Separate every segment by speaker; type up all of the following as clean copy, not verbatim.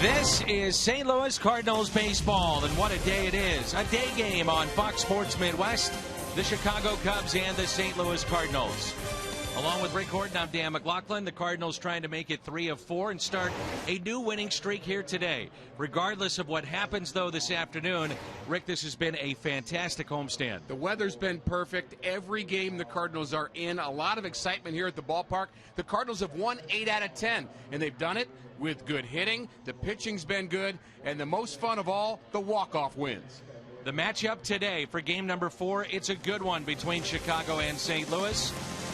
Speaker 1: This is St. Louis Cardinals baseball, and what a day it is. A day game on Fox Sports Midwest, the Chicago Cubs and the St. Louis Cardinals. Along with Rick Horton, I'm Dan McLaughlin. The Cardinals trying to make it 3 of 4 and start a new winning streak here today. Regardless of what happens, though, this afternoon, Rick, this has been a fantastic homestand.
Speaker 2: The weather's been perfect. Every game the Cardinals are in. A lot of excitement here at the ballpark. The Cardinals have won 8 out of 10, and they've done it with good hitting. The pitching's been good, and the most fun of all, the walk-off wins.
Speaker 1: The matchup today for game number 4, it's a good one between Chicago and St. Louis.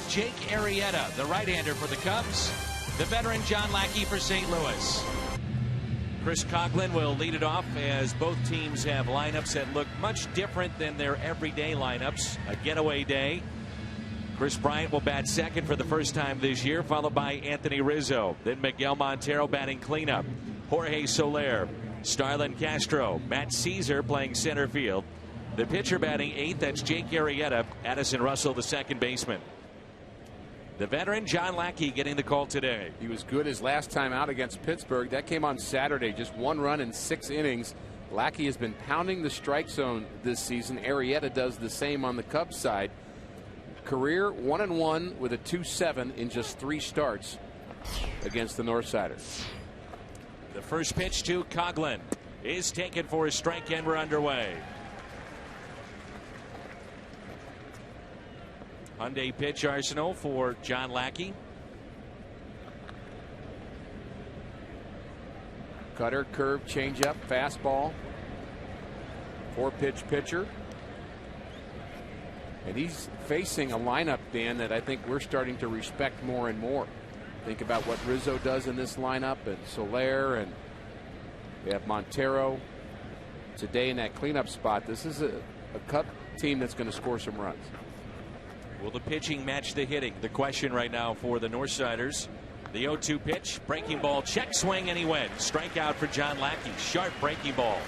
Speaker 1: Jake Arrieta, the right-hander for the Cubs. The veteran John Lackey for St. Louis. Chris Coughlin will lead it off as both teams have lineups that look much different than their everyday lineups. A getaway day. Chris Bryant will bat second for the first time this year, followed by Anthony Rizzo. Then Miguel Montero batting cleanup. Jorge Soler, Starlin Castro, Matt Caesar playing center field. The pitcher batting 8th, that's Jake Arrieta. Addison Russell, the second baseman. The veteran John Lackey getting the call today.
Speaker 2: He was good his last time out against Pittsburgh. That came on Saturday, just 1 run in 6 innings. Lackey has been pounding the strike zone this season. Arrieta does the same on the Cubs side. Career 1-1 with a 2.7 in just 3 starts against the Northsiders.
Speaker 1: The first pitch to Coughlin is taken for a strike, and we're underway. Hyundai pitch arsenal for John Lackey.
Speaker 2: Cutter, curve, changeup, fastball. 4-pitch pitcher. And he's facing a lineup, Dan, that I think we're starting to respect more and more. Think about what Rizzo does in this lineup, and Soler, and we have Montero today in that cleanup spot. This is a Cub team that's going to score some runs.
Speaker 1: Will the pitching match the hitting? The question right now for the Northsiders. The 0-2 pitch, breaking ball, check swing, and he went. Strikeout for John Lackey. Sharp breaking ball.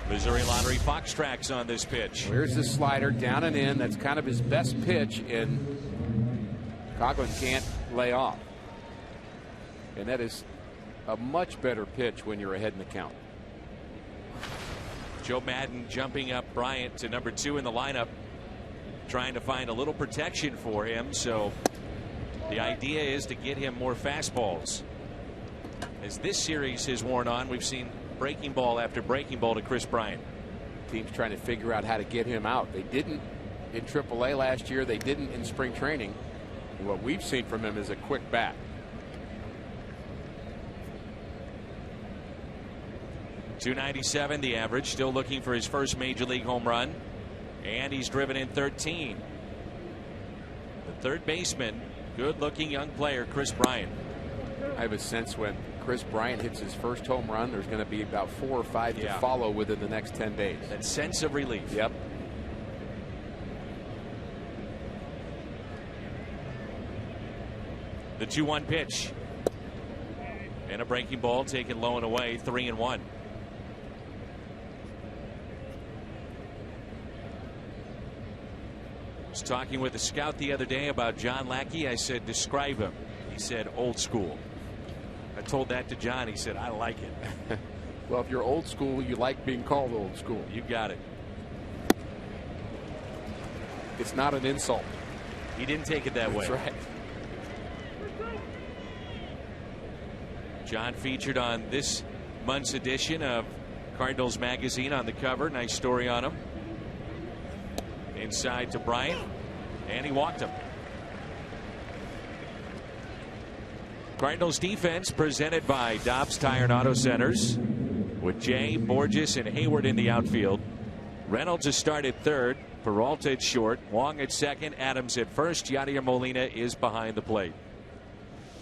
Speaker 1: Missouri Lottery Fox tracks on this pitch.
Speaker 2: Here's the slider down and in. That's kind of his best pitch, and Coughlin can't lay off. And that is a much better pitch when you're ahead in the count.
Speaker 1: Joe Madden jumping up Bryant to number 2 in the lineup, trying to find a little protection for him. So the idea is to get him more fastballs. As this series has worn on, we've seen breaking ball after breaking ball to Chris Bryant.
Speaker 2: Teams trying to figure out how to get him out. They didn't in AAA last year. They didn't in spring training. And what we've seen from him is a quick bat.
Speaker 1: .297 the average, still looking for his first major league home run, and he's driven in 13. The third baseman, good looking young player Chris Bryant.
Speaker 2: I have a sense when Chris Bryant hits his first home run, there's going to be about 4 or 5 to follow within the next 10 days.
Speaker 1: That sense of relief.
Speaker 2: Yep.
Speaker 1: The 2-1 pitch, and a breaking ball taken low and away. 3-1. I was talking with a scout the other day about John Lackey. I said, describe him. He said, old school. I told that to John. He said, I like it.
Speaker 2: Well, if you're old school, you like being called old school.
Speaker 1: You got it.
Speaker 2: It's not an insult.
Speaker 1: He didn't take it that way.
Speaker 2: That's right.
Speaker 1: John featured on this month's edition of Cardinals Magazine on the cover. Nice story on him. Inside to Bryant, and he walked him. Cardinals defense presented by Dobbs Tire and Auto Centers, with Jay, Borges, and Hayward in the outfield. Reynolds has started third, Peralta at short, Wong at second, Adams at first. Yadier Molina is behind the plate.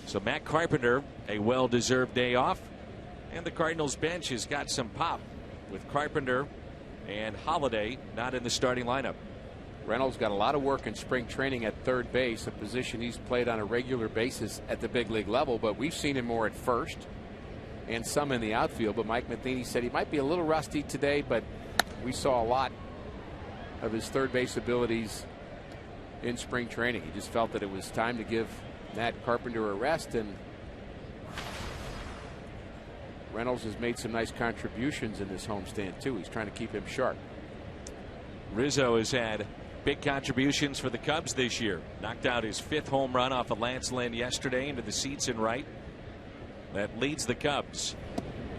Speaker 1: So Matt Carpenter, a well-deserved day off, and the Cardinals bench has got some pop with Carpenter and Holiday not in the starting lineup.
Speaker 2: Reynolds got a lot of work in spring training at third base, a position he's played on a regular basis at the big league level, but we've seen him more at first and some in the outfield. But Mike Matheny said he might be a little rusty today, but we saw a lot of his third base abilities in spring training. He just felt that it was time to give Matt Carpenter a rest, and Reynolds has made some nice contributions in this homestand too. He's trying to keep him sharp.
Speaker 1: Rizzo has had big contributions for the Cubs this year. Knocked out his 5th home run off of Lance Lynn yesterday into the seats in right. That leads the Cubs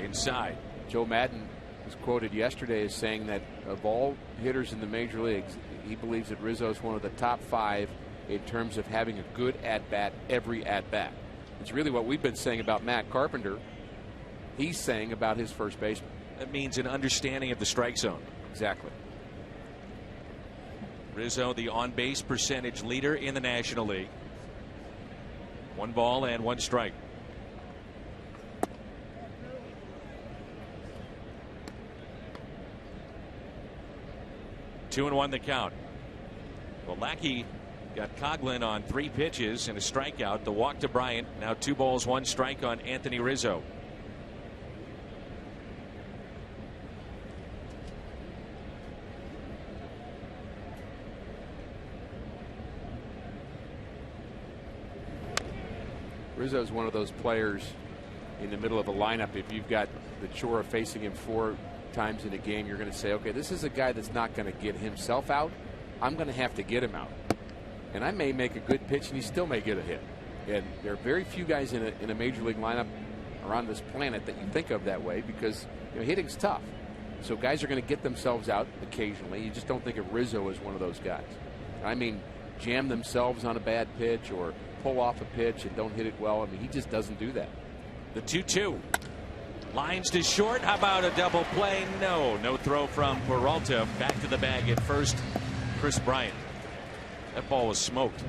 Speaker 1: inside.
Speaker 2: Joe Madden was quoted yesterday as saying that of all hitters in the major leagues, he believes that Rizzo is one of the top 5 in terms of having a good at-bat every at-bat. It's really what we've been saying about Matt Carpenter. He's saying about his first baseman.
Speaker 1: That means an understanding of the strike zone.
Speaker 2: Exactly.
Speaker 1: Rizzo, the on-base percentage leader in the National League. 1 ball and 1 strike. Two and 1 the count. Well, Lackey got Coughlin on 3 pitches and a strikeout. The walk to Bryant. Now 2 balls, 1 strike on Anthony Rizzo.
Speaker 2: Rizzo is one of those players in the middle of a lineup. If you've got the chore of facing him 4 times in a game, you're going to say, okay, this is a guy that's not going to get himself out. I'm going to have to get him out. And I may make a good pitch and he still may get a hit. And there are very few guys in a major league lineup around this planet that you think of that way, because hitting's tough. So guys are going to get themselves out occasionally. You just don't think of Rizzo as one of those guys. I mean, jam themselves on a bad pitch or pull off a pitch and don't hit it well. I mean, he just doesn't do that.
Speaker 1: The 2-2. Lines to short. How about a double play? No throw from Peralta. Back to the bag at first. Chris Bryant. That ball was smoked.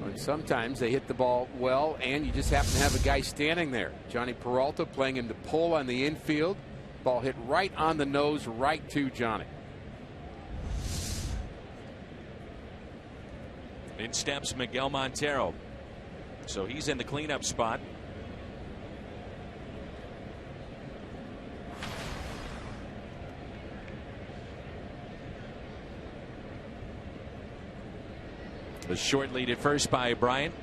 Speaker 2: And sometimes they hit the ball well, and you just happen to have a guy standing there. Johnny Peralta playing him to pull on the infield. Ball hit right on the nose, right to Johnny.
Speaker 1: In steps Miguel Montero. So he's in the cleanup spot. The short lead at first by Bryant.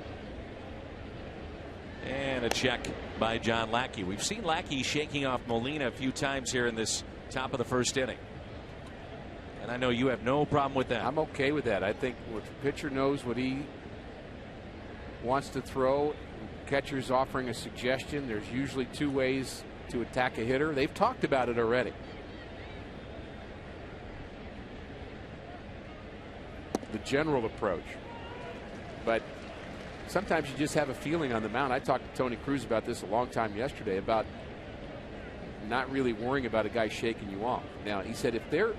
Speaker 1: And a check by John Lackey. We've seen Lackey shaking off Molina a few times here in this top of the first inning. And I know you have no problem with that.
Speaker 2: I'm okay with that. I think if the pitcher knows what he wants to throw, catcher's offering a suggestion, there's usually 2 ways to attack a hitter. They've talked about it already. The general approach. But sometimes you just have a feeling on the mound. I talked to Tony Cruz about this a long time yesterday, about not really worrying about a guy shaking you off. Now, he said if they're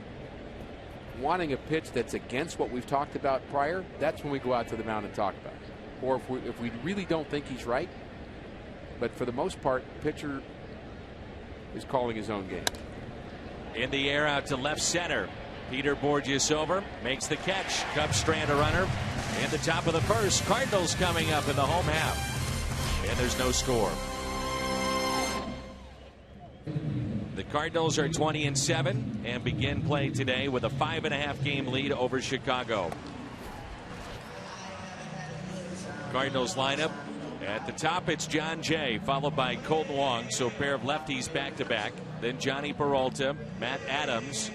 Speaker 2: wanting a pitch that's against what we've talked about prior, that's when we go out to the mound and talk about it. Or if we really don't think he's right. But for the most part, the pitcher is calling his own game.
Speaker 1: In the air out to left center. Peter Borges over, makes the catch. Cubs strand a runner in the top of the first. Cardinals coming up in the home half. And there's no score. The Cardinals are 20-7 and begin play today with a 5.5 game lead over Chicago. Cardinals lineup at the top. It's John Jay, followed by Colton Wong, so a pair of lefties back to back. Then Johnny Peralta, Matt Adams,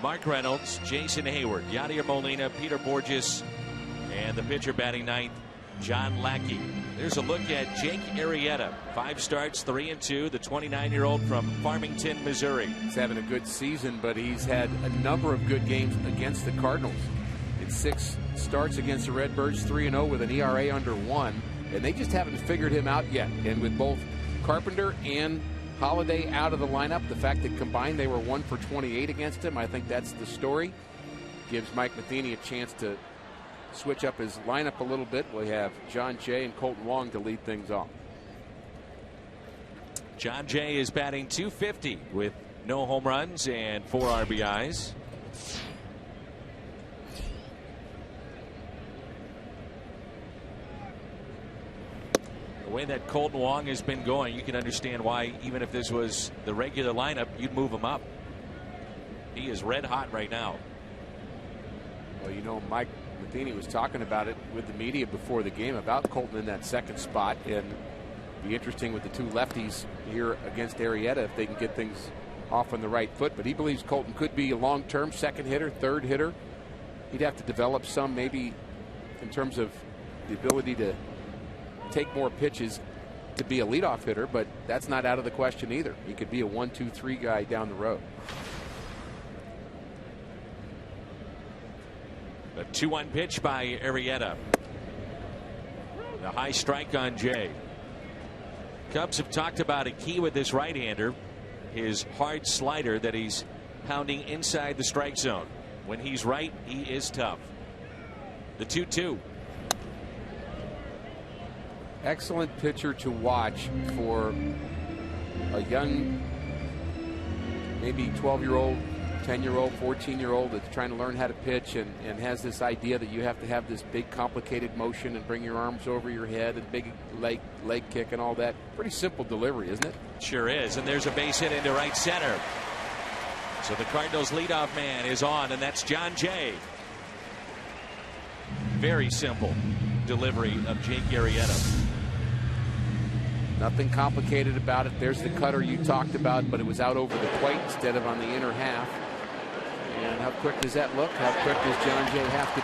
Speaker 1: Mark Reynolds, Jason Hayward, Yadier Molina, Peter Borges, and the pitcher batting ninth, John Lackey. There's a look at Jake Arrieta. 5 starts, 3-2. The 29-year-old from Farmington, Missouri.
Speaker 2: He's having a good season, but he's had a number of good games against the Cardinals. In 6 starts against the Redbirds, 3-0 with an ERA under 1, and they just haven't figured him out yet. And with both Carpenter and Holiday out of the lineup, the fact that combined they were 1 for 28 against him, I think that's the story. Gives Mike Matheny a chance to switch up his lineup a little bit. We have John Jay and Colton Wong to lead things off.
Speaker 1: John Jay is batting .250 with no home runs and 4 RBIs. The way that Colton Wong has been going, you can understand why, even if this was the regular lineup, you'd move him up. He is red hot right now.
Speaker 2: Well, you know, Mike Matheny was talking about it with the media before the game about Colton in that second spot, and be interesting with the two lefties here against Arrieta if they can get things off on the right foot. But he believes Colton could be a long-term second hitter, third hitter. He'd have to develop some, maybe in terms of the ability to take more pitches to be a leadoff hitter, but that's not out of the question either. He could be a 1-2-3 guy down the road.
Speaker 1: The 2-1 pitch by Arrieta. The high strike on Jay. Cubs have talked about a key with this right-hander, his hard slider that he's pounding inside the strike zone. When he's right, he is tough. The 2-2.
Speaker 2: Excellent pitcher to watch for a young, maybe 12-year-old, 10-year-old, 14-year-old that's trying to learn how to pitch and has this idea that you have to have this big complicated motion and bring your arms over your head and big leg kick and all that. Pretty simple delivery, isn't it?
Speaker 1: Sure is. And there's a base hit into right center. So the Cardinals leadoff man is on, and that's John Jay. Very simple delivery of Jake Arrieta.
Speaker 2: Nothing complicated about it. There's the cutter you talked about, but it was out over the plate instead of on the inner half. And how quick does that look? How quick does John Jay have to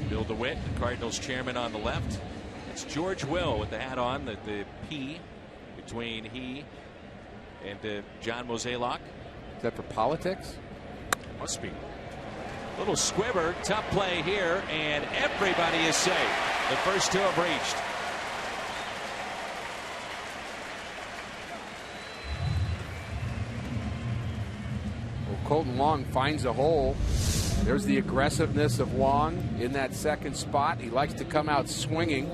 Speaker 1: be? Bill DeWitt, the Cardinals chairman on the left. It's George Will with the hat on, the P between he and John Mozeliak.
Speaker 2: Is that for politics?
Speaker 1: Must be. Little squibber, tough play here, and everybody is safe. The first two have reached.
Speaker 2: Well, Colton Long finds a hole. There's the aggressiveness of Long in that second spot. He likes to come out swinging.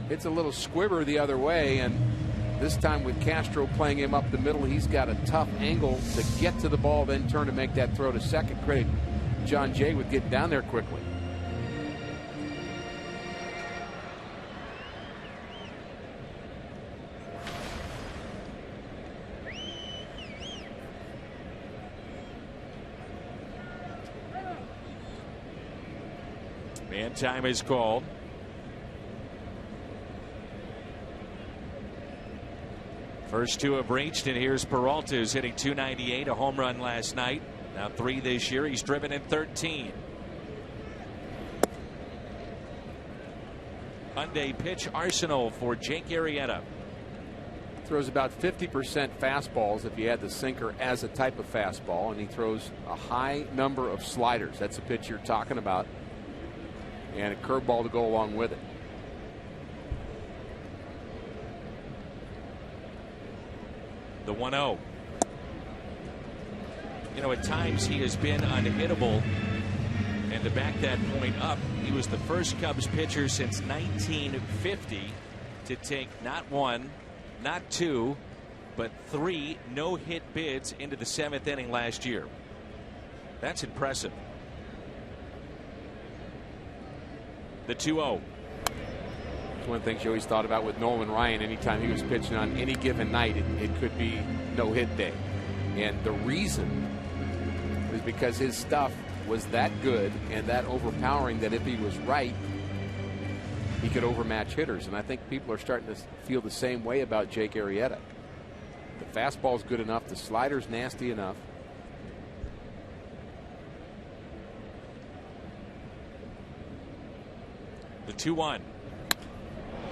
Speaker 2: Hits a little squibber the other way, and this time with Castro playing him up the middle, he's got a tough angle to get to the ball, then turn to make that throw to second. Credit John Jay with getting down there quickly.
Speaker 1: Man time is called. First two have reached, and here's Peralta, who's hitting .298, a home run last night. Now 3 this year. He's driven in 13. Hyundai pitch arsenal for Jake Arrieta.
Speaker 2: Throws about 50% fastballs if you add the sinker as a type of fastball, and he throws a high number of sliders. That's the pitch you're talking about, and a curveball to go along with it.
Speaker 1: The 1-0. You know, at times he has been unhittable, and to back that point up, he was the first Cubs pitcher since 1950 to take not one, not two, but 3 no-hit bids into the 7th inning last year. That's impressive. The 2-0.
Speaker 2: One of the things you always thought about with Nolan Ryan, anytime he was pitching on any given night, it could be no-hit day. And the reason is because his stuff was that good and that overpowering that if he was right, he could overmatch hitters. And I think people are starting to feel the same way about Jake Arrieta. The fastball's good enough, the slider's nasty enough.
Speaker 1: The 2-1.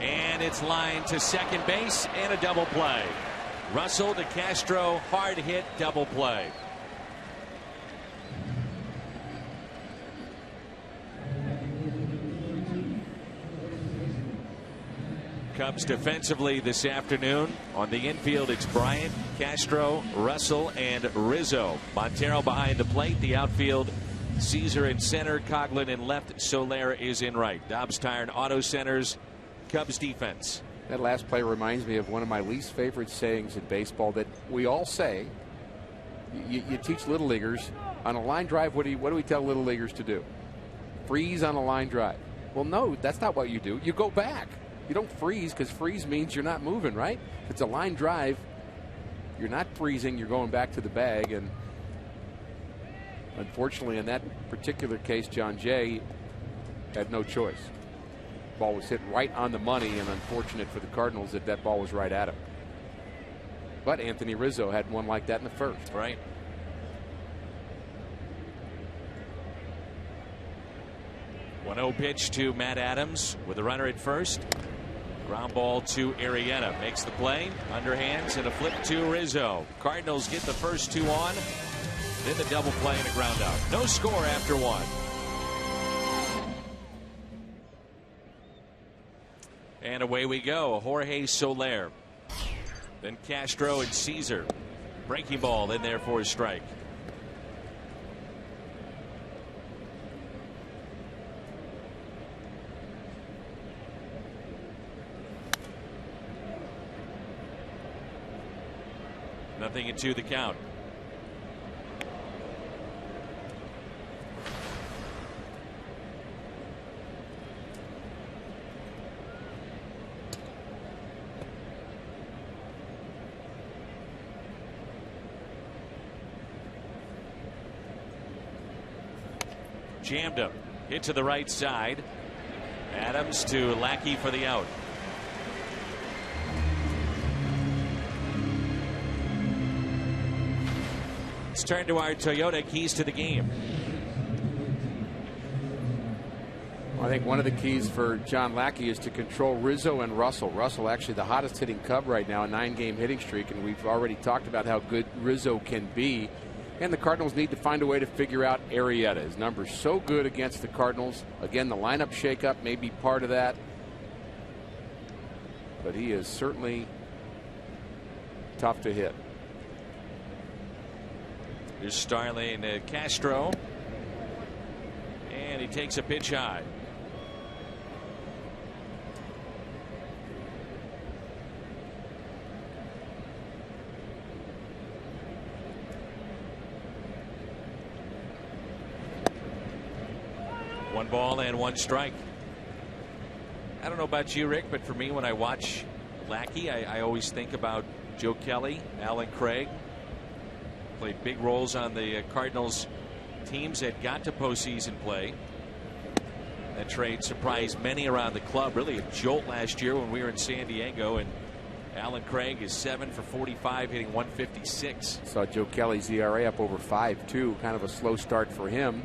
Speaker 1: And it's lined to second base, and a double play. Russell to Castro, hard hit, double play. Cubs defensively this afternoon. On the infield, it's Bryant, Castro, Russell, and Rizzo. Montero behind the plate. The outfield, Caesar in center, Coughlin in left, Soler is in right. Dobbs Tire and Auto Centers. Cubs defense.
Speaker 2: That last play reminds me of one of my least favorite sayings in baseball that we all say. You teach little leaguers on a line drive. What do we tell little leaguers to do? Freeze on a line drive. Well, no, that's not what you do. You go back. You don't freeze, because freeze means you're not moving, right? If it's a line drive, you're not freezing, you're going back to the bag. And unfortunately, in that particular case, John Jay had no choice. Ball was hit right on the money, and unfortunate for the Cardinals that that ball was right at him. But Anthony Rizzo had one like that in the first.
Speaker 1: Right. One 0 pitch to Matt Adams with a runner at first. Ground ball to Arrieta. Makes the play. Underhands and a flip to Rizzo. Cardinals get the first two on. Then the double play and a ground out. No score after one. And away we go. Jorge Soler. Then Castro and Caesar. Breaking ball in there for a strike. Nothing into the count. Jammed him. Hit to the right side. Adams to Lackey for the out. Let's turn to our Toyota keys to the game.
Speaker 2: I think one of the keys for John Lackey is to control Rizzo and Russell. Russell actually the hottest hitting Cub right now, a 9-game hitting streak, and we've already talked about how good Rizzo can be. And the Cardinals need to find a way to figure out Arrieta. His number's so good against the Cardinals. Again, the lineup shakeup may be part of that. But he is certainly tough to hit.
Speaker 1: Here's Starling Castro. And he takes a pitch high. One ball and one strike. I don't know about you, Rick, but for me, when I watch Lackey, I always think about Joe Kelly, Alan Craig. Played big roles on the Cardinals teams that got to postseason play. That trade surprised many around the club. Really a jolt last year when we were in San Diego. And Alan Craig is 7 for 45, hitting 156.
Speaker 2: Saw Joe Kelly's ERA up over 5 too. Kind of a slow start for him.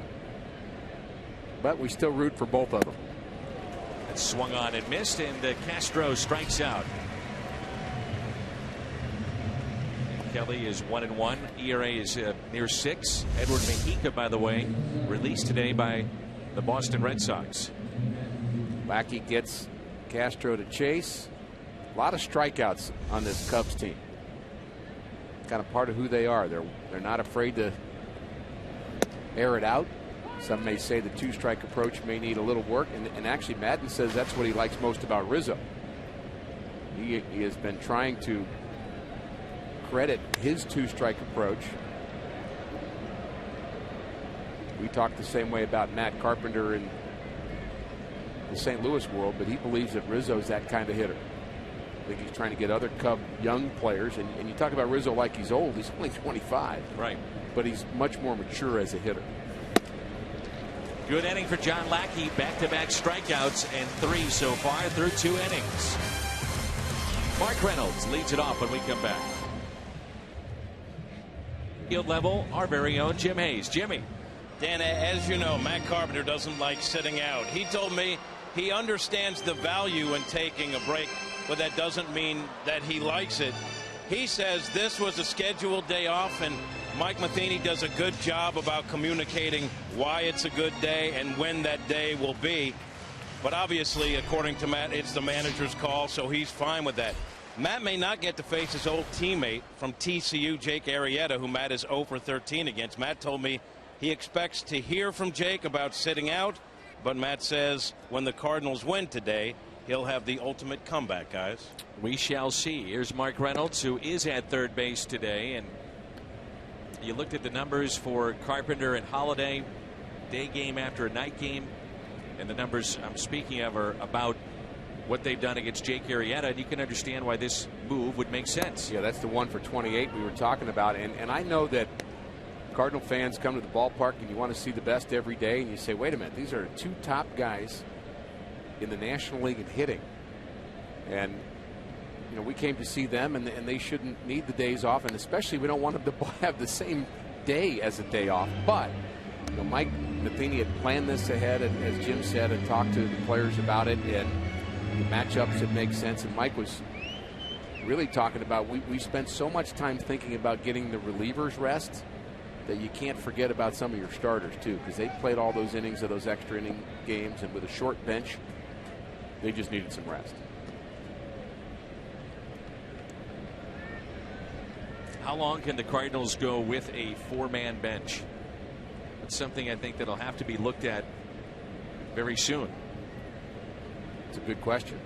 Speaker 2: But we still root for both of them.
Speaker 1: That swung on and missed, and Castro strikes out. Kelly is 1-1. ERA is near 6. Edward Mejica, by the way, released today by the Boston Red Sox.
Speaker 2: Lackey gets Castro to chase. A lot of strikeouts on this Cubs team. Kind of part of who they are. They're not afraid to air it out. Some may say the 2-strike approach may need a little work, and actually Madden says that's what he likes most about Rizzo. He has been trying to credit his 2-strike approach. We talked the same way about Matt Carpenter in the St. Louis world, but he believes that Rizzo's that kind of hitter. I think he's trying to get other Cub young players, and you talk about Rizzo like he's old. He's only 25.
Speaker 1: Right.
Speaker 2: But he's much more mature as a hitter.
Speaker 1: Good inning for John Lackey. Back-to-back strikeouts and 3 so far through 2 innings. Mark Reynolds leads it off when we come back. Field level, our very own Jim Hayes. Jimmy.
Speaker 3: Dan, as you know, Matt Carpenter doesn't like sitting out. He told me he understands the value in taking a break, but that doesn't mean that he likes it. He says this was a scheduled day off, and Mike Matheny does a good job about communicating why it's a good day and when that day will be. But obviously, according to Matt, it's the manager's call, so he's fine with that. Matt may not get to face his old teammate from TCU, Jake Arrieta, who Matt is 0 for 13 against. Matt told me he expects to hear from Jake about sitting out, but Matt says when the Cardinals win today, he'll have the ultimate comeback, guys.
Speaker 1: We shall see. Here's Mark Reynolds, who is at third base today, and you looked at the numbers for Carpenter and Holiday, day game after a night game, and the numbers I'm speaking of are about what they've done against Jake Arrieta, and you can understand why this move would make sense.
Speaker 2: Yeah, that's the one for 28 we were talking about. And I know that Cardinal fans come to the ballpark and you want to see the best every day, and you say, wait a minute, these are two top guys in the National League in hitting. And, you know, we came to see them, and they shouldn't need the days off, and especially we don't want them to have the same day as a day off. But, you know, Mike Matheny had planned this ahead, as Jim said, and talked to the players about it, and the matchups that make sense. And Mike was really talking about we spent so much time thinking about getting the relievers rest that you can't forget about some of your starters too, because they played all those innings of those extra inning games, and with a short bench, they just needed some rest.
Speaker 1: How long can the Cardinals go with a four-man bench? That's something I think that'll have to be looked at very soon.
Speaker 2: It's a good question.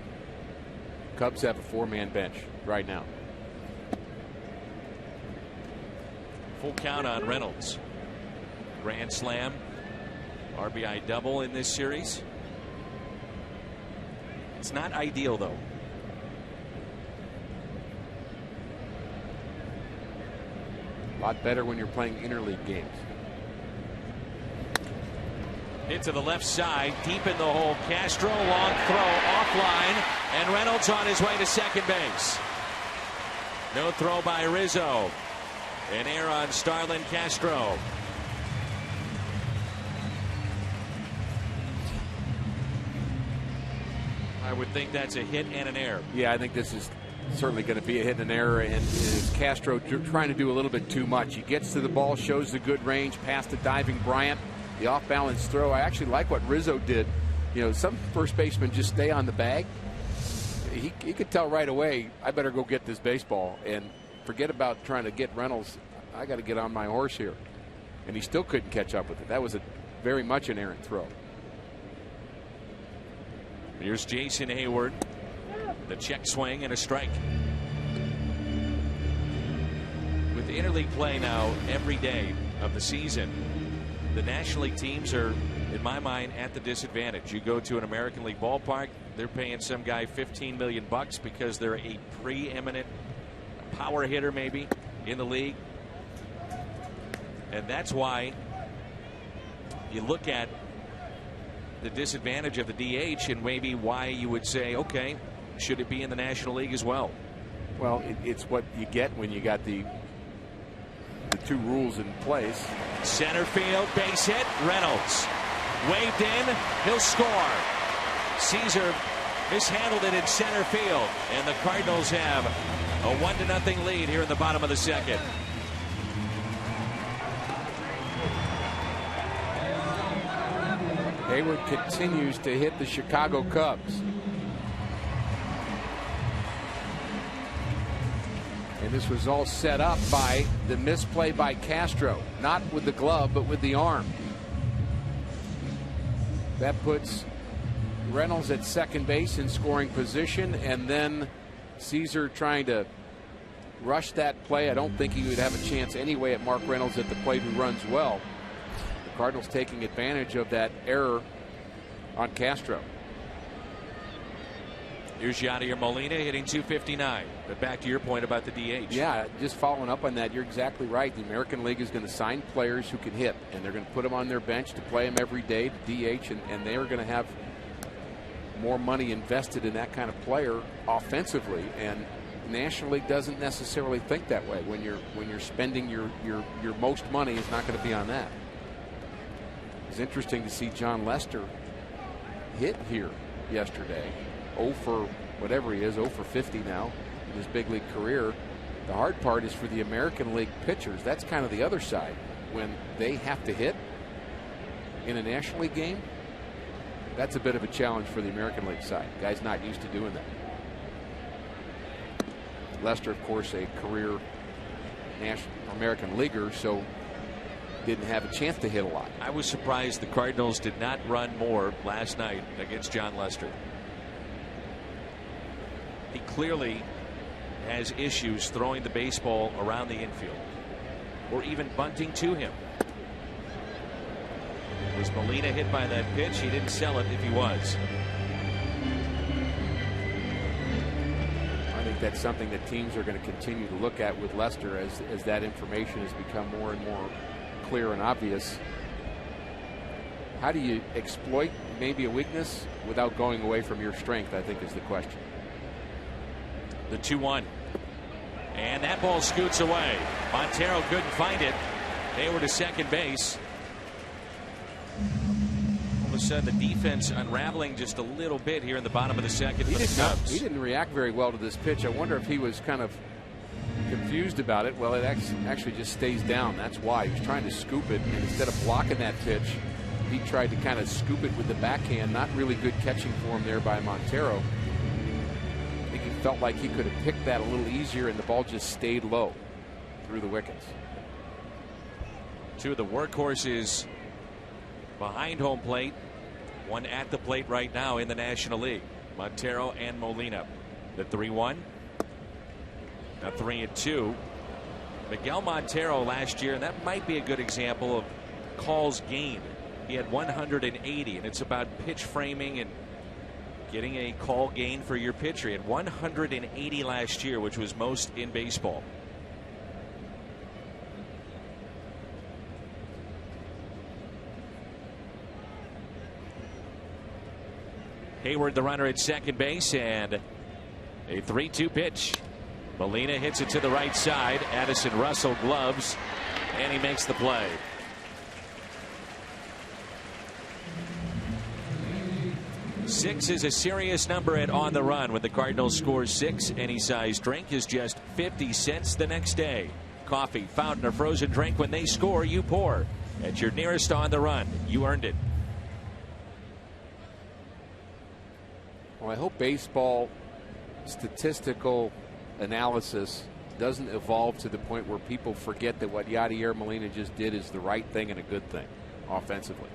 Speaker 2: Cubs have a four-man bench right now.
Speaker 1: Full count on Reynolds. Grand slam. RBI double in this series. It's not ideal, though.
Speaker 2: A lot better when you're playing interleague games.
Speaker 1: Hit to the left side, deep in the hole. Castro, long throw, offline, and Reynolds on his way to second base. No throw by Rizzo. An error on Starlin Castro. I would think that's a hit and an error.
Speaker 2: Yeah, I think this is certainly going to be a hit and an error, and is Castro trying to do a little bit too much. He gets to the ball, shows the good range, past the diving Bryant. The off-balance throw. I actually like what Rizzo did. You know, some first basemen just stay on the bag. He could tell right away, I better go get this baseball and forget about trying to get Reynolds. I got to get on my horse here. And he still couldn't catch up with it. That was very much an errant throw.
Speaker 1: Here's Jason Hayward. The check swing and a strike. With the interleague play now every day of the season, the National League teams are, in my mind, at the disadvantage. You go to an American League ballpark, they're paying some guy $15 million because they're a preeminent power hitter maybe in the league. And that's why you look at the disadvantage of the DH and maybe why you would say, okay, should it be in the National League as well?
Speaker 2: Well, it's what you get when you got the two rules in place.
Speaker 1: Center field, base hit. Reynolds waved in. He'll score. Caesar mishandled it in center field, and the Cardinals have a 1-0 lead here in the bottom of the second.
Speaker 2: Hayward continues to hit the Chicago Cubs. And this was all set up by the misplay by Castro. Not with the glove, but with the arm. That puts Reynolds at second base in scoring position, and then Caesar trying to rush that play. I don't think he would have a chance anyway at Mark Reynolds at the plate, who runs well. The Cardinals taking advantage of that error on Castro.
Speaker 1: Here's Yadier Molina hitting .259. But back to your point about the DH.
Speaker 2: Yeah, just following up on that, you're exactly right. The American League is going to sign players who can hit, and they're going to put them on their bench to play them every day to DH, and they are going to have more money invested in that kind of player offensively. And the National League doesn't necessarily think that way. When you're spending your most money, is not going to be on that. It's interesting to see John Lester hit here yesterday. 0 for whatever he is, 0 for 50 now in his big league career. The hard part is for the American League pitchers. That's kind of the other side. When they have to hit in a National League game, that's a bit of a challenge for the American League side. Guys not used to doing that. Lester, of course, a career American leaguer, so didn't have a chance to hit a lot.
Speaker 1: I was surprised the Cardinals did not run more last night against John Lester. He clearly has issues throwing the baseball around the infield or even bunting to him. Was Molina hit by that pitch? He didn't sell it if he was.
Speaker 2: that's something that teams are going to continue to look at with Lester as that information has become more and more clear and obvious. How do you exploit maybe a weakness without going away from your strength, I think, is the question.
Speaker 1: The 2-1. And that ball scoots away. Montero couldn't find it. They were to second base. All of a sudden, the defense unraveling just a little bit here in the bottom of the second.
Speaker 2: He didn't react very well to this pitch. I wonder if he was kind of confused about it. Well, it actually just stays down. That's why. He was trying to scoop it, and instead of blocking that pitch, he tried to kind of scoop it with the backhand. Not really good catching for him there by Montero. I think he felt like he could have picked that a little easier, and the ball just stayed low through the wickets.
Speaker 1: Two of the workhorses behind home plate, one at the plate right now in the National League. Montero and Molina. The 3-1. A 3-2. Miguel Montero last year, and that might be a good example of calls gained. He had 180, and it's about pitch framing and getting a call gain for your pitcher. He had 180 last year, which was most in baseball. Hayward, the runner at second base, and a 3-2 pitch. Molina hits it to the right side. Addison Russell gloves, and he makes the play. Six is a serious number at On the Run. When the Cardinals score 6, any size drink is just 50 cents the next day. Coffee, fountain, or frozen drink, when they score, you pour. At your nearest On the Run. You earned it.
Speaker 2: Well, I hope baseball statistical analysis doesn't evolve to the point where people forget that what Yadier Molina just did is the right thing and a good thing offensively.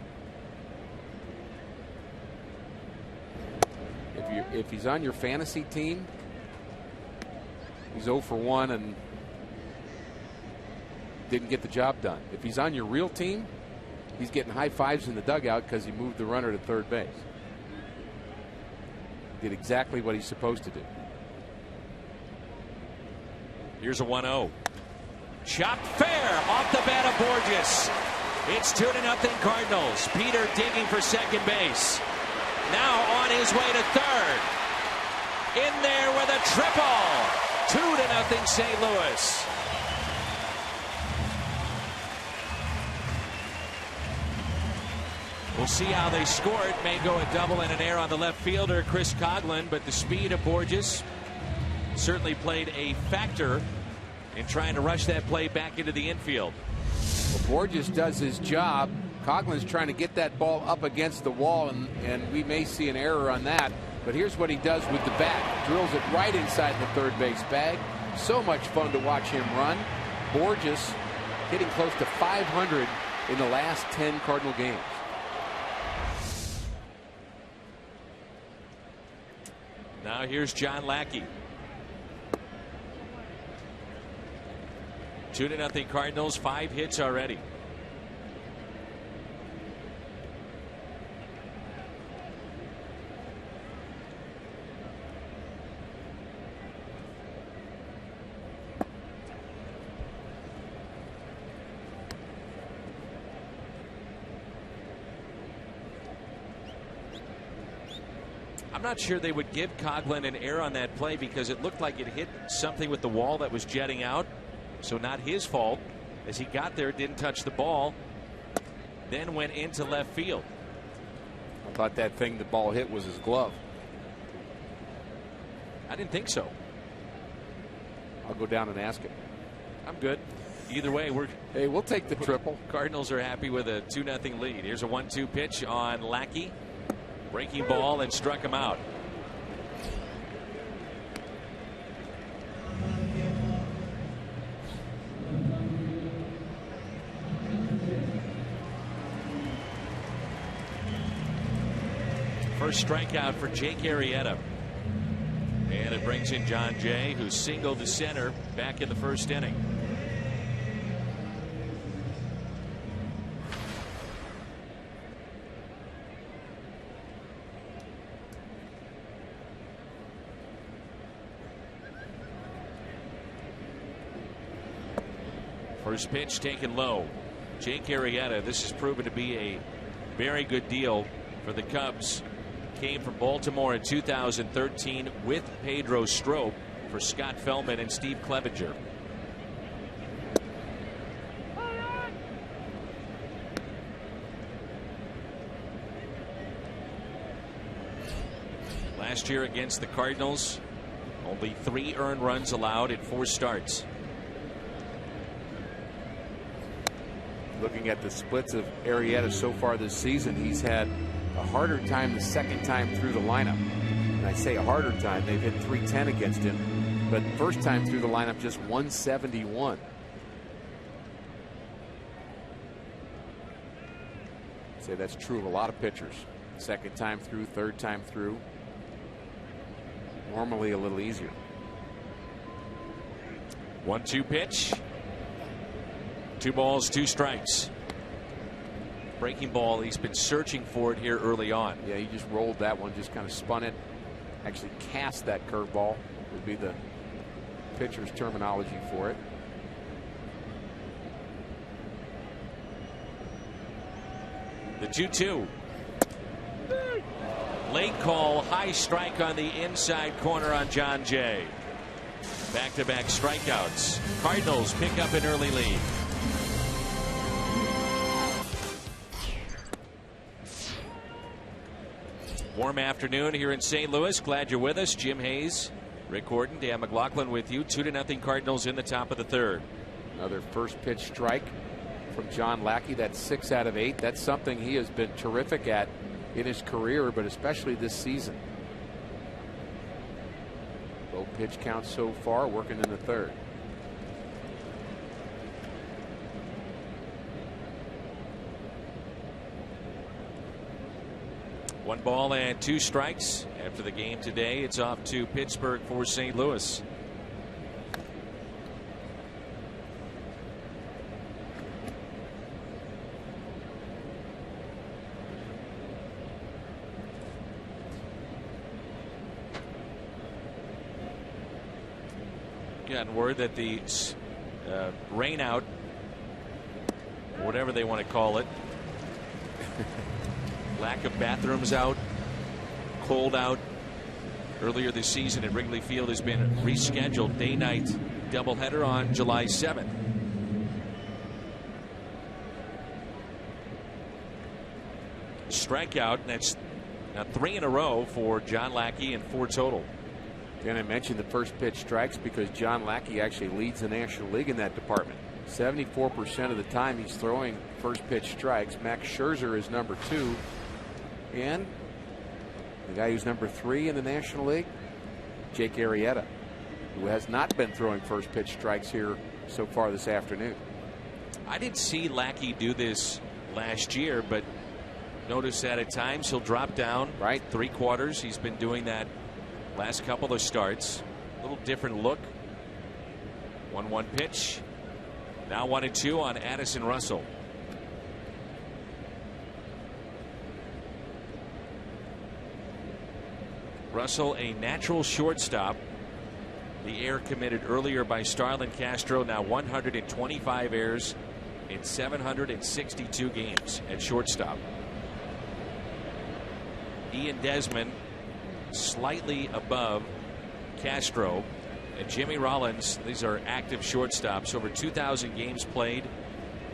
Speaker 2: If he's on your fantasy team, he's 0 for 1 and didn't get the job done. If he's on your real team, he's getting high fives in the dugout because he moved the runner to third base. Did exactly what he's supposed to do.
Speaker 1: Here's a 1-0. Chopped fair off the bat of Borges. It's 2-0 Cardinals. Peter digging for second base. Now on his way to third. In there with a triple. 2-0 St. Louis. We'll see how they score it. May go a double and an error on the left fielder, Chris Coghlan, but the speed of Borges certainly played a factor in trying to rush that play back into the infield.
Speaker 2: Well, Borges does his job. Coghlan's trying to get that ball up against the wall, and we may see an error on that. But here's what he does with the bat. Drills it right inside the third base bag. So much fun to watch him run. Borges hitting close to 500 in the last 10 Cardinal games.
Speaker 1: Now here's John Lackey. 2-0 Cardinals, 5 hits already. I'm not sure they would give Coghlan an error on that play because it looked like it hit something with the wall that was jetting out. So not his fault. As he got there, didn't touch the ball, then went into left field.
Speaker 2: I thought that thing the ball hit was his glove.
Speaker 1: I didn't think so.
Speaker 2: I'll go down and ask him.
Speaker 1: I'm good. Either way,
Speaker 2: we'll take the triple.
Speaker 1: Cardinals are happy with a 2-0 lead. Here's a 1-2 pitch on Lackey. Breaking ball and struck him out. First strikeout for Jake Arrieta. And it brings in John Jay, who singled to center back in the first inning. First pitch taken low. Jake Arrieta, this has proven to be a very good deal for the Cubs. Came from Baltimore in 2013 with Pedro Strop for Scott Feldman and Steve Clevenger. Last year against the Cardinals, only 3 earned runs allowed in 4 starts.
Speaker 2: Looking at the splits of Arrieta so far this season, he's had a harder time the second time through the lineup. And I say a harder time, they've hit .310 against him, but first time through the lineup just .171. I'd say that's true of a lot of pitchers. Second time through, third time through. Normally a little easier.
Speaker 1: 1-2 pitch. 2 balls, 2 strikes. Breaking ball, he's been searching for it here early on.
Speaker 2: Yeah, he just rolled that one, just kind of spun it. Actually cast that curveball would be the pitcher's terminology for it.
Speaker 1: The 2-2. Late call, high strike on the inside corner on John Jay. Back-to-back strikeouts. Cardinals pick up an early lead. Warm afternoon here in St. Louis. Glad you're with us. Jim Hayes, Rick Horton, Dan McLaughlin with you. 2-0 Cardinals in the top of the 3rd.
Speaker 2: Another first pitch strike from John Lackey. That's 6 out of 8. That's something he has been terrific at in his career, but especially this season. Low pitch count so far, working in the 3rd.
Speaker 1: One ball and 2 strikes after the game today. It's off to Pittsburgh for St. Louis. Gotten word that the rain out, whatever they want to call it, lack of bathrooms out, cold out earlier this season at Wrigley Field has been rescheduled. Day-night doubleheader on July 7th. Strikeout, and that's now 3 in a row for John Lackey and 4 total.
Speaker 2: And I mentioned the first pitch strikes because John Lackey actually leads the National League in that department. 74% of the time he's throwing first pitch strikes. Max Scherzer is number 2. And the guy who's number 3 in the National League, Jake Arrieta, who has not been throwing first pitch strikes here so far this afternoon.
Speaker 1: I didn't see Lackey do this last year, but notice that at times he'll drop down
Speaker 2: right
Speaker 1: 3/4. He's been doing that last couple of starts. A little different look. 1-1 pitch. Now 1-2 on Addison Russell. Russell, a natural shortstop. The error committed earlier by Starlin Castro. Now 125 errors in 762 games at shortstop. Ian Desmond slightly above Castro, and Jimmy Rollins. These are active shortstops. Over 2,000 games played,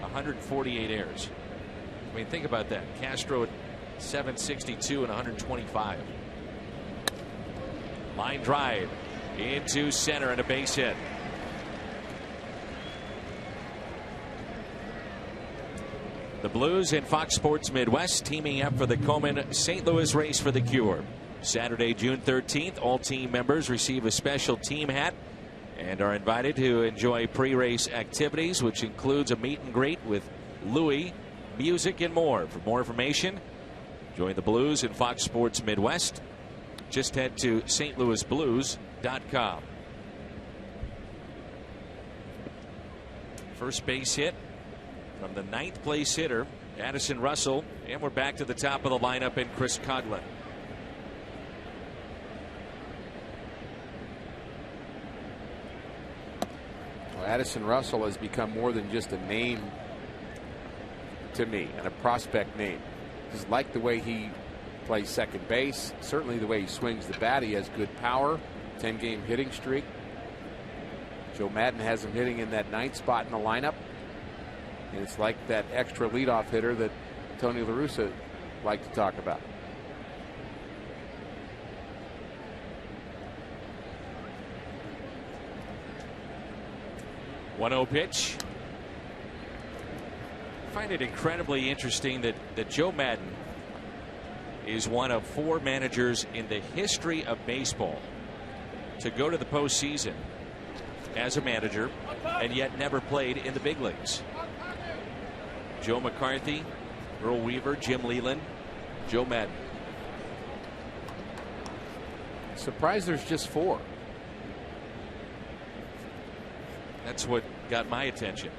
Speaker 1: 148 errors. I mean, think about that. Castro at 762 and 125. Line drive into center and a base hit. The Blues and Fox Sports Midwest teaming up for the Komen St. Louis Race for the Cure. Saturday, June 13th, all team members receive a special team hat and are invited to enjoy pre-race activities, which includes a meet and greet with Louis, music, and more. For more information, join the Blues and Fox Sports Midwest. Just head to stlouisblues.com. First base hit from the 9th place hitter, Addison Russell, and we're back to the top of the lineup in Chris Coghlan.
Speaker 2: Well, Addison Russell has become more than just a name to me, and a prospect name. Just like the way he plays second base, certainly the way he swings the bat. He has good power, 10-game hitting streak. Joe Madden has him hitting in that 9th spot in the lineup. And it's like that extra leadoff hitter that Tony La Russa liked to talk about.
Speaker 1: One-0 pitch. I find it incredibly interesting that Joe Madden is one of 4 managers in the history of baseball to go to the postseason as a manager and yet never played in the big leagues. Joe McCarthy, Earl Weaver, Jim Leyland, Joe Madden.
Speaker 2: Surprised there's just 4.
Speaker 1: That's what got my attention.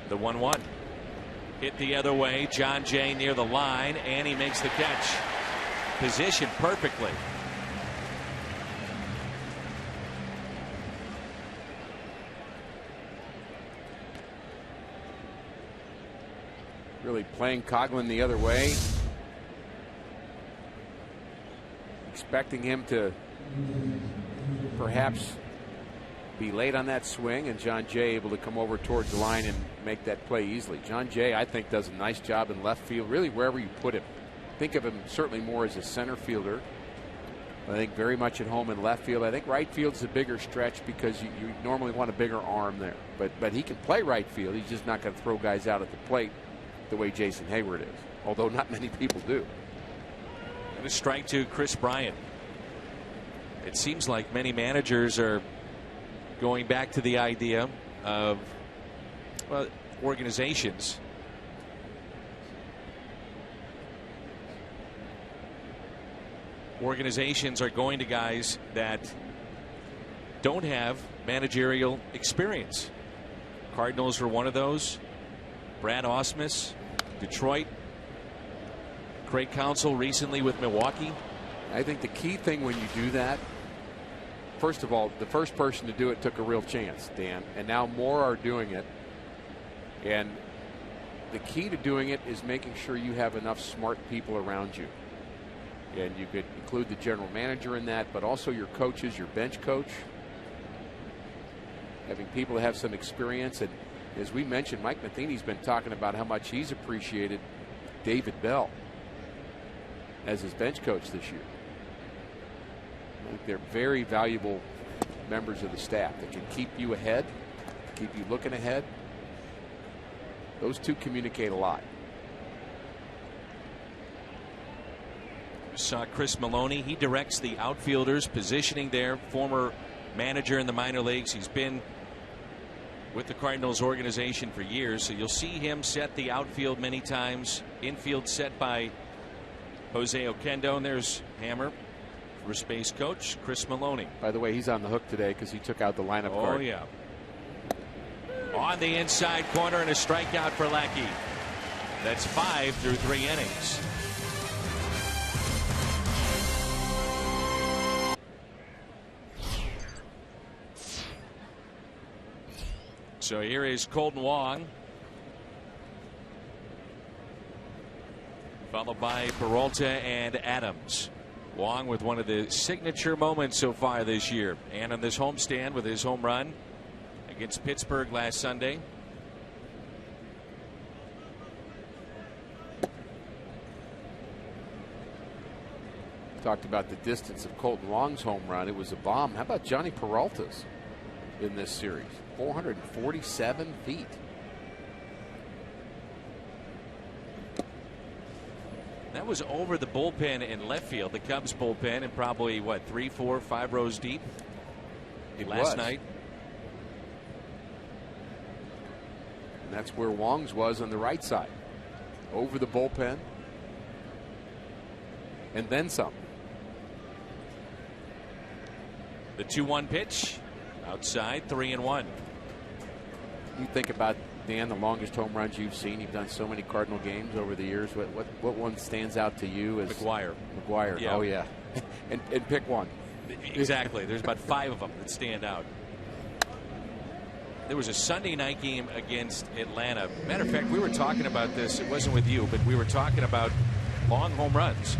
Speaker 1: The 1-1. Hit the other way. John Jay near the line, and he makes the catch. Positioned perfectly.
Speaker 2: Really playing Coghlan the other way. Expecting him to perhaps be late on that swing, and John Jay able to come over towards the line and make that play easily. John Jay, I think, does a nice job in left field, really wherever you put him. Think of him certainly more as a center fielder. I think very much at home in left field. I think right field's a bigger stretch because you normally want a bigger arm there. But he can play right field. He's just not going to throw guys out at the plate the way Jason Hayward is, although not many people do.
Speaker 1: And a strike to Chris Bryant. It seems like many managers are going back to the idea of, well, organizations are going to guys that don't have managerial experience. Cardinals were one of those. Brad Ausmus, Detroit. Craig Counsell recently with Milwaukee.
Speaker 2: I think the key thing when you do that, first of all, the first person to do it took a real chance, Dan, and now more are doing it. And the key to doing it is making sure you have enough smart people around you. And you could include the general manager in that, but also your coaches, your bench coach. Having people that have some experience. And as we mentioned, Mike Matheny's been talking about how much he's appreciated David Bell as his bench coach this year. I think they're very valuable members of the staff that can keep you ahead, keep you looking ahead. Those two communicate a lot.
Speaker 1: Saw Chris Maloney. He directs the outfielders, positioning there. Former manager in the minor leagues. He's been with the Cardinals organization for years, so you'll see him set the outfield many times. Infield set by Jose Oquendo, and there's Hammer, first base coach Chris Maloney.
Speaker 2: By the way, he's on the hook today because he took out the lineup card.
Speaker 1: Oh yeah. On the inside corner and a strikeout for Lackey. That's 5 through 3 innings. So here is Colton Wong, followed by Peralta and Adams. Wong with one of the signature moments so far this year, and on this homestand with his home run against Pittsburgh last Sunday.
Speaker 2: Talked about the distance of Colton Wong's home run. It was a bomb. How about Johnny Peralta's in this series? 447 feet.
Speaker 1: That was over the bullpen in left field, the Cubs bullpen, and probably what, 3, 4, 5 rows deep last night.
Speaker 2: And that's where Wong's was on the right side, over the bullpen, and then some.
Speaker 1: The 2-1 pitch outside, 3-1.
Speaker 2: You think about, Dan, the longest home runs you've seen. You've done so many Cardinal games over the years. What one stands out to you as
Speaker 1: McGuire?
Speaker 2: Yeah. Oh yeah. and pick one.
Speaker 1: Exactly. There's about 5 of them that stand out. There was a Sunday night game against Atlanta. Matter of fact, we were talking about this. It wasn't with you, but we were talking about long home runs.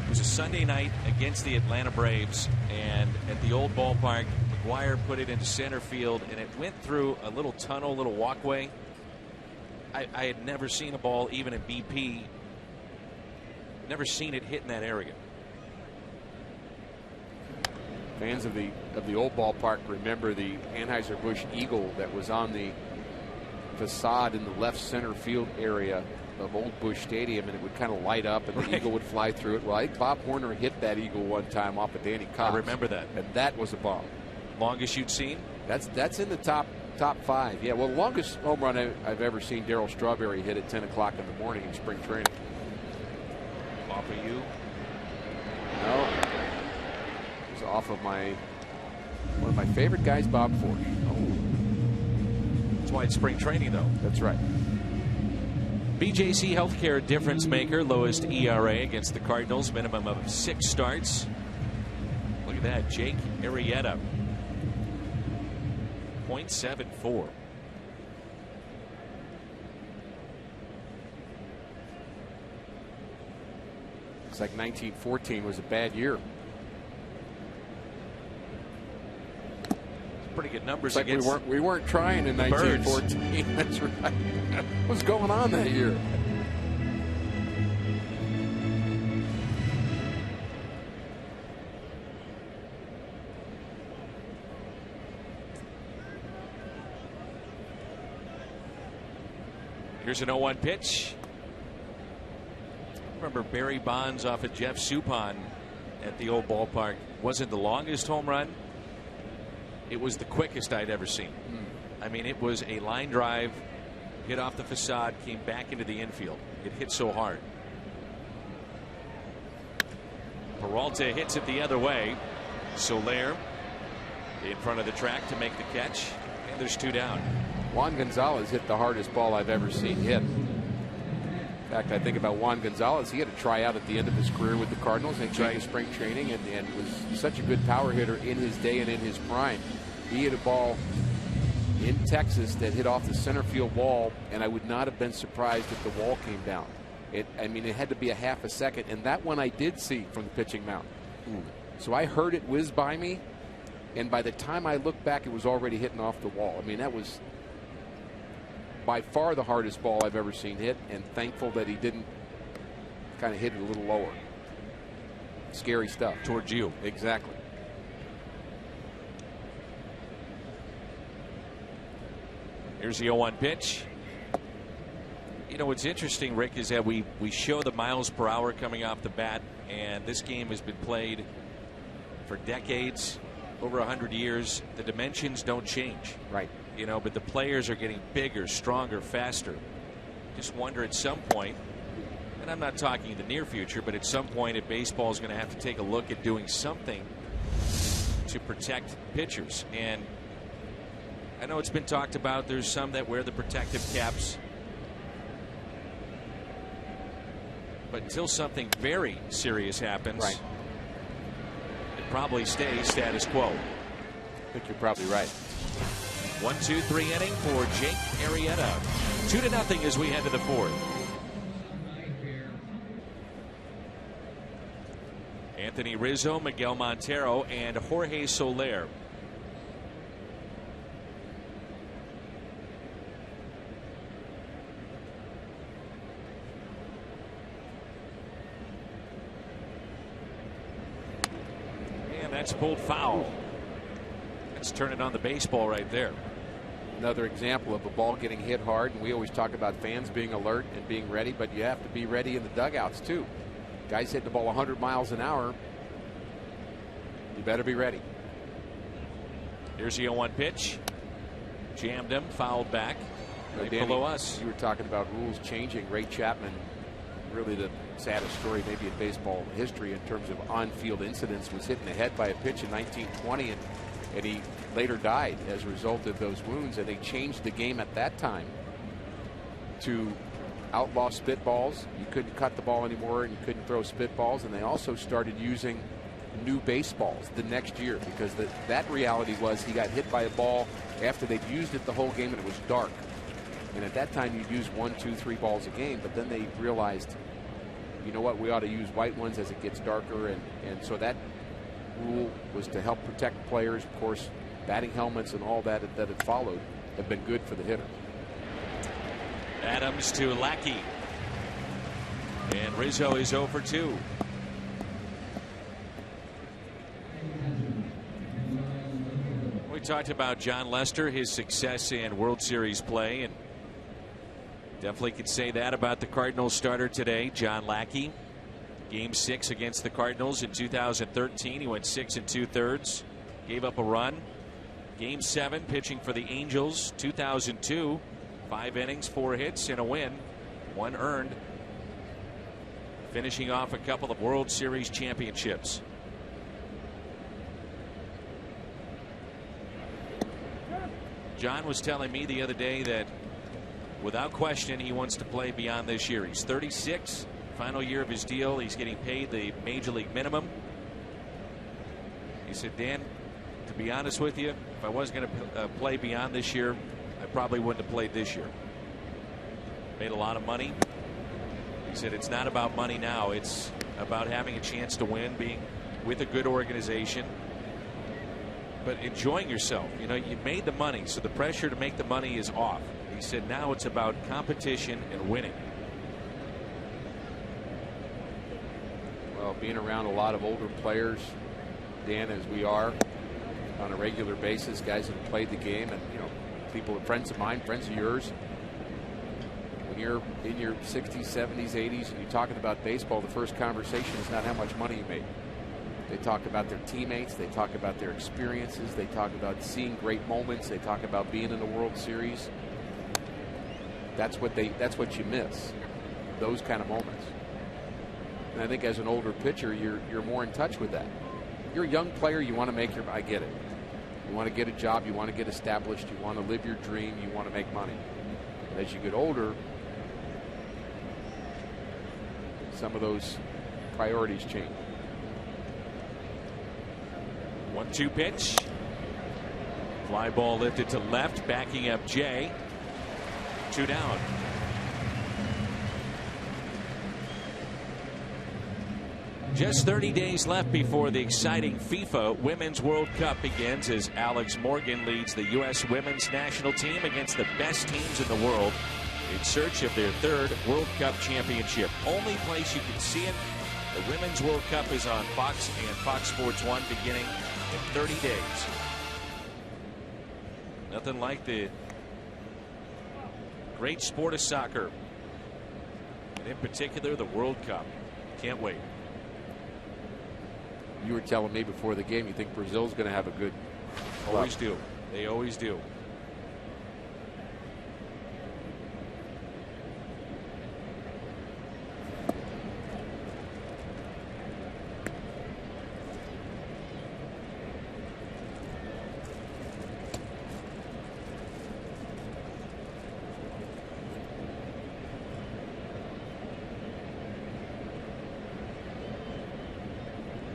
Speaker 1: It was a Sunday night against the Atlanta Braves, and at the old ballpark, McGuire put it into center field, and it went through a little tunnel, little walkway. I had never seen a ball, even in BP, never seen it hit in that area.
Speaker 2: Fans of the old ballpark remember the Anheuser-Busch Eagle that was on the facade in the left center field area of Old Busch Stadium, and it would kind of light up, and the eagle would fly through it. Well, I think Bob Horner hit that eagle one time off of Danny Cox.
Speaker 1: I remember that,
Speaker 2: and that was a bomb.
Speaker 1: Longest you'd seen?
Speaker 2: That's in the top 5. Yeah, well, the longest home run I've ever seen Darryl Strawberry hit at 10 o'clock in the morning in spring training.
Speaker 1: Off of you?
Speaker 2: No. It was off of one of my favorite guys, Bob Forsch.
Speaker 1: Oh. That's why it's spring training, though.
Speaker 2: That's right.
Speaker 1: BJC Healthcare difference maker, lowest ERA against the Cardinals, minimum of 6 starts. Look at that, Jake Arrieta, 0.74.
Speaker 2: Looks like 1914 was a bad year.
Speaker 1: Pretty good numbers
Speaker 2: like
Speaker 1: against
Speaker 2: we weren't trying in 1914. That's right. What's going on that year?
Speaker 1: Here's an 0-1 pitch. Remember Barry Bonds off of Jeff Suppan at the old ballpark. Wasn't the longest home run. It was the quickest I'd ever seen. I mean, it was a line drive, hit off the facade, came back into the infield. It hit so hard. Peralta hits it the other way. Soler in front of the track to make the catch, and there's 2 down.
Speaker 2: Juan Gonzalez hit the hardest ball I've ever seen hit. In fact, I think about Juan Gonzalez. He had a tryout at the end of his career with the Cardinals and came to spring training, and was such a good power hitter in his day and in his prime. He hit a ball in Texas that hit off the center field wall, and I would not have been surprised if the wall came down. I mean, it had to be a half a second, and that one I did see from the pitching mound. So I heard it whiz by me, and by the time I looked back, it was already hitting off the wall. I mean, that was by far the hardest ball I've ever seen hit, and thankful that he didn't kind of hit it a little lower. Scary stuff.
Speaker 1: Towards you.
Speaker 2: Exactly.
Speaker 1: Here's the 0-1 pitch. You know, what's interesting, Rick, is that we show the miles per hour coming off the bat, and this game has been played for decades, over 100 years. The dimensions don't change.
Speaker 2: Right.
Speaker 1: You know, but the players are getting bigger, stronger, faster. Just wonder at some point, and I'm not talking the near future, but at some point, if baseball is going to have to take a look at doing something to protect pitchers. And I know it's been talked about. There's some that wear the protective caps. But until something very serious happens,
Speaker 2: right,
Speaker 1: it probably stays status quo.
Speaker 2: I think you're probably right.
Speaker 1: 1-2-3 inning for Jake Arrieta. 2-0 as we head to the 4th. Anthony Rizzo, Miguel Montero, and Jorge Soler. And that's pulled foul. That's turning on the baseball right there.
Speaker 2: Another example of a ball getting hit hard, and we always talk about fans being alert and being ready, but you have to be ready in the dugouts too. Guys hit the ball 100 miles an hour. You better be ready.
Speaker 1: Here's the 0-1 pitch. Jammed him, fouled back. Right
Speaker 2: Danny,
Speaker 1: below us.
Speaker 2: You were talking about rules changing. Ray Chapman, really the saddest story maybe in baseball history in terms of on-field incidents, was hit in the head by a pitch in 1920, and he later died as a result of those wounds. And they changed the game at that time to outlaw spitballs. You couldn't cut the ball anymore, and you couldn't throw spitballs. And they also started using new baseballs the next year, because that reality was he got hit by a ball after they'd used it the whole game and it was dark. And at that time you'd use 1, 2, 3 balls a game, but then they realized, you know what, we ought to use white ones as it gets darker, and so that rule was to help protect players. Of course, batting helmets and all that had followed have been good for the hitter.
Speaker 1: Adams to Lackey, and Rizzo is 0 for 2. We talked about John Lester, his success in World Series play, and definitely could say that about the Cardinals starter today, John Lackey. Game 6 against the Cardinals in 2013. He went 6 2/3, gave up a run. Game 7 pitching for the Angels, 2002. 5 innings, 4 hits, and a win, 1 earned. Finishing off a couple of World Series championships. John was telling me the other day that without question he wants to play beyond this year. He's 36, final year of his deal. He's getting paid the major league minimum. He said, Dan, to be honest with you, if I wasn't going to play beyond this year, I probably wouldn't have played this year. Made a lot of money. He said it's not about money now. It's about having a chance to win, being with a good organization, but enjoying yourself. You know, you made the money, so the pressure to make the money is off. He said now it's about competition and winning.
Speaker 2: Well, being around a lot of older players, Dan, as we are on a regular basis, guys that have played the game, and you know, people, friends of mine, friends of yours, when you're in your 60s, 70s, 80s, and you're talking about baseball, the first conversation is not how much money you made. They talk about their teammates, they talk about their experiences, they talk about seeing great moments, they talk about being in the World Series. That's what you miss, those kind of moments. And I think as an older pitcher, you're more in touch with that. You're a young player, you want to make I get it. You want to get a job, you want to get established, you want to live your dream, you want to make money. And as you get older, some of those priorities change.
Speaker 1: 1-2 pitch. Fly ball lifted to left, backing up Jay. 2 down. Just 30 days left before the exciting FIFA Women's World Cup begins, as Alex Morgan leads the U.S. women's national team against the best teams in the world in search of their 3rd World Cup championship. Only place you can see it, the Women's World Cup, is on Fox and Fox Sports 1 beginning in 30 days. Nothing like the great sport of soccer, and in particular the World Cup. Can't wait.
Speaker 2: You were telling me before the game you think Brazil's going to have a good club.
Speaker 1: Always do. They always do.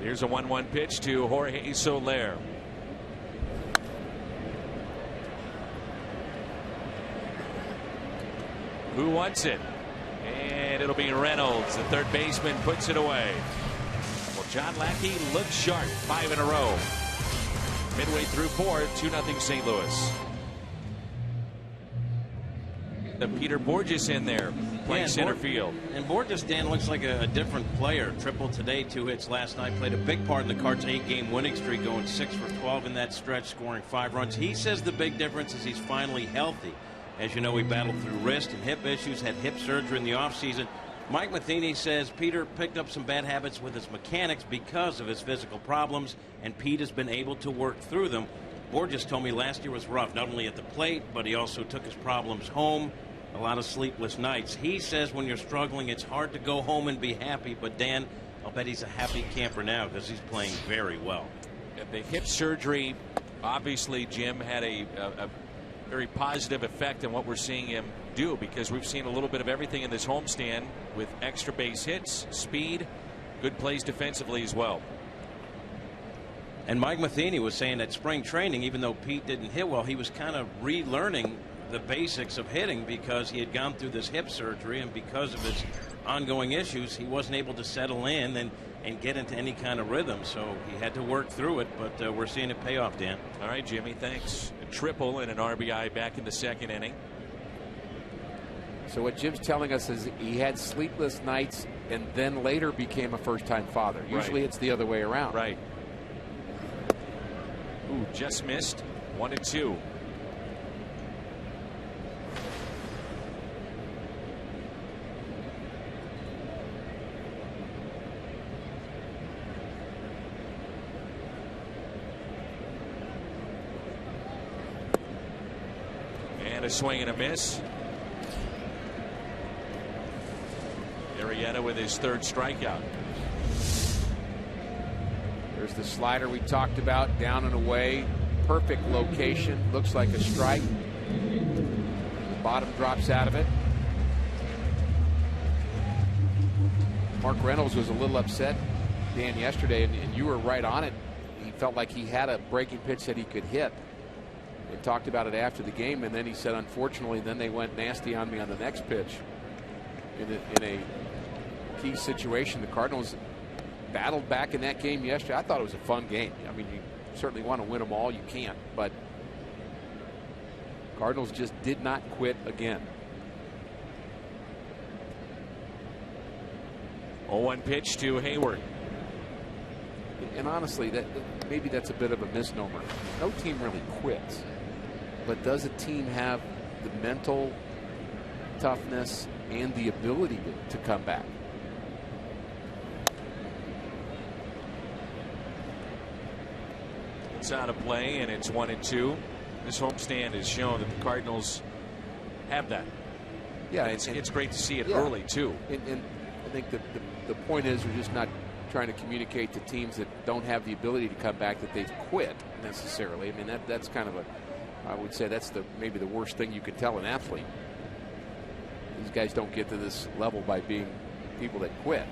Speaker 1: Here's a 1-1 pitch to Jorge Soler. Who wants it? And it'll be Reynolds. The third baseman puts it away. Well, John Lackey looks sharp. 5 in a row. Midway through 4, 2-0 St. Louis. Peter Borges in there playing center field.
Speaker 3: And Borges, Dan, looks like a different player. Triple today, 2 hits last night. Played a big part in the Cards' 8-game winning streak, going 6 for 12 in that stretch, scoring 5 runs. He says the big difference is he's finally healthy. As you know, he battled through wrist and hip issues, had hip surgery in the offseason. Mike Matheny says Peter picked up some bad habits with his mechanics because of his physical problems, and Pete has been able to work through them. Borges told me last year was rough, not only at the plate, but he also took his problems home. A lot of sleepless nights. He says when you're struggling, it's hard to go home and be happy. But, Dan, I'll bet he's a happy camper now because he's playing very well.
Speaker 1: The hip surgery, obviously, Jim, had a very positive effect on what we're seeing him do, because we've seen a little bit of everything in this homestand with extra base hits, speed, good plays defensively as well.
Speaker 3: And Mike Matheny was saying that spring training, even though Pete didn't hit well, he was kind of relearning the basics of hitting because he had gone through this hip surgery, and because of his ongoing issues, he wasn't able to settle in and get into any kind of rhythm. So he had to work through it, but we're seeing it pay off, Dan.
Speaker 1: All right, Jimmy, thanks. A triple and an RBI back in the second inning.
Speaker 2: So what Jim's telling us is he had sleepless nights and then later became a first-time father. Usually it's the other way around.
Speaker 1: Right. Ooh, just missed. 1-2. And a swing and a miss. Arrieta with his third strikeout.
Speaker 2: There's the slider we talked about, down and away. Perfect location. Looks like a strike. Bottom drops out of it. Mark Reynolds was a little upset, Dan, yesterday, and you were right on it. He felt like he had a breaking pitch that he could hit. They talked about it after the game, and then he said, unfortunately, then they went nasty on me on the next pitch. In a key situation, the Cardinals battled back in that game yesterday. I thought it was a fun game. I mean, you certainly want to win them all. You can't. But Cardinals just did not quit again.
Speaker 1: 0-1 pitch to Hayward.
Speaker 2: And honestly, maybe that's a bit of a misnomer. No team really quits. But does a team have the mental toughness and the ability to come back?
Speaker 1: It's out of play, and it's 1-2. This homestand has shown that the Cardinals have that.
Speaker 2: Yeah,
Speaker 1: it's great to see it early too.
Speaker 2: And I think that the point is, we're just not trying to communicate to teams that don't have the ability to come back that they've quit necessarily. I mean, that's kind of I would say that's maybe the worst thing you could tell an athlete. These guys don't get to this level by being people that quit.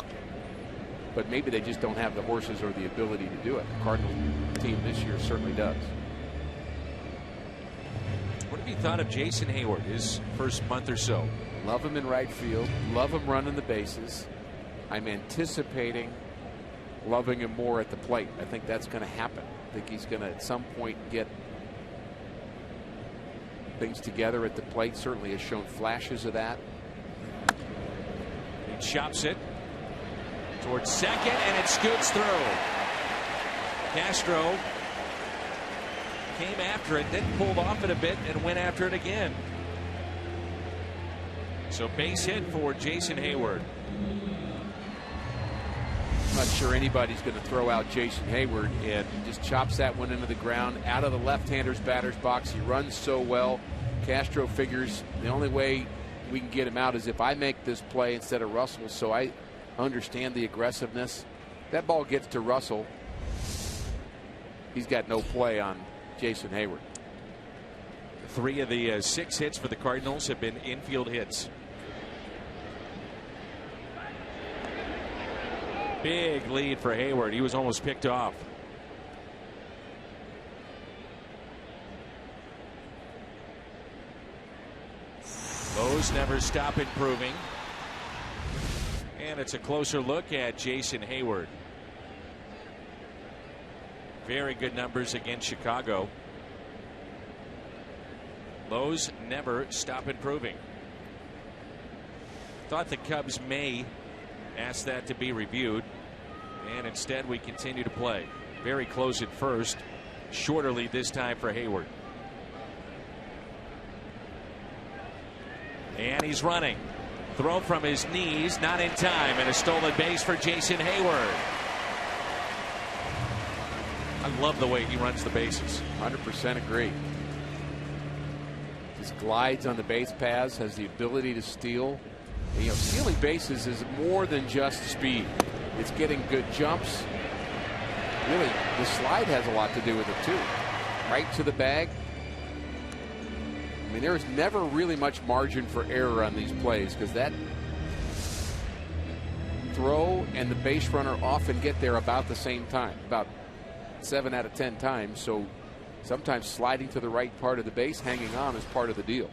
Speaker 2: But maybe they just don't have the horses or the ability to do it. The Cardinal team this year certainly does.
Speaker 1: What have you thought of Jason Hayward, his first month or so?
Speaker 2: Love him in right field. Love him running the bases. I'm anticipating loving him more at the plate. I think that's going to happen. I think he's going to at some point get things together at the plate. Certainly has shown flashes of that.
Speaker 1: He chops it towards second, and it scoots through. Castro came after it, then pulled off it a bit and went after it again. So base hit for Jason Hayward.
Speaker 2: I'm not sure anybody's going to throw out Jason Hayward, and just chops that one into the ground out of the left-hander's batter's box. He runs so well. Castro figures the only way we can get him out is if I make this play instead of Russell, so I understand the aggressiveness. That ball gets to Russell. He's got no play on Jason Hayward.
Speaker 1: 3 of the 6 hits for the Cardinals have been infield hits. Big lead for Hayward. He was almost picked off. Those never stop improving. And it's a closer look at Jason Hayward. Very good numbers against Chicago. Lowe's never stop improving. Thought the Cubs may ask that to be reviewed, and instead we continue to play. Very close at first. Shorter lead this time for Hayward. And he's running. Throw from his knees, not in time, and a stolen base for Jason Hayward. I love the way he runs the bases.
Speaker 2: 100% agree. Just glides on the base paths, has the ability to steal. And, stealing bases is more than just speed. It's getting good jumps. Really, the slide has a lot to do with it too. Right to the bag. I mean, there's never really much margin for error on these plays because that throw and the base runner often get there about the same time, about 7 out of 10 times. So sometimes sliding to the right part of the base, hanging on, is part of the deal.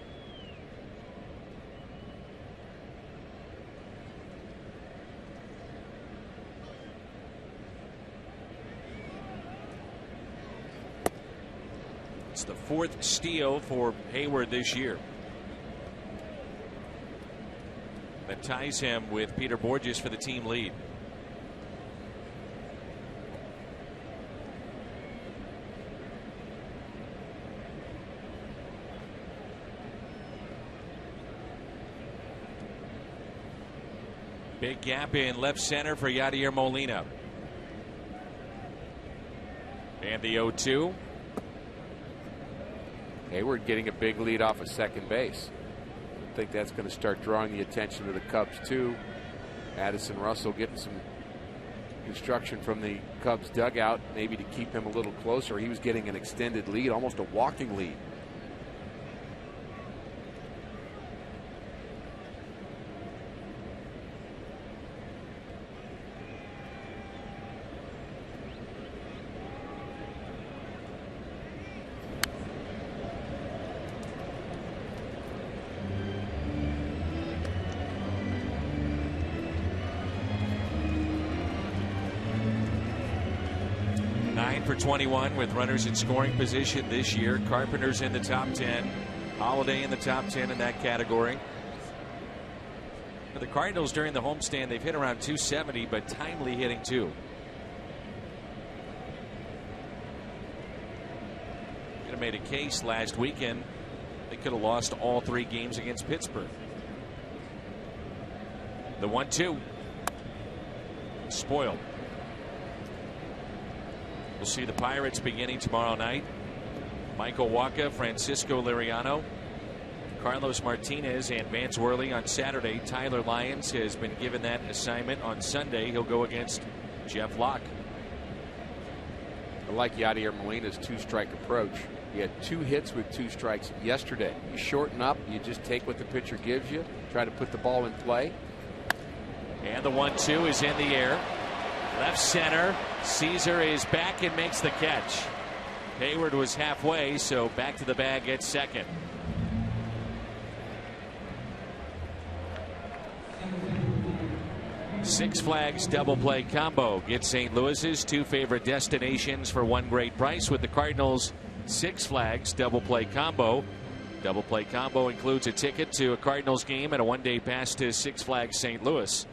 Speaker 1: It's the 4th steal for Hayward this year. That ties him with Peter Borges for the team lead. Big gap in left center for Yadier Molina. And the 0-2.
Speaker 2: Hayward getting a big lead off of second base. I think that's going to start drawing the attention of the Cubs too. Addison Russell getting some instruction from the Cubs dugout, maybe to keep him a little closer. He was getting an extended lead, almost a walking lead.
Speaker 1: For 21 with runners in scoring position this year. Carpenter's in the top 10. Holiday in the top 10 in that category. For the Cardinals during the homestand, they've hit around 270, but timely hitting too. Could have made a case last weekend. They could have lost all 3 games against Pittsburgh. The 1-2. Spoiled. We'll see the Pirates beginning tomorrow night. Michael Wacha, Francisco Liriano, Carlos Martinez, and Vance Worley on Saturday. Tyler Lyons has been given that assignment on Sunday. He'll go against Jeff Locke.
Speaker 2: I like Yadier Molina's 2-strike approach. He had 2 hits with 2 strikes yesterday. You shorten up, you just take what the pitcher gives you, try to put the ball in play.
Speaker 1: And the 1-2 is in the air. Left center. Caesar is back and makes the catch. Hayward was halfway, so back to the bag at second. Six Flags double play combo gets St. Louis's 2 favorite destinations for one great price with the Cardinals Six Flags double play combo. Double play combo includes a ticket to a Cardinals game and a one-day pass to Six Flags St. Louis.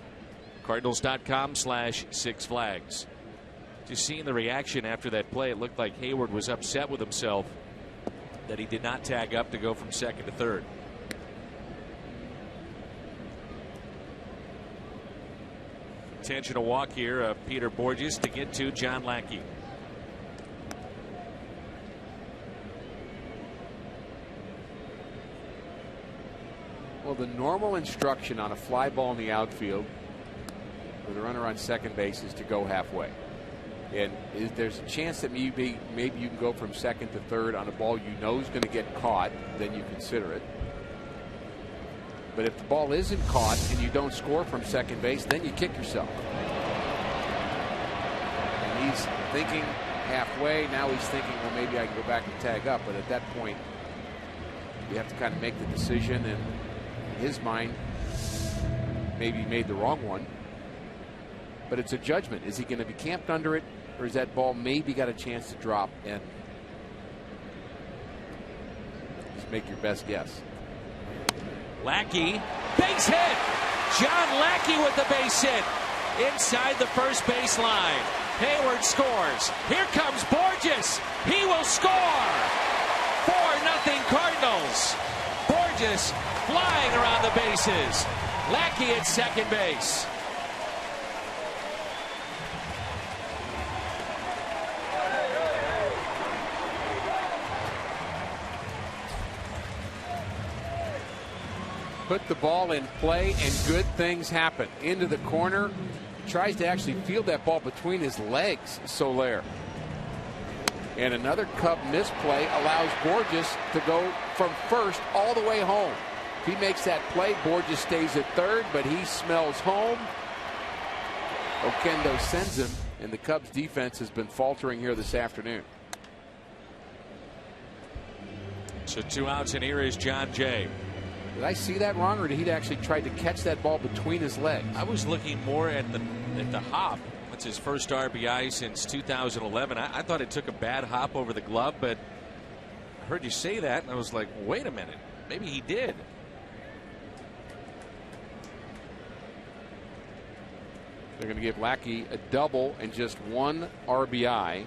Speaker 1: Cardinals.com/Six Flags. Just seeing the reaction after that play, it looked like Hayward was upset with himself that he did not tag up to go from second to third. Intentional walk here of Peter Borges to get to John Lackey.
Speaker 2: Well, the normal instruction on a fly ball in the outfield with a runner on second base is to go halfway. And there's a chance that maybe you can go from second to third on a ball you know is going to get caught, then you consider it. But if the ball isn't caught and you don't score from second base, then you kick yourself. And he's thinking halfway. Now he's thinking, well, maybe I can go back and tag up. But at that point, you have to kind of make the decision. And in his mind, maybe he made the wrong one. But it's a judgment. Is he going to be camped under it, or is that ball maybe got a chance to drop? And just make your best guess.
Speaker 1: Lackey, base hit. John Lackey with the base hit inside the first base line. Hayward scores. Here comes Borges. He will score. 4-0 Cardinals. Borges flying around the bases. Lackey at second base.
Speaker 2: Put the ball in play and good things happen. Into the corner. Tries to actually field that ball between his legs, Soler. And another Cub misplay allows Borges to go from first all the way home. If he makes that play, Borges stays at third, but he smells home. Oquendo sends him And the Cubs defense has been faltering here this afternoon.
Speaker 1: So 2 outs, and here is John Jay.
Speaker 2: Did I see that wrong, or did he actually try to catch that ball between his legs?
Speaker 1: I was looking more at the hop. That's his first RBI since 2011. I thought it took a bad hop over the glove, but I heard you say that, and I was like, wait a minute, maybe he did.
Speaker 2: They're going to give Lackey a double and just 1 RBI,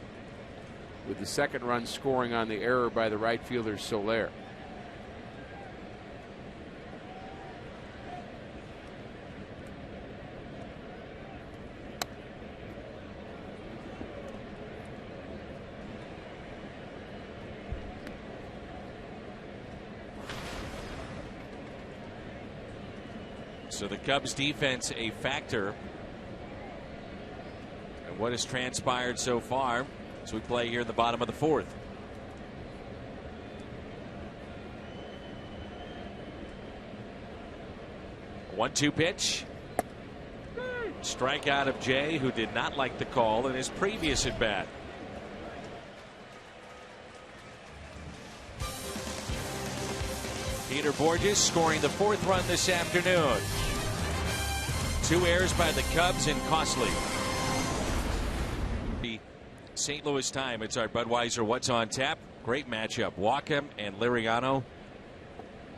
Speaker 2: with the second run scoring on the error by the right fielder Soler.
Speaker 1: So the Cubs defense a factor. And what has transpired so far as we play here in the bottom of the 4th. A 1-2 pitch. Strikeout of Jay, who did not like the call in his previous at bat. Peter Borges scoring the 4th run this afternoon. 2 errors by the Cubs and costly. The St. Louis time. It's our Budweiser What's on Tap. Great matchup. Wacham and Liriano.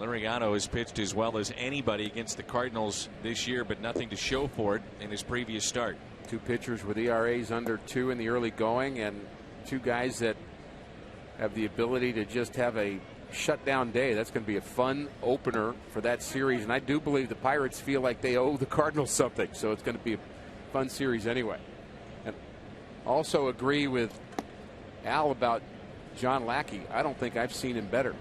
Speaker 1: Liriano has pitched as well as anybody against the Cardinals this year, but nothing to show for it in his previous start.
Speaker 2: 2 pitchers with ERAs under 2 in the early going, and 2 guys that have the ability to just have a shutdown day. That's going to be a fun opener for that series, and I do believe the Pirates feel like they owe the Cardinals something, so it's going to be a fun series anyway. And also agree with Al about John Lackey. I don't think I've seen him better.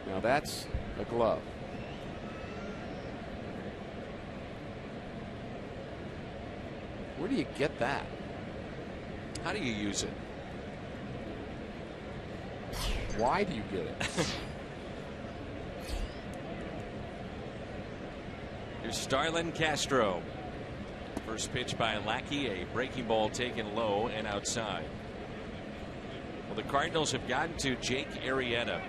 Speaker 2: Now that's a glove. Where do you get that?
Speaker 1: How do you use it?
Speaker 2: Why do you get it?
Speaker 1: Here's Starlin Castro. First pitch by Lackey, a breaking ball taken low and outside. Well, the Cardinals have gotten to Jake Arrieta.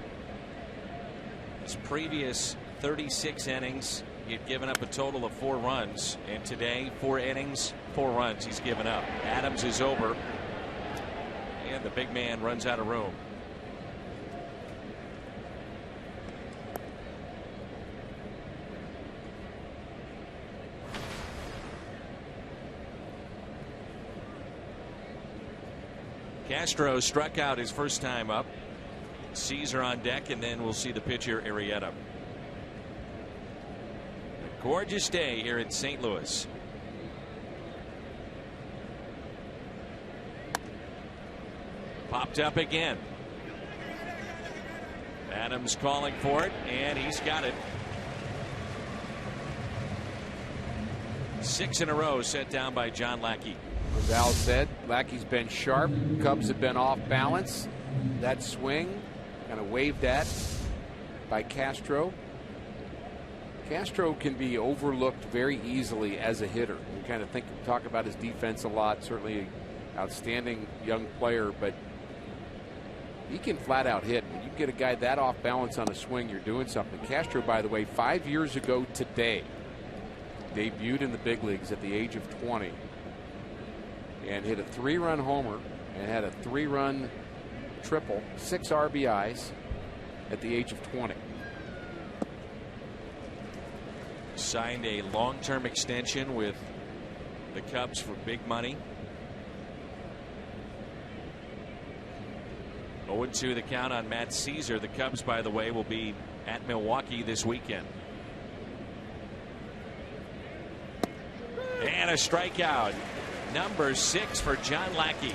Speaker 1: His previous 36 innings, he had given up a total of 4 runs, and today 4 innings, 4 runs he's given up. Adams is over, and the big man runs out of room. Castro struck out his first time up. Caesar on deck, and then we'll see the pitcher Arrieta. A gorgeous day here in St. Louis. Popped up again. Adams calling for it, and he's got it. 6 in a row set down by John Lackey.
Speaker 2: As Al said, Lackey's been sharp. Cubs have been off balance. That swing kind of waved at by Castro. Castro can be overlooked very easily as a hitter. We kind of talk about his defense a lot. Certainly an outstanding young player, but he can flat out hit. When you get a guy that off balance on a swing, you're doing something. Castro, by the way, 5 years ago today, debuted in the big leagues at the age of 20 and hit a 3-run homer and had a 3-run triple, 6 RBIs at the age of 20.
Speaker 1: Signed a long-term extension with the Cubs for big money. 0-2 the count on Matt Caesar. The Cubs, by the way, will be at Milwaukee this weekend. And a strikeout. Number 6 for John Lackey.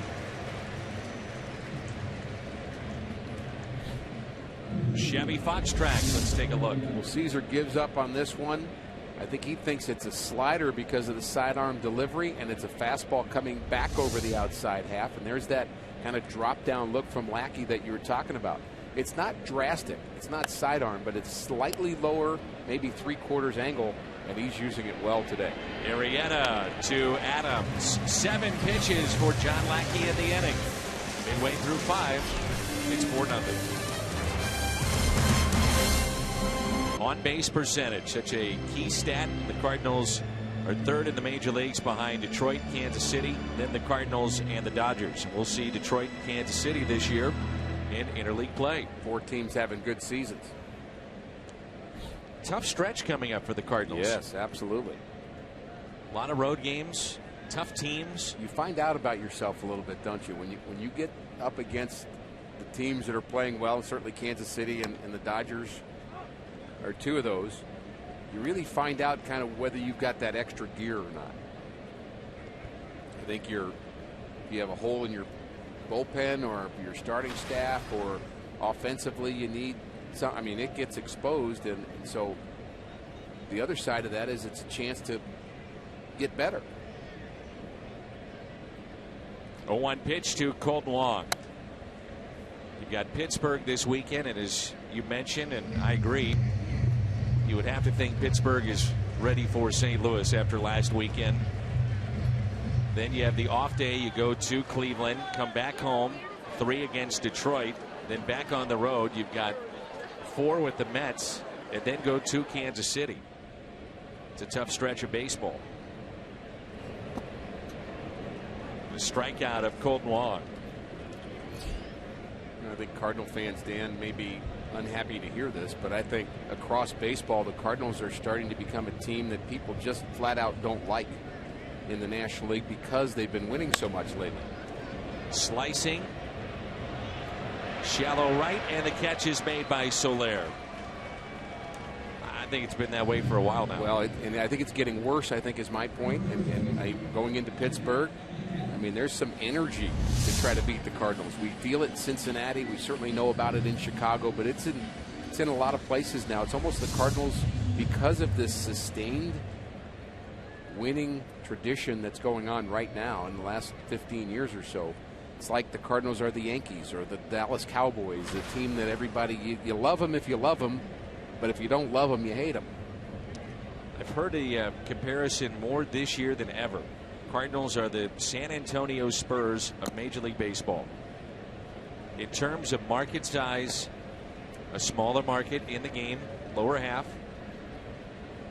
Speaker 1: Chevy Fox tracks. Let's take a look.
Speaker 2: Well, Caesar gives up on this one. I think he thinks it's a slider because of the sidearm delivery, and it's a fastball coming back over the outside half. And there's that kind of drop down look from Lackey that you were talking about. It's not drastic. It's not sidearm, but it's slightly lower, maybe 3/4 angle, and he's using it well today.
Speaker 1: Arrieta to Adams. 7 pitches for John Lackey in the inning. Midway through 5, it's 4-0. On base percentage, such a key stat. The Cardinals are 3rd in the major leagues behind Detroit, Kansas City, then the Cardinals and the Dodgers. We'll see Detroit and Kansas City this year in interleague play.
Speaker 2: 4 teams having good seasons.
Speaker 1: Tough stretch coming up for the Cardinals.
Speaker 2: Yes, absolutely.
Speaker 1: A lot of road games, tough teams.
Speaker 2: You find out about yourself a little bit, don't you? When you get up against the teams that are playing well, certainly Kansas City and the Dodgers are 2 of those. You really find out kind of whether you've got that extra gear or not. I think if you have a hole in your bullpen or your starting staff or offensively you need some, I mean, it gets exposed, and so the other side of that is it's a chance to get better.
Speaker 1: 0-1 pitch to Colton Wong. You've got Pittsburgh this weekend, and as you mentioned, and I agree, you would have to think Pittsburgh is ready for St. Louis after last weekend. Then you have the off day. You go to Cleveland, come back home, 3 against Detroit, then back on the road. You've got 4 with the Mets, and then go to Kansas City. It's a tough stretch of baseball. The strikeout of Colton Wong.
Speaker 2: I think Cardinal fans, Dan, may be unhappy to hear this, but I think across baseball the Cardinals are starting to become a team that people just flat out don't like in the National League because they've been winning so much lately.
Speaker 1: Slicing, shallow right, and the catch is made by Soler. I think it's been that way for a while now.
Speaker 2: Well, and I think it's getting worse, I think, is my point. And going into Pittsburgh, I mean, there's some energy to try to beat the Cardinals. We feel it in Cincinnati. We certainly know about it in Chicago, but it's in a lot of places now. It's almost the Cardinals, because of this sustained winning tradition that's going on right now in the last 15 years or so. It's like the Cardinals are the Yankees or the Dallas Cowboys, the team that everybody, you love them if you love them, but if you don't love them, you hate them.
Speaker 1: I've heard a comparison more this year than ever. Cardinals are the San Antonio Spurs of Major League Baseball. In terms of market size, a smaller market in the game, lower half,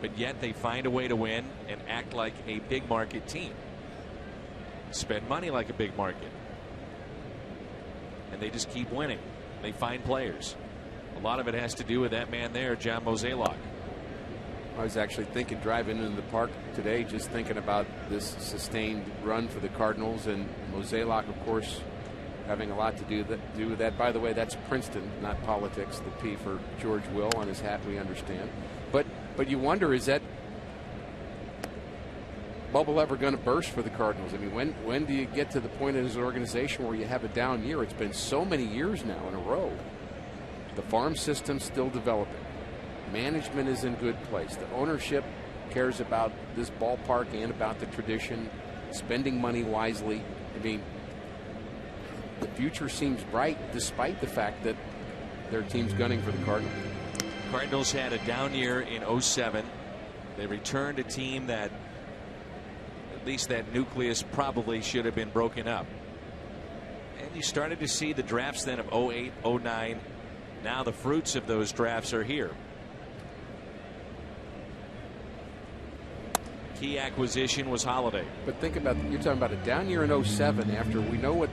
Speaker 1: but yet they find a way to win and act like a big market team. Spend money like a big market. And they just keep winning. They find players. A lot of it has to do with that man there, John Mozeliak.
Speaker 2: I was actually thinking, driving into the park today, just thinking about this sustained run for the Cardinals, and Mozeliak, of course, having a lot to do with that. By the way, that's Princeton, not politics. The P for George Will on his hat, we understand. But you wonder, is that bubble ever going to burst for the Cardinals? I mean, when do you get to the point as an organization where you have a down year? It's been so many years now in a row. The farm system's still developing. Management is in good place. The ownership cares about this ballpark and about the tradition, spending money wisely. I mean, the future seems bright despite the fact that their team's gunning for the Cardinals.
Speaker 1: Cardinals had a down year in 07. They returned a team that, at least that nucleus, probably should have been broken up. And you started to see the drafts then of 08, 09. Now the fruits of those drafts are here. Key acquisition was Holiday.
Speaker 2: But think about, you're talking about a down year in 07 after we know what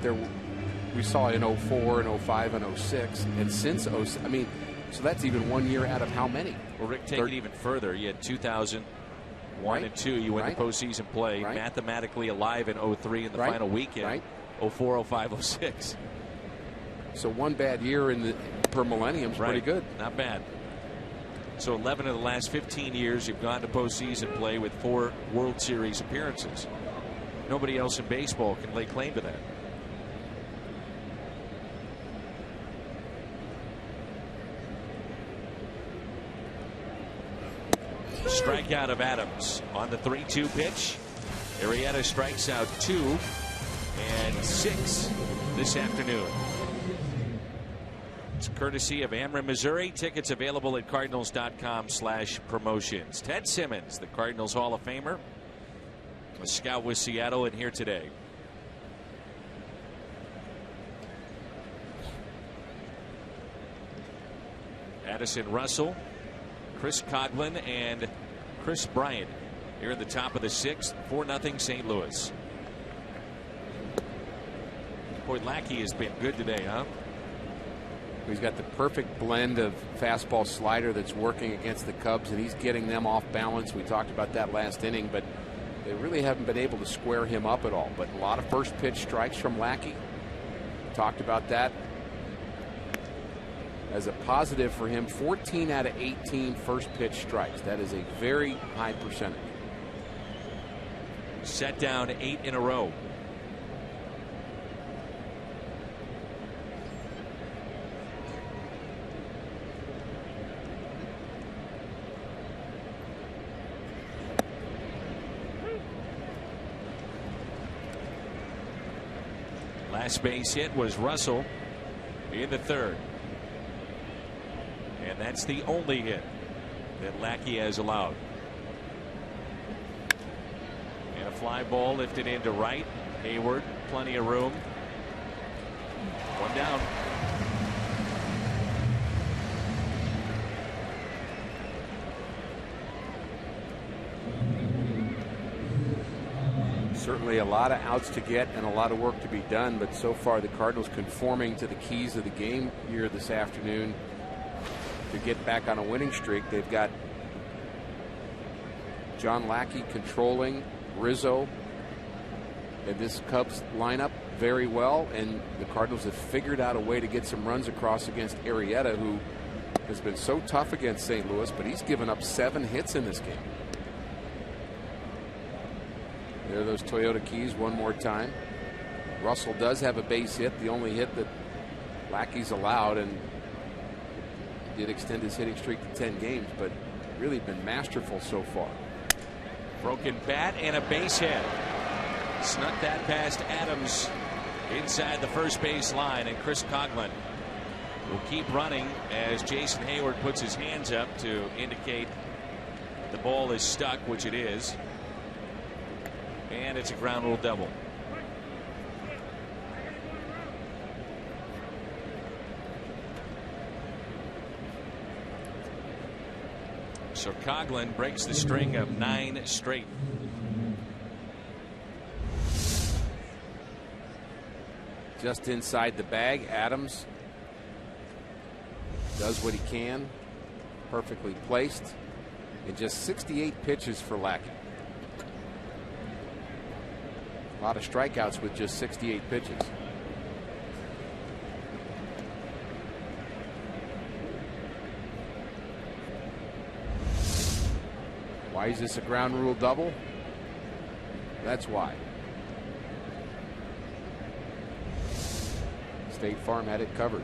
Speaker 2: we saw in 04 and 05 and 06, and since 07, I mean, so that's even 1 year out of how many?
Speaker 1: Well, Rick, take it even further. You had 2001 and 2. You win the postseason play. Mathematically alive in 03 in the final weekend. 04, 05, 06.
Speaker 2: So one bad year per millennium is pretty good.
Speaker 1: Not bad. So 11 of the last 15 years you've gone to postseason play with 4 World Series appearances. Nobody else in baseball can lay claim to that. Strikeout of Adams on the 3-2 pitch. Arrieta strikes out 2 and 6 this afternoon. It's courtesy of Ameren, Missouri. Tickets available at cardinals.com/promotions. Ted Simmons, the Cardinals Hall of Famer, a scout with Seattle, and here today. Addison Russell, Chris Coghlan, and Chris Bryant here at the top of the 6th. 4-0 St. Louis. Boy, Lackey has been good today, huh?
Speaker 2: He's got the perfect blend of fastball slider that's working against the Cubs, and he's getting them off balance. We talked about that last inning, but they really haven't been able to square him up at all. But a lot of first pitch strikes from Lackey. Talked about that as a positive for him. 14 out of 18 first pitch strikes. That is a very high percentage.
Speaker 1: Set down 8 in a row. Last base hit was Russell in the 3rd. And that's the only hit that Lackey has allowed. And a fly ball lifted into right. Hayward, plenty of room. 1 down.
Speaker 2: Certainly a lot of outs to get and a lot of work to be done, but so far the Cardinals conforming to the keys of the game here this afternoon to get back on a winning streak. They've got John Lackey controlling Rizzo and this Cubs lineup very well, and the Cardinals have figured out a way to get some runs across against Arrieta, who has been so tough against St. Louis, but he's given up 7 hits in this game. There are those Toyota keys one more time. Russell does have a base hit, the only hit that Lackey's allowed, and did extend his hitting streak to 10 games, but really been masterful so far.
Speaker 1: Broken bat and a base hit. Snuck that past Adams inside the first base line, and Chris Coghlan will keep running as Jason Hayward puts his hands up to indicate the ball is stuck, which it is. And it's a ground rule double. So Coghlan breaks the string of 9 straight.
Speaker 2: Just inside the bag, Adams does what he can, perfectly placed, and just 68 pitches for Lackey. A lot of strikeouts with just 68 pitches. Why is this a ground rule double? That's why. State Farm had it covered.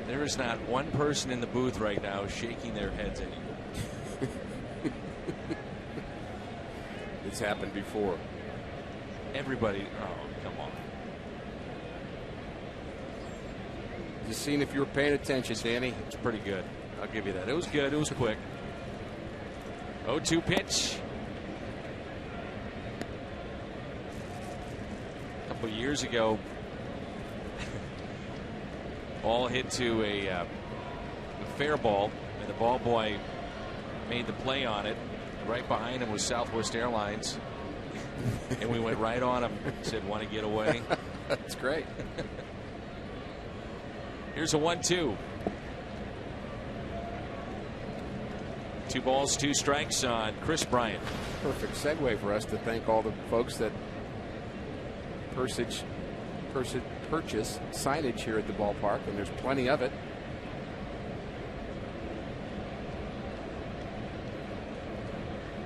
Speaker 1: There is not one person in the booth right now shaking their heads at you.
Speaker 2: It's happened before.
Speaker 1: Everybody, oh, come on.
Speaker 2: Just seeing if you were paying attention, Danny.
Speaker 1: It's pretty good. I'll give you that. It was good. It was quick. 0-2 pitch. A couple years ago, ball hit to a fair ball, and the ball boy made the play on it. Right behind him was Southwest Airlines, and we went right on him. Said, "Want to get away?"
Speaker 2: That's great.
Speaker 1: Here's a 1-2. 2 balls, 2 strikes on Chris Bryant.
Speaker 2: Perfect segue for us to thank all the folks that purchase signage here at the ballpark, and there's plenty of it.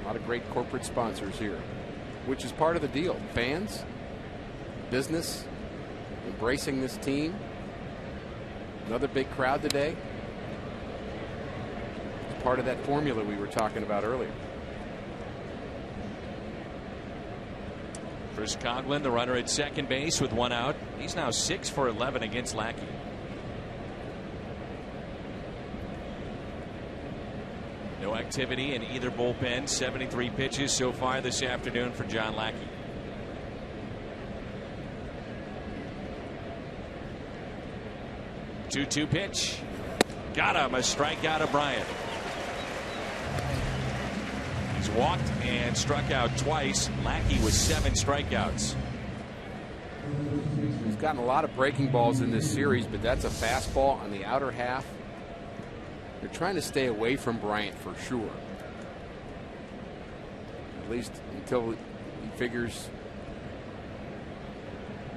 Speaker 2: A lot of great corporate sponsors here, which is part of the deal. Fans, business, embracing this team. Another big crowd today. It's part of that formula we were talking about earlier.
Speaker 1: Chris Coughlin, the runner at second base with one out. He's now 6 for 11 against Lackey. No activity in either bullpen. 73 pitches so far this afternoon for John Lackey. Two-two pitch. Got him. A strikeout of Bryant. He's walked and struck out twice. Lackey with 7 strikeouts.
Speaker 2: He's gotten a lot of breaking balls in this series, but that's a fastball on the outer half. They're trying to stay away from Bryant for sure. At least until he figures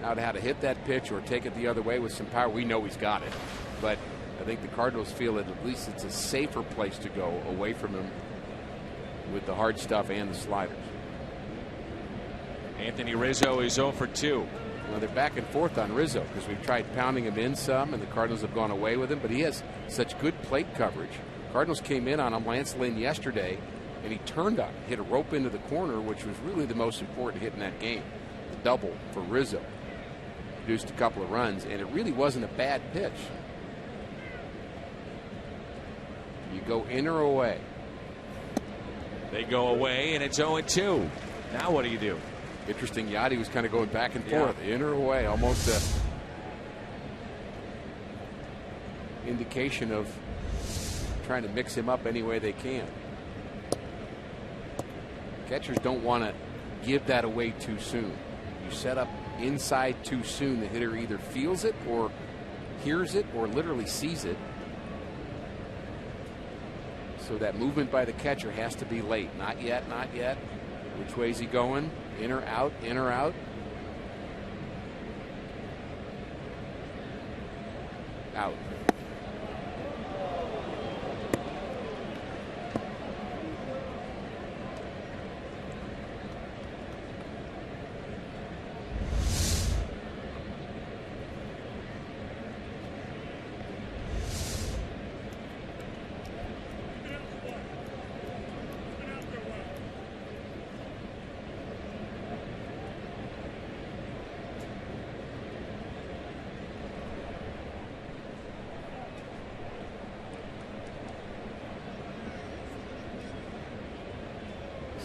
Speaker 2: out how to hit that pitch or take it the other way with some power. We know he's got it. But I think the Cardinals feel that at least it's a safer place to go away from him with the hard stuff and the sliders.
Speaker 1: Anthony Rizzo is 0 for 2.
Speaker 2: Well, they're back and forth on Rizzo because we've tried pounding him in some and the Cardinals have gone away with him, but he has such good plate coverage. Cardinals came in on him, Lance Lynn, yesterday, and he turned on, hit a rope into the corner, which was really the most important hit in that game. The double for Rizzo. Produced a couple of runs, and it really wasn't a bad pitch. You go in or away.
Speaker 1: They go away, and it's 0-2. Now what do you do?
Speaker 2: Interesting. Yachty was kind of going back and forth, in or away, almost a indication of trying to mix him up any way they can. Catchers don't want to give that away too soon. You set up inside too soon, the hitter either feels it or hears it or literally sees it. So that movement by the catcher has to be late. Not yet, not yet. Which way is he going? In or out, in or out? Out.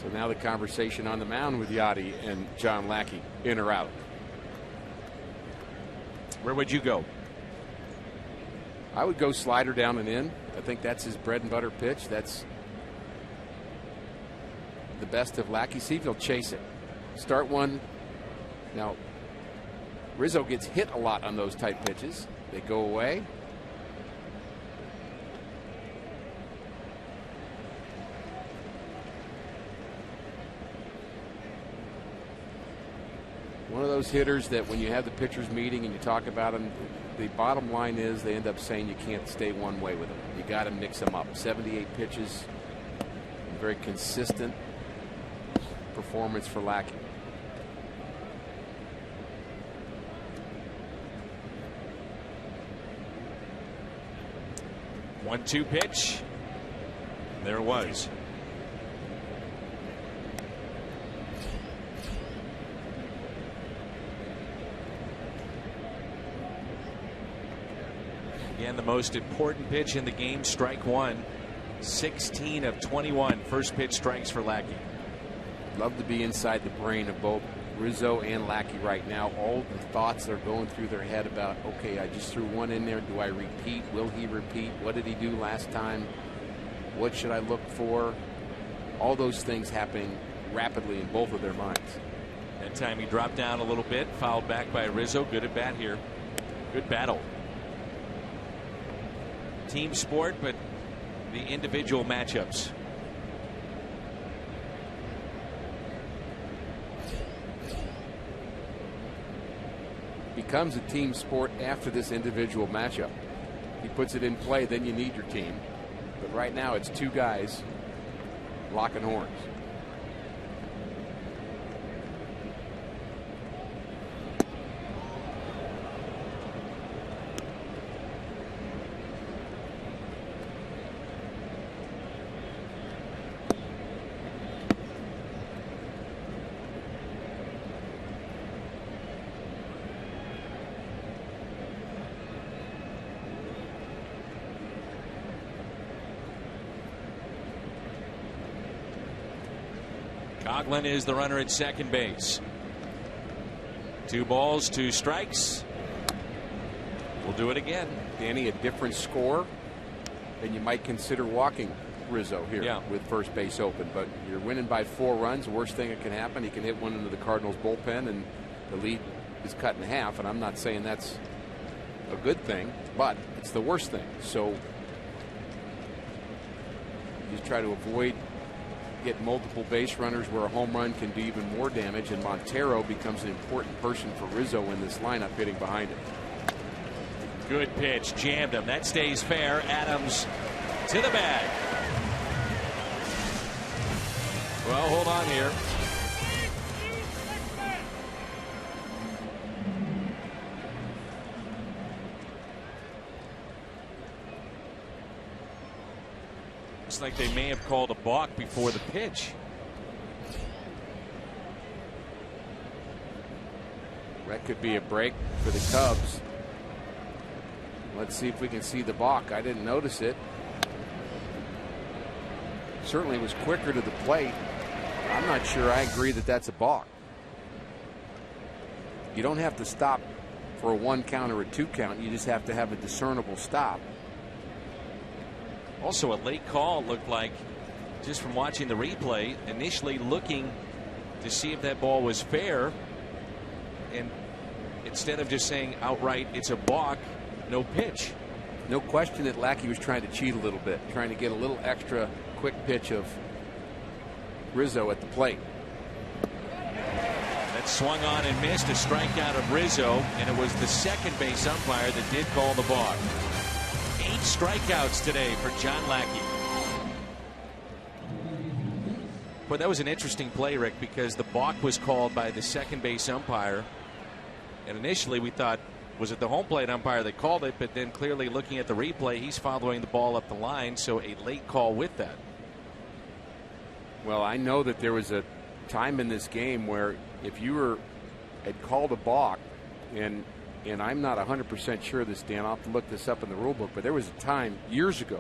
Speaker 2: So now the conversation on the mound with Yachty and John Lackey, in or out.
Speaker 1: Where would you go?
Speaker 2: I would go slider down and in. I think that's his bread and butter pitch. That's the best of Lackey. See if he'll chase it. Start one. Now, Rizzo gets hit a lot on those type pitches. They go away. One of those hitters that when you have the pitchers meeting and you talk about them, the bottom line is they end up saying you can't stay one way with them. You got to mix them up. 78 pitches, very consistent performance for Lackey.
Speaker 1: One-two pitch. There it was. Again, the most important pitch in the game, strike one. 16 of 21 first pitch strikes for Lackey.
Speaker 2: Love to be inside the brain of both Rizzo and Lackey right now. All the thoughts that are going through their head about, okay, I just threw one in there. Do I repeat? Will he repeat? What did he do last time? What should I look for? All those things happening rapidly in both of their minds.
Speaker 1: That time he dropped down a little bit, fouled back by Rizzo. Good at bat here. Good battle. Team sport, but the individual matchups.
Speaker 2: Becomes a team sport after this individual matchup. He puts it in play, then you need your team. But right now it's two guys locking horns.
Speaker 1: Coughlin is the runner at second base. 2 balls, 2 strikes. We'll do it again.
Speaker 2: Danny, a different score, then you might consider walking Rizzo here with first base open. But you're winning by 4 runs. The worst thing that can happen, he can hit one into the Cardinals bullpen, and the lead is cut in half. And I'm not saying that's a good thing, but it's the worst thing. So you try to avoid get multiple base runners where a home run can do even more damage, and Montero becomes an important person for Rizzo in this lineup hitting behind him.
Speaker 1: Good pitch, jammed him. That stays fair. Adams to the bag. Well, hold on here. Looks like they may have called a balk before the pitch.
Speaker 2: That could be a break for the Cubs. Let's see if we can see the balk. I didn't notice it. Certainly was quicker to the plate. I'm not sure I agree that that's a balk. You don't have to stop for a 1 count or a 2 count. You just have to have a discernible stop.
Speaker 1: Also, a late call looked like, just from watching the replay, initially looking to see if that ball was fair, and instead of just saying outright it's a balk, no pitch.
Speaker 2: No question that Lackey was trying to cheat a little bit, trying to get a little extra quick pitch of Rizzo at the plate.
Speaker 1: That swung on and missed, a strikeout of Rizzo, and it was the second base umpire that did call the balk. 8 strikeouts today for John Lackey. Well, that was an interesting play, Rick, because the balk was called by the second base umpire, and initially we thought, was it the home plate umpire that called it? But then clearly looking at the replay, he's following the ball up the line, so a late call with that.
Speaker 2: Well, I know that there was a time in this game where if you had called a balk, and I'm not 100% sure of this, Dan, I'll have to look this up in the rule book, but there was a time years ago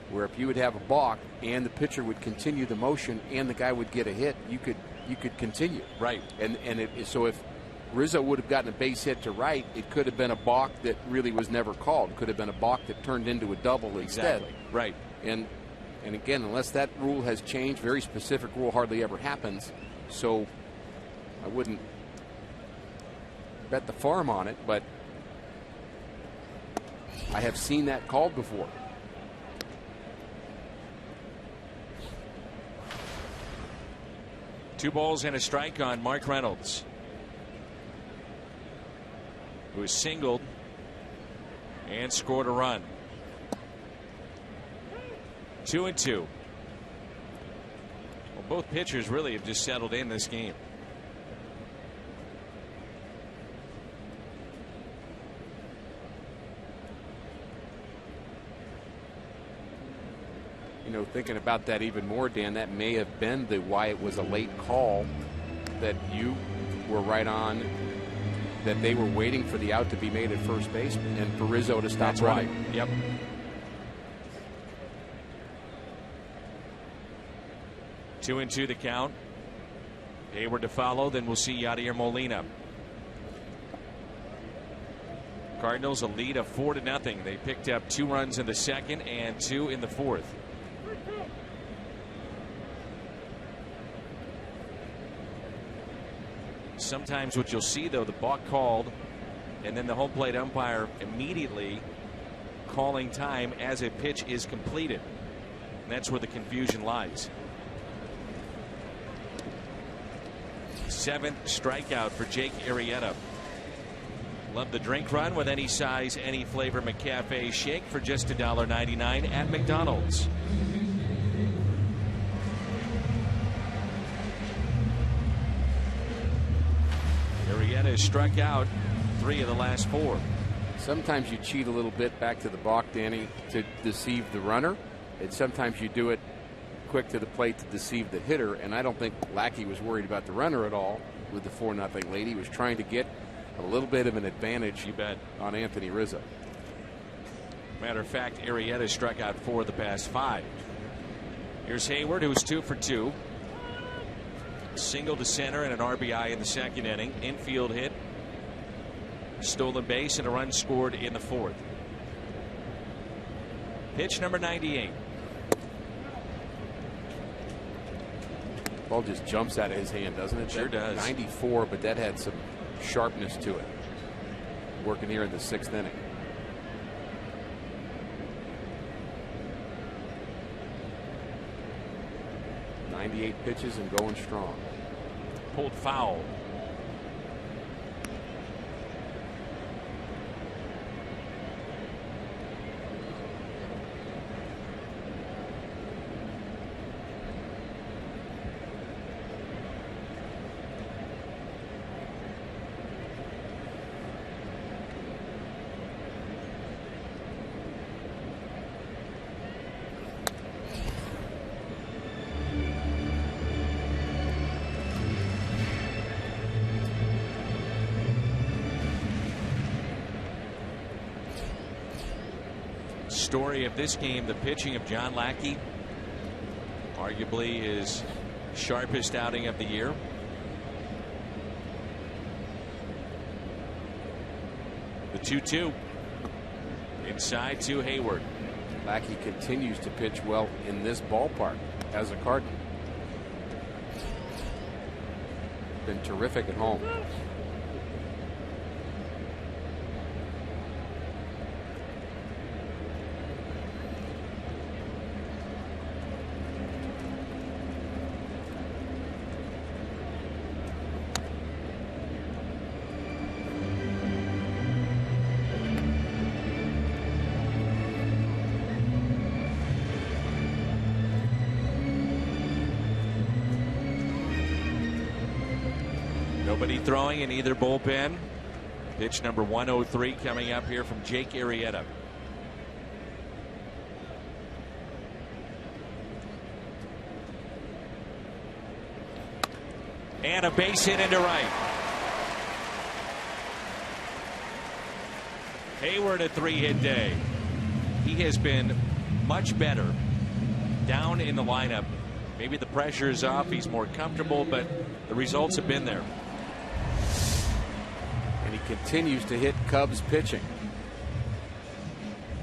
Speaker 2: where if you would have a balk and the pitcher would continue the motion and the guy would get a hit, you could continue.
Speaker 1: Right.
Speaker 2: So if Rizzo would have gotten a base hit to right, it could have been a balk that really was never called. It could have been a balk that turned into a double instead.
Speaker 1: Exactly. Right.
Speaker 2: And again, unless that rule has changed, very specific rule hardly ever happens. So I wouldn't bet the farm on it, but I have seen that called before.
Speaker 1: Two balls and a strike on Mark Reynolds, who was singled and scored a run. 2-2. Well, both pitchers really have just settled in this game.
Speaker 2: You know, thinking about that even more, Dan, that may have been why it was a late call, that you were right on, that they were waiting for the out to be made at first base and for Rizzo to stop running.
Speaker 1: Right. Yep. Two and two the count. Hayward to follow, then we'll see Yadier Molina. Cardinals a lead of 4-0. They picked up 2 runs in the second and 2 in the fourth. Sometimes what you'll see, though, the balk called and then the home plate umpire immediately calling time as a pitch is completed. And that's where the confusion lies. 7th strikeout for Jake Arrieta. Love the drink run with any size, any flavor McCafe shake for just $1.99 at McDonald's. Arrieta has struck out 3 of the last 4.
Speaker 2: Sometimes you cheat a little bit back to the balk, Danny, to deceive the runner, and sometimes you do it quick to the plate to deceive the hitter. And I don't think Lackey was worried about the runner at all with the 4-0 lead. He was trying to get a little bit of an advantage,
Speaker 1: you bet,
Speaker 2: on Anthony Rizzo.
Speaker 1: Matter of fact, Arrieta struck out 4 of the past 5. Here's Hayward, who's 2 for 2. Single to center and an RBI in the second inning. Infield hit, stolen base, and a run scored in the fourth. Pitch number 98.
Speaker 2: Ball just jumps out of his hand, doesn't it?
Speaker 1: Sure does.
Speaker 2: 94, but that had some sharpness to it. Working here in the sixth inning. .98 pitches and going strong.
Speaker 1: Pulled foul. Story of this game, the pitching of John Lackey, arguably his sharpest outing of the year. The 2-2 inside to Hayward.
Speaker 2: Lackey continues to pitch well in this ballpark as a Cardinal. Been terrific at home.
Speaker 1: Nobody throwing in either bullpen. Pitch number 103 coming up here from Jake Arrieta. And a base hit into right. Hayward a 3-hit day. He has been much better down in the lineup. Maybe the pressure is off. He's more comfortable, but the results have been there.
Speaker 2: And he continues to hit Cubs pitching.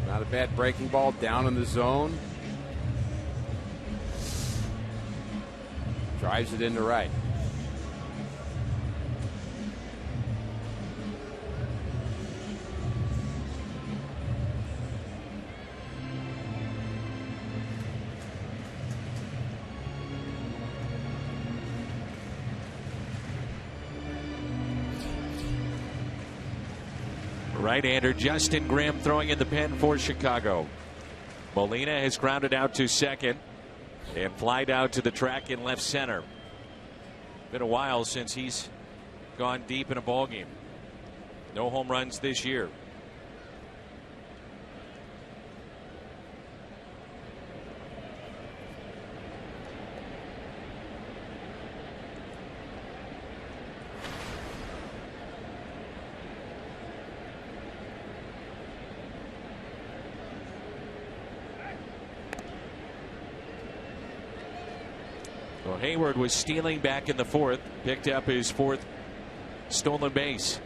Speaker 2: Not a bad breaking ball down in the zone. Drives it into right.
Speaker 1: Right-hander Justin Grimm throwing in the pen for Chicago. Molina has grounded out to second and flied out to the track in left center. Been a while since he's gone deep in a ball game. No home runs this year. Well, Hayward was stealing back in the fourth, picked up his fourth stolen base.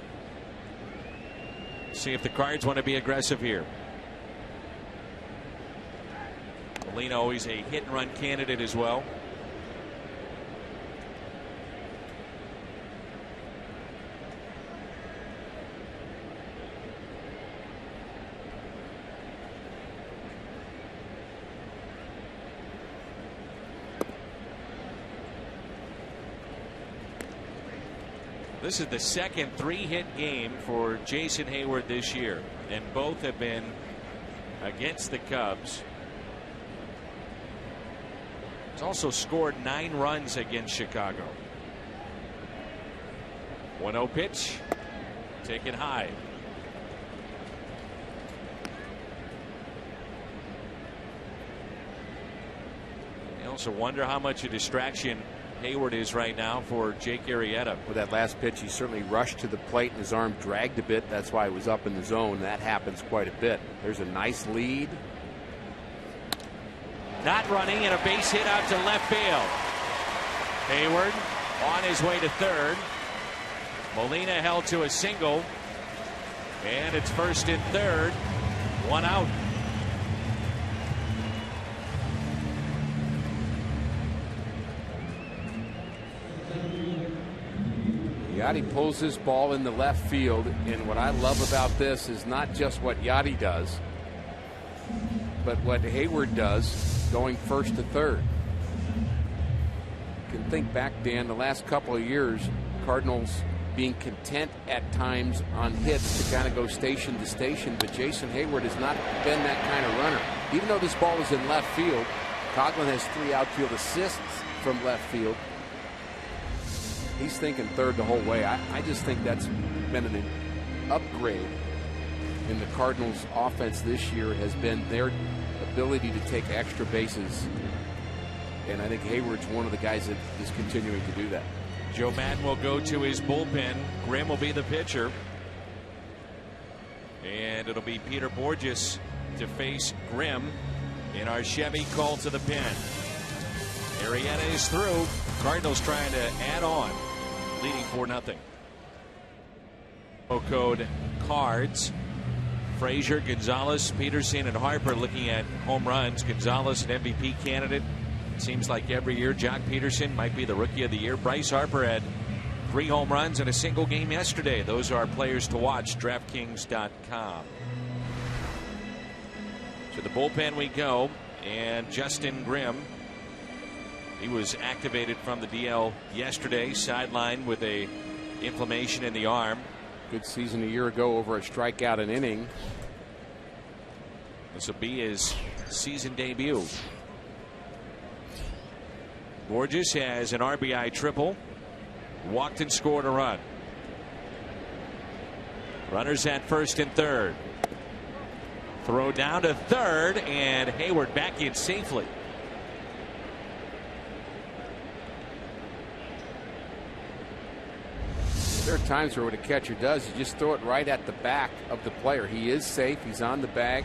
Speaker 1: See if the Cards want to be aggressive here. Molina always a hit and run candidate as well. This is the second 3-hit game for Jason Hayward this year, and both have been against the Cubs. He's also scored 9 runs against Chicago. 1-0 pitch, taken high. You also wonder how much a distraction Hayward is right now for Jake Arrieta.
Speaker 2: With that last pitch, he certainly rushed to the plate and his arm dragged a bit. That's why he was up in the zone. That happens quite a bit. There's a nice lead.
Speaker 1: Not running, and a base hit out to left field. Hayward on his way to third. Molina held to a single, and it's first and third, one out.
Speaker 2: Yachty pulls this ball in the left field, and what I love about this is not just what Yachty does, but what Hayward does going first to third. You can think back, Dan, the last couple of years, Cardinals being content at times on hits to kind of go station to station, but Jason Hayward has not been that kind of runner. Even though this ball is in left field, Coughlin has 3 outfield assists from left field. He's thinking third the whole way. I just think that's been an upgrade in the Cardinals' offense this year, has been their ability to take extra bases. And I think Hayward's one of the guys that is continuing to do that.
Speaker 1: Joe Madden will go to his bullpen. Grimm will be the pitcher. And it'll be Peter Borges to face Grimm in our Chevy call to the pen. Arrieta is through. Cardinals trying to add on, leading 4-0. Code Cards. Frazier, Gonzalez, Peterson, and Harper looking at home runs. Gonzalez, an MVP candidate. It seems like every year Jock Peterson might be the Rookie of the Year. Bryce Harper had 3 home runs in a single game yesterday. Those are players to watch. DraftKings.com. To the bullpen we go, and Justin Grimm. He was activated from the DL yesterday, sidelined with a inflammation in the arm.
Speaker 2: Good season a year ago, over a strikeout an inning.
Speaker 1: This will be his season debut. Borges has an RBI triple. Walked and scored a run. Runners at first and third. Throw down to third, and Hayward back in safely.
Speaker 2: There are times where what a catcher does, you just throw it right at the back of the player. He is safe, he's on the bag,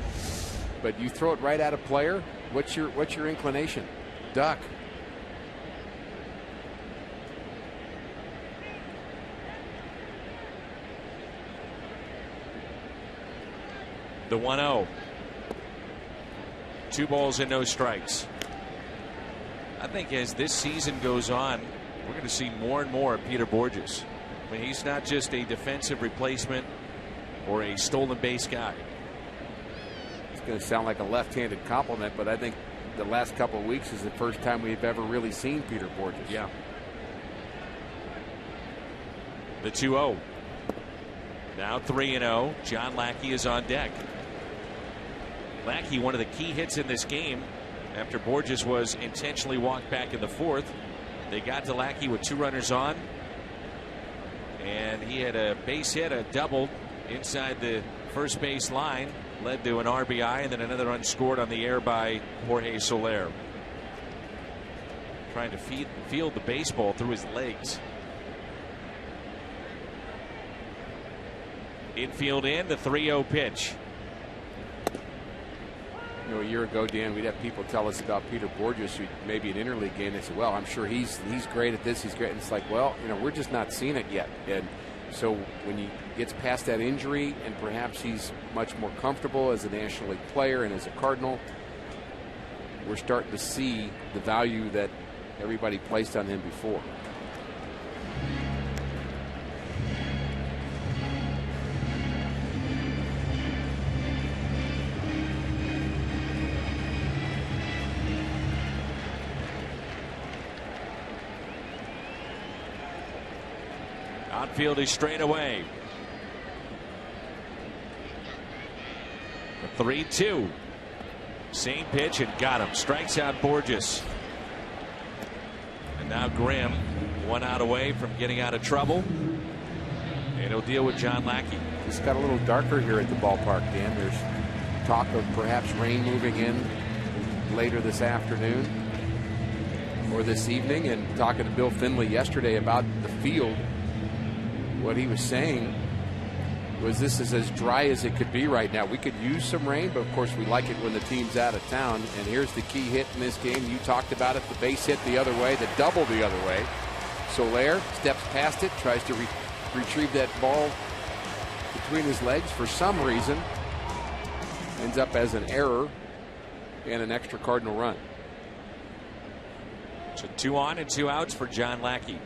Speaker 2: but you throw it right at a player. What's your inclination? Duck.
Speaker 1: The 1-0. 2 balls and no strikes. I think as this season goes on, we're going to see more and more of Peter Borges. I mean, he's not just a defensive replacement or a stolen base guy.
Speaker 2: It's going to sound like a left-handed compliment, but I think the last couple of weeks is the first time we've ever really seen Peter Borges.
Speaker 1: Yeah. The 2-0. Now 3-0. John Lackey is on deck. Lackey, one of the key hits in this game after Borges was intentionally walked back in the 4th. They got to Lackey with 2 runners on, and he had a base hit, a double inside the first base line, led to an RBI, and then another run scored on the air by Jorge Soler. Trying to field the baseball through his legs. Infield in, the 3-0 pitch.
Speaker 2: You know, a year ago, Dan, we'd have people tell us about Peter Borges, who maybe an interleague game. They said, well, I'm sure he's great at this, he's great. And it's like, well, you know, we're just not seeing it yet. And so when he gets past that injury and perhaps he's much more comfortable as a National League player and as a Cardinal, we're starting to see the value that everybody placed on him before.
Speaker 1: Outfield is straight away. The 3-2. Same pitch and got him. Strikes out Borges. And now Grimm 1 out away from getting out of trouble. And he'll deal with John Lackey.
Speaker 2: It's got a little darker here at the ballpark, Dan. There's talk of perhaps rain moving in later this afternoon or this evening. And talking to Bill Finley yesterday about the field, what he was saying was this is as dry as it could be right now. We could use some rain, but of course we like it when the team's out of town. And here's the key hit in this game. You talked about it, the base hit the other way, the double the other way. Soler steps past it, tries to retrieve that ball between his legs. For some reason, ends up as an error and an extra Cardinal run.
Speaker 1: So 2 on and 2 outs for John Lackey.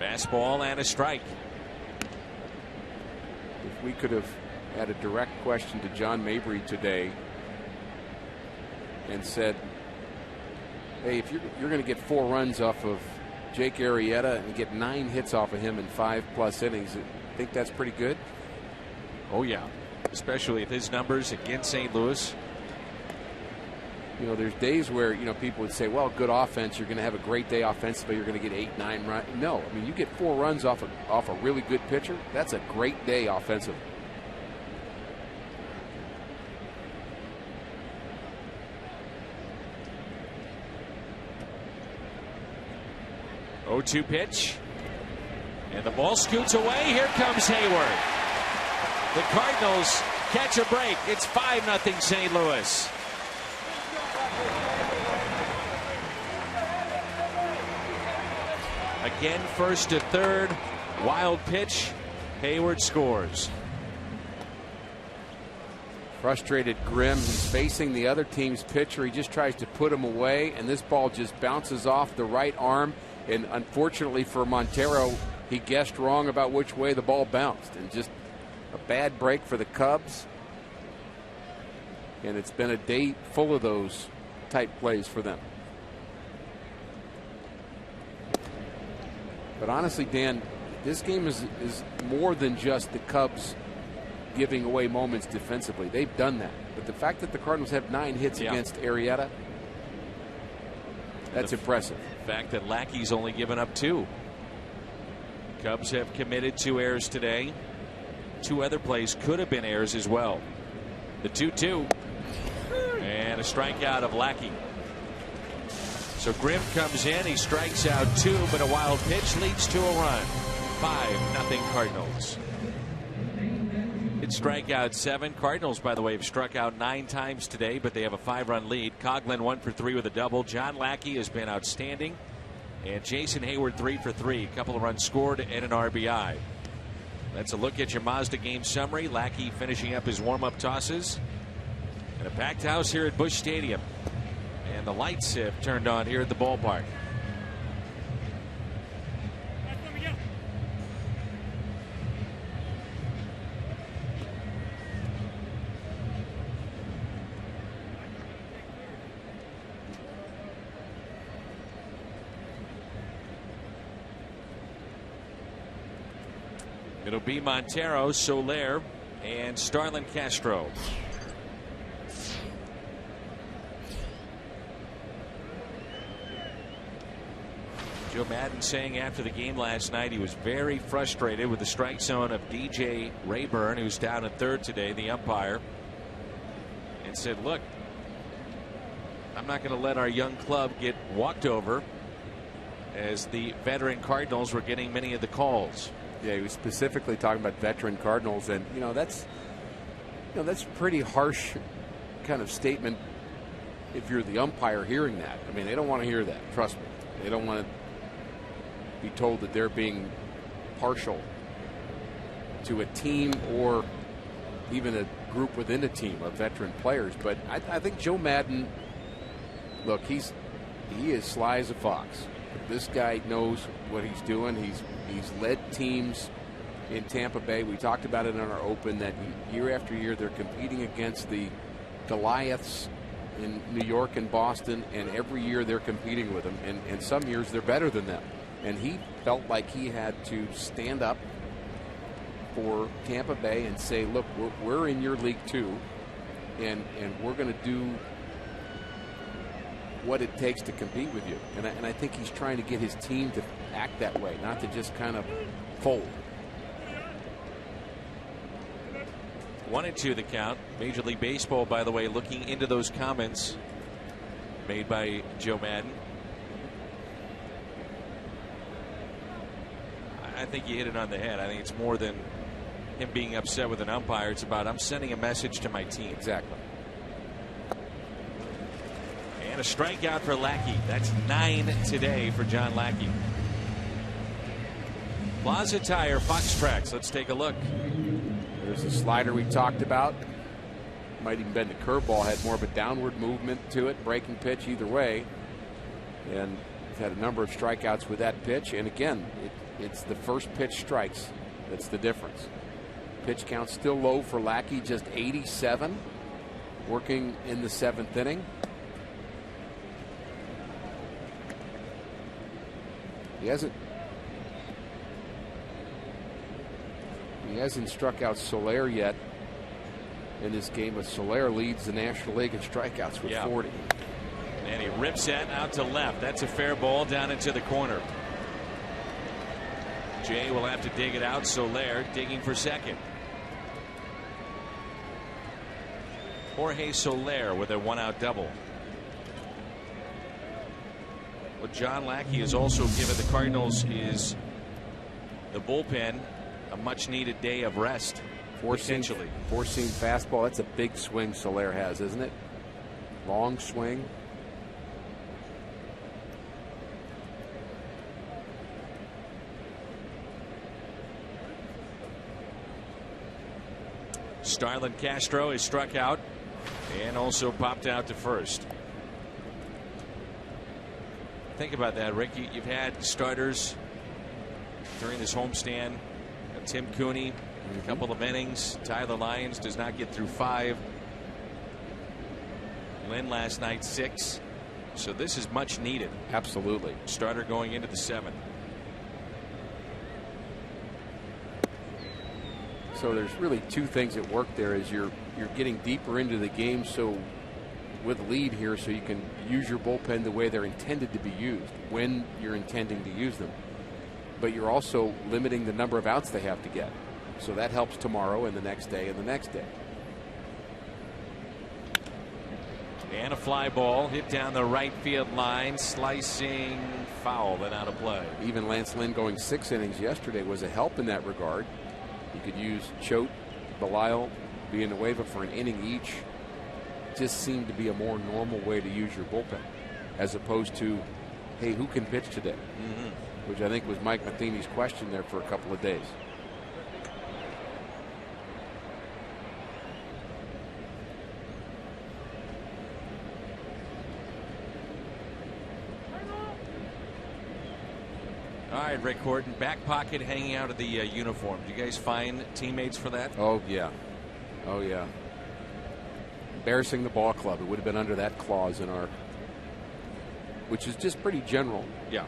Speaker 1: Fastball and a strike.
Speaker 2: If we could have had a direct question to John Mabry today and said, hey, if you're going to get 4 runs off of Jake Arrieta and get 9 hits off of him in 5+ innings, I think that's pretty good.
Speaker 1: Oh yeah, especially if his numbers against St. Louis.
Speaker 2: You know, there's days where, you know, people would say, well, good offense, you're going to have a great day offensively, you're going to get 8, 9 runs. No, I mean, you get 4 runs off a really good pitcher, that's a great day offensively.
Speaker 1: Oh-2 pitch. And the ball scoots away. Here comes Hayward. The Cardinals catch a break. It's 5-0 St. Louis. Again, first to third. Wild pitch. Hayward scores.
Speaker 2: Frustrated Grimm. He's facing the other team's pitcher. He just tries to put him away, and this ball just bounces off the right arm. And unfortunately for Montero, he guessed wrong about which way the ball bounced. And just a bad break for the Cubs. And it's been a day full of those type plays for them. But honestly, Dan, this game is more than just the Cubs giving away moments defensively. They've done that. But the fact that the Cardinals have 9 hits against Arrieta, that's impressive.
Speaker 1: The fact that Lackey's only given up 2. Cubs have committed 2 errors today. 2 other plays could have been errors as well. The 2-2 and a strikeout of Lackey. So Grimm comes in, he strikes out 2, but a wild pitch leads to a run. 5-0 Cardinals. It's strikeout 7. Cardinals, by the way, have struck out 9 times today, but they have a 5-run lead. Coughlin 1 for 3 with a double. John Lackey has been outstanding. And Jason Hayward 3 for 3. A couple of runs scored and an RBI. That's a look at your Mazda game summary. Lackey finishing up his warm-up tosses. And a packed house here at Busch Stadium. And the lights have turned on here at the ballpark. It'll be Montero, Soler, and Starlin Castro. Joe Maddon saying after the game last night he was very frustrated with the strike zone of DJ Rayburn, who's down at third today, the umpire, and said, look, I'm not going to let our young club get walked over, as the veteran Cardinals were getting many of the calls.
Speaker 2: Yeah, he was specifically talking about veteran Cardinals, and that's a pretty harsh kind of statement if you're the umpire hearing that. I mean, they don't want to hear that. Trust me, they don't want to be told that they're being partial to a team or even a group within a team of veteran players. But I think Joe Maddon, look, he is sly as a fox. This guy knows what he's doing. He's led teams in Tampa Bay. We talked about it in our open that year after year they're competing against the Goliaths in New York and Boston, and every year they're competing with them, and some years they're better than them. And he felt like he had to stand up for Tampa Bay and say, look, we're in your league too, and we're going to do what it takes to compete with you. And I think he's trying to get his team to act that way, not to just kind of fold.
Speaker 1: 1-2 the count. Major League Baseball, by the way, looking into those comments made by Joe Maddon. I think you hit it on the head. I think it's more than him being upset with an umpire. It's about, I'm sending a message to my team.
Speaker 2: Exactly.
Speaker 1: And a a strikeout for Lackey. That's 9 today for John Lackey. Plaza Tire, Fox Tracks. Let's take a look.
Speaker 2: There's the slider we talked about. Might even been the curveball. Had more of a downward movement to it. Breaking pitch either way. And he's had a number of strikeouts with that pitch. And again, it's the first pitch strikes that's the difference. Pitch count still low for Lackey, just 87. Working in the 7th inning. He hasn't struck out Soler yet in this game, but Soler leads the National League in strikeouts with 40.
Speaker 1: And he rips that out to left. That's a fair ball down into the corner. Jay will have to dig it out. Soler digging for second. Jorge Soler with a 1-out double. What John Lackey has also given the Cardinals is the bullpen a much needed day of rest. Potentially.
Speaker 2: Four-seam fastball. That's a big swing Soler has, isn't it? Long swing.
Speaker 1: Starlin Castro is struck out and also popped out to first. Think about that, Rick. You've had starters during this homestand. Tim Cooney, a couple of innings. Tyler Lyons does not get through 5. Lynn last night 6. So this is much needed.
Speaker 2: Absolutely.
Speaker 1: Starter going into the 7th.
Speaker 2: So there's really two things at work there. Is you're getting deeper into the game, so with lead here, so you can use your bullpen the way they're intended to be used when you're intending to use them. But you're also limiting the number of outs they have to get. So that helps tomorrow and the next day and the next day.
Speaker 1: And a fly ball hit down the right field line, slicing foul, then out of play.
Speaker 2: Even Lance Lynn going 6 innings yesterday was a help in that regard. You could use Choate, Belisle, Villanueva for an inning each. Just seemed to be a more normal way to use your bullpen, as opposed to, hey, who can pitch today? Which I think was Mike Matheny's question there for a couple of days.
Speaker 1: All right, Rick Horton, back pocket hanging out of the uniform. Do you guys find teammates for that?
Speaker 2: Oh, yeah. Oh, yeah. Embarrassing the ball club. It would have been under that clause in our, which is just pretty general.
Speaker 1: Yeah.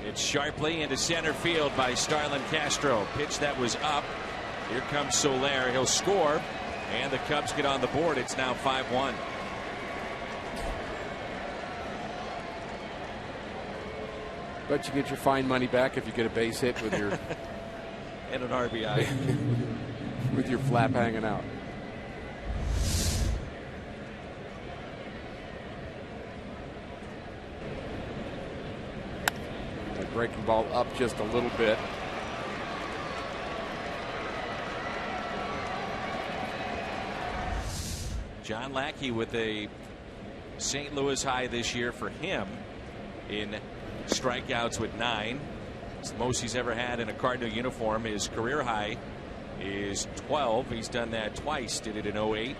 Speaker 1: It's sharply into center field by Starlin Castro. Pitch that was up. Here comes Soler. He'll score, and the Cubs get on the board. It's now 5-1.
Speaker 2: But you get your fine money back if you get a base hit with your
Speaker 1: and an RBI
Speaker 2: with your flap hanging out. That breaking ball up just a little bit.
Speaker 1: John Lackey with a St. Louis high this year for him in strikeouts with 9. It's the most he's ever had in a Cardinal uniform. His career high is 12. He's done that twice. Did it in 08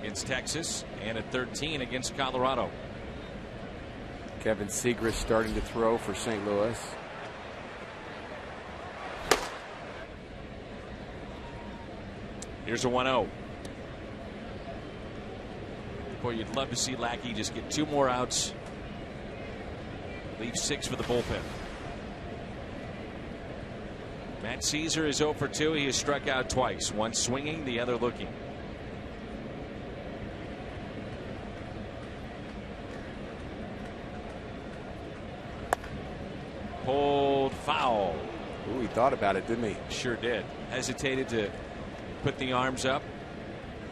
Speaker 1: against Texas and at 13 against Colorado.
Speaker 2: Kevin Segrist starting to throw for St. Louis.
Speaker 1: Here's a 1-0. Boy, you'd love to see Lackey just get 2 more outs. Leave 6 for the bullpen. Matt Caesar is 0 for 2. He has struck out twice. One swinging, the other looking. Pulled foul.
Speaker 2: Ooh, he thought about it, didn't he?
Speaker 1: Sure did. Hesitated to put the arms up.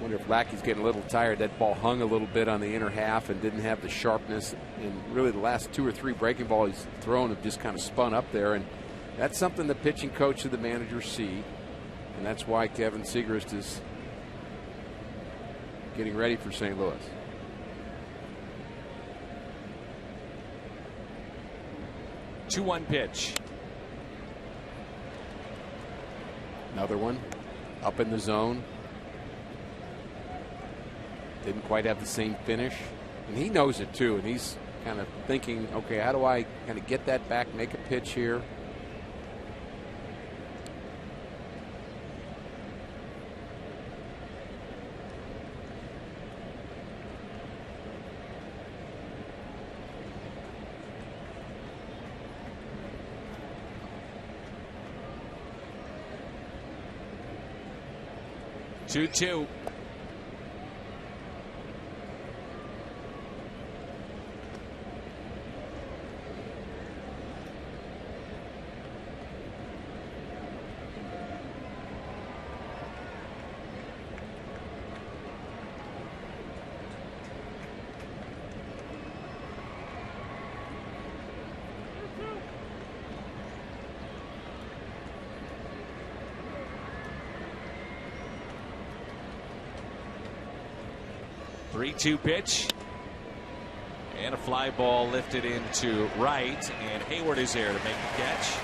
Speaker 2: Wonder if Lackey's getting a little tired. That ball hung a little bit on the inner half and didn't have the sharpness. And really the last 2 or 3 breaking balls he's thrown have just kind of spun up there. And that's something the pitching coach and the manager see. And that's why Kevin Segrist is getting ready for St. Louis.
Speaker 1: 2-1 pitch.
Speaker 2: Another one up in the zone. Didn't quite have the same finish. And he knows it too. And he's kind of thinking, okay, how do I kind of get that back, make a pitch here?
Speaker 1: Two. Three-two pitch. And a fly ball lifted into right. And Hayward is there to make the catch.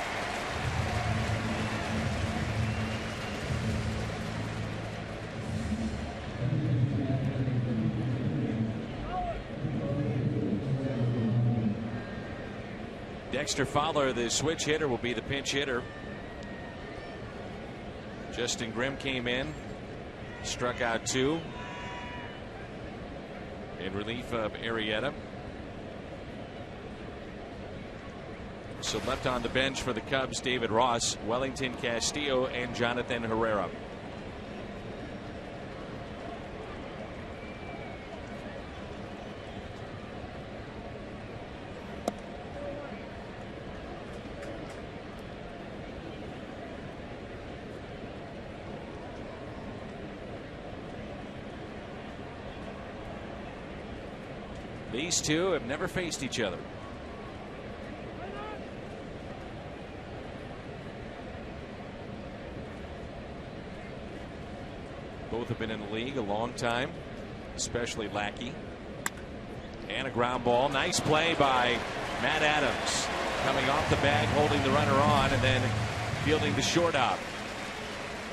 Speaker 1: Dexter Fowler, the switch hitter, will be the pinch hitter. Justin Grimm came in, struck out 2. In relief of Arrieta. So left on the bench for the Cubs, David Ross, Wellington Castillo, and Jonathan Herrera. These two have never faced each other. Both have been in the league a long time, especially Lackey. And a ground ball. Nice play by Matt Adams. Coming off the bag, holding the runner on, and then fielding the shortstop.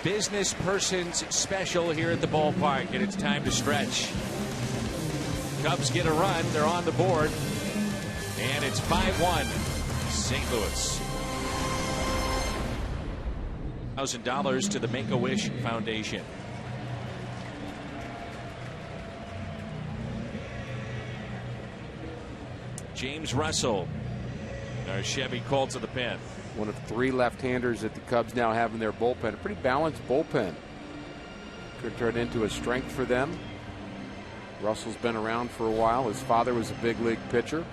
Speaker 1: Business person's special here at the ballpark, and it's time to stretch. Cubs get a run. They're on the board. And it's 5-1 St. Louis. $1,000 to the Make-A-Wish Foundation. James Russell, our Chevy Colt to the pen.
Speaker 2: One of 3 left-handers that the Cubs now have in their bullpen. A pretty balanced bullpen. Could turn into a strength for them. Russell's been around for a while. His father was a big league pitcher.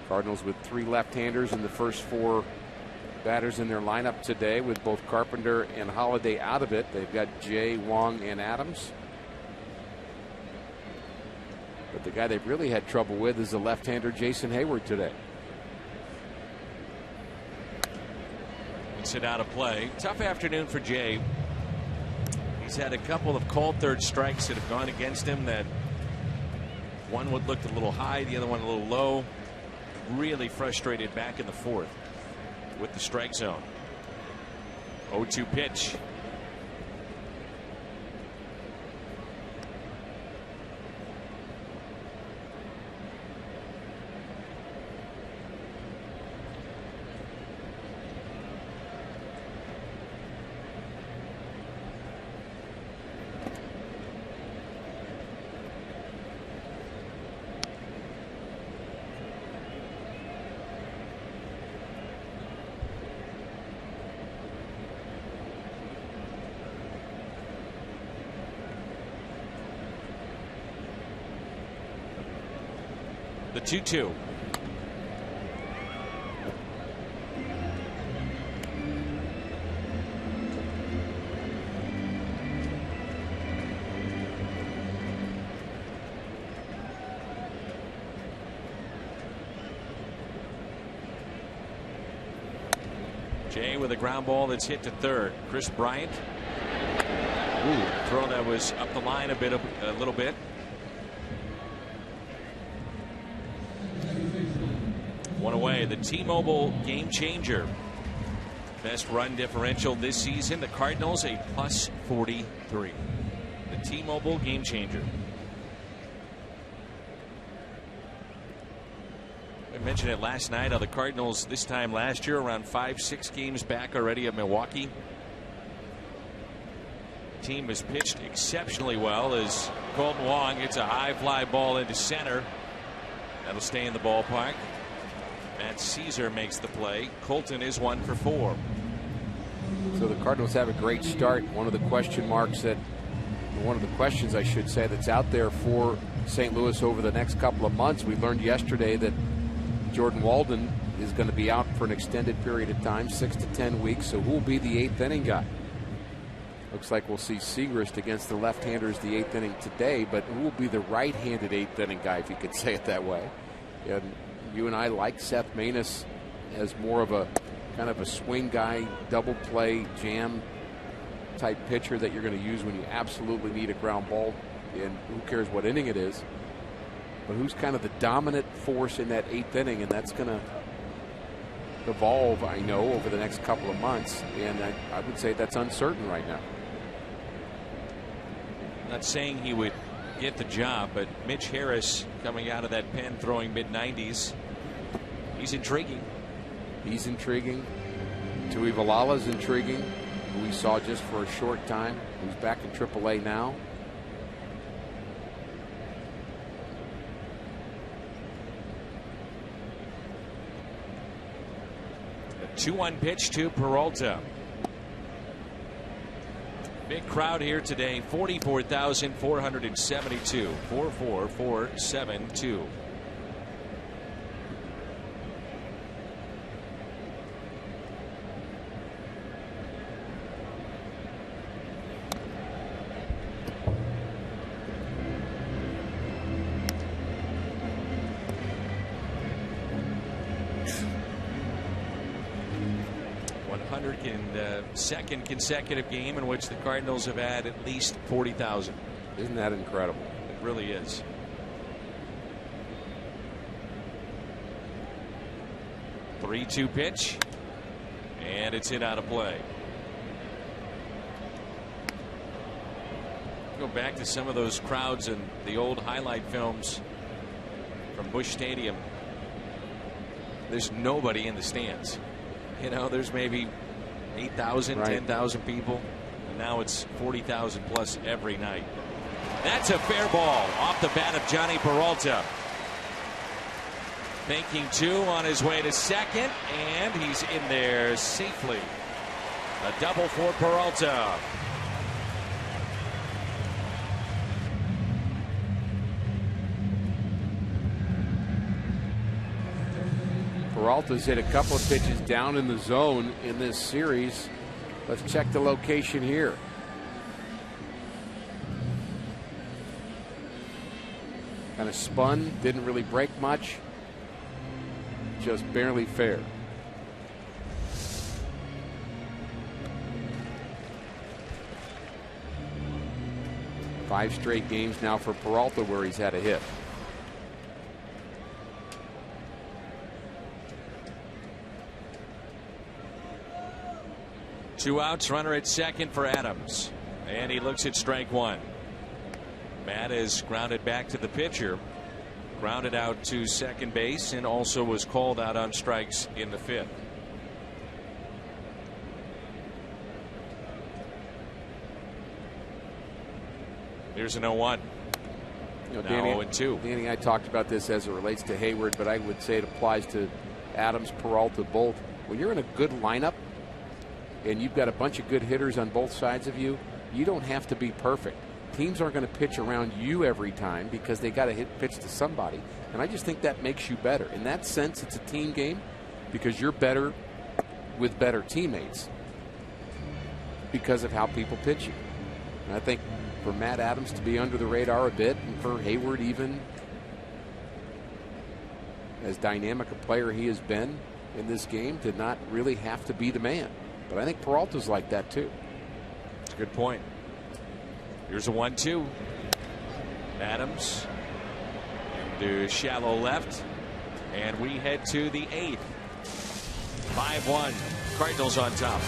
Speaker 2: Cardinals with 3 left-handers in the first 4 batters in their lineup today, with both Carpenter and Holiday out of it. They've got Jay, Wong, and Adams. But the guy they've really had trouble with is the left-hander Jason Hayward today.
Speaker 1: It's hit out of play. Tough afternoon for Jay. He's had a couple of called third strikes that have gone against him. That one would look a little high, the other one a little low. Really frustrated back in the 4th with the strike zone. 0-2 pitch. The 2-2. Jay with a ground ball that's hit to third. Chris Bryant Ooh, throw that was up the line a little bit. One away. The T-Mobile game changer. Best run differential this season. The Cardinals a plus 43. The T-Mobile game changer. I mentioned it last night. How the Cardinals this time last year around 5-6 games back already of Milwaukee. The team has pitched exceptionally well as Colton Wong hits a high fly ball into center. That'll stay in the ballpark. Matt Caesar makes the play. Colton is 1 for 4.
Speaker 2: So the Cardinals have a great start. One of the questions I should say that's out there for St. Louis over the next couple of months. We learned yesterday that Jordan Walden is going to be out for an extended period of time, 6 to 10 weeks. So who will be the 8th inning guy? Looks like we'll see Segrist against the left-handers the 8th inning today, but who will be the right-handed 8th inning guy, if you could say it that way? And you and I like Seth Maness as more of a kind of a swing guy, double play, jam type pitcher that you're going to use when you absolutely need a ground ball, and who cares what inning it is. But who's kind of the dominant force in that 8th inning, and that's going to evolve, I know, over the next couple of months, and I would say that's uncertain right now.
Speaker 1: Not saying he would get the job, but Mitch Harris coming out of that pen throwing mid-90s. He's intriguing.
Speaker 2: He's intriguing. Tui Valala's intriguing, who we saw just for a short time, who's back in AAA now.
Speaker 1: A 2-1 pitch to Peralta. Big crowd here today, 44,472. 44472. Second consecutive game in which the Cardinals have had at least 40,000.
Speaker 2: Isn't that incredible?
Speaker 1: It really is. The 3-2 pitch, and it's hit out of play. Go back to some of those crowds and the old highlight films from Busch Stadium. There's nobody in the stands. You know, there's maybe 8,000, right. 10,000 people, and now it's 40,000 plus every night. That's a fair ball off the bat of Johnny Peralta. Thinking 2 on his way to second, and he's in there safely. A double for Peralta.
Speaker 2: Peralta's hit a couple of pitches down in the zone in this series. Let's check the location here. Kind of spun, didn't really break much. Just barely fair. Five straight games now for Peralta where he's had a hit.
Speaker 1: 2 outs, runner at second for Adams, and he looks at strike 1. Matt is grounded back to the pitcher, grounded out to second base, and also was called out on strikes in the 5th. Here's an 0-1.
Speaker 2: You know,
Speaker 1: now 0-2.
Speaker 2: Danny, I talked about this as it relates to Hayward, but I would say it applies to Adams, Peralta, both. When you're in a good lineup and you've got a bunch of good hitters on both sides of you, you don't have to be perfect. Teams aren't going to pitch around you every time because they got to pitch to somebody. And I just think that makes you better. In that sense, it's a team game because you're better with better teammates because of how people pitch you. And I think for Matt Adams to be under the radar a bit, and for Hayward, even as dynamic a player he has been in this game, to not really have to be the man. But I think Peralta's like that too.
Speaker 1: That's a good point. Here's a 1-2. Adams to shallow left, and we head to the 8th. 5-1. Cardinals on top.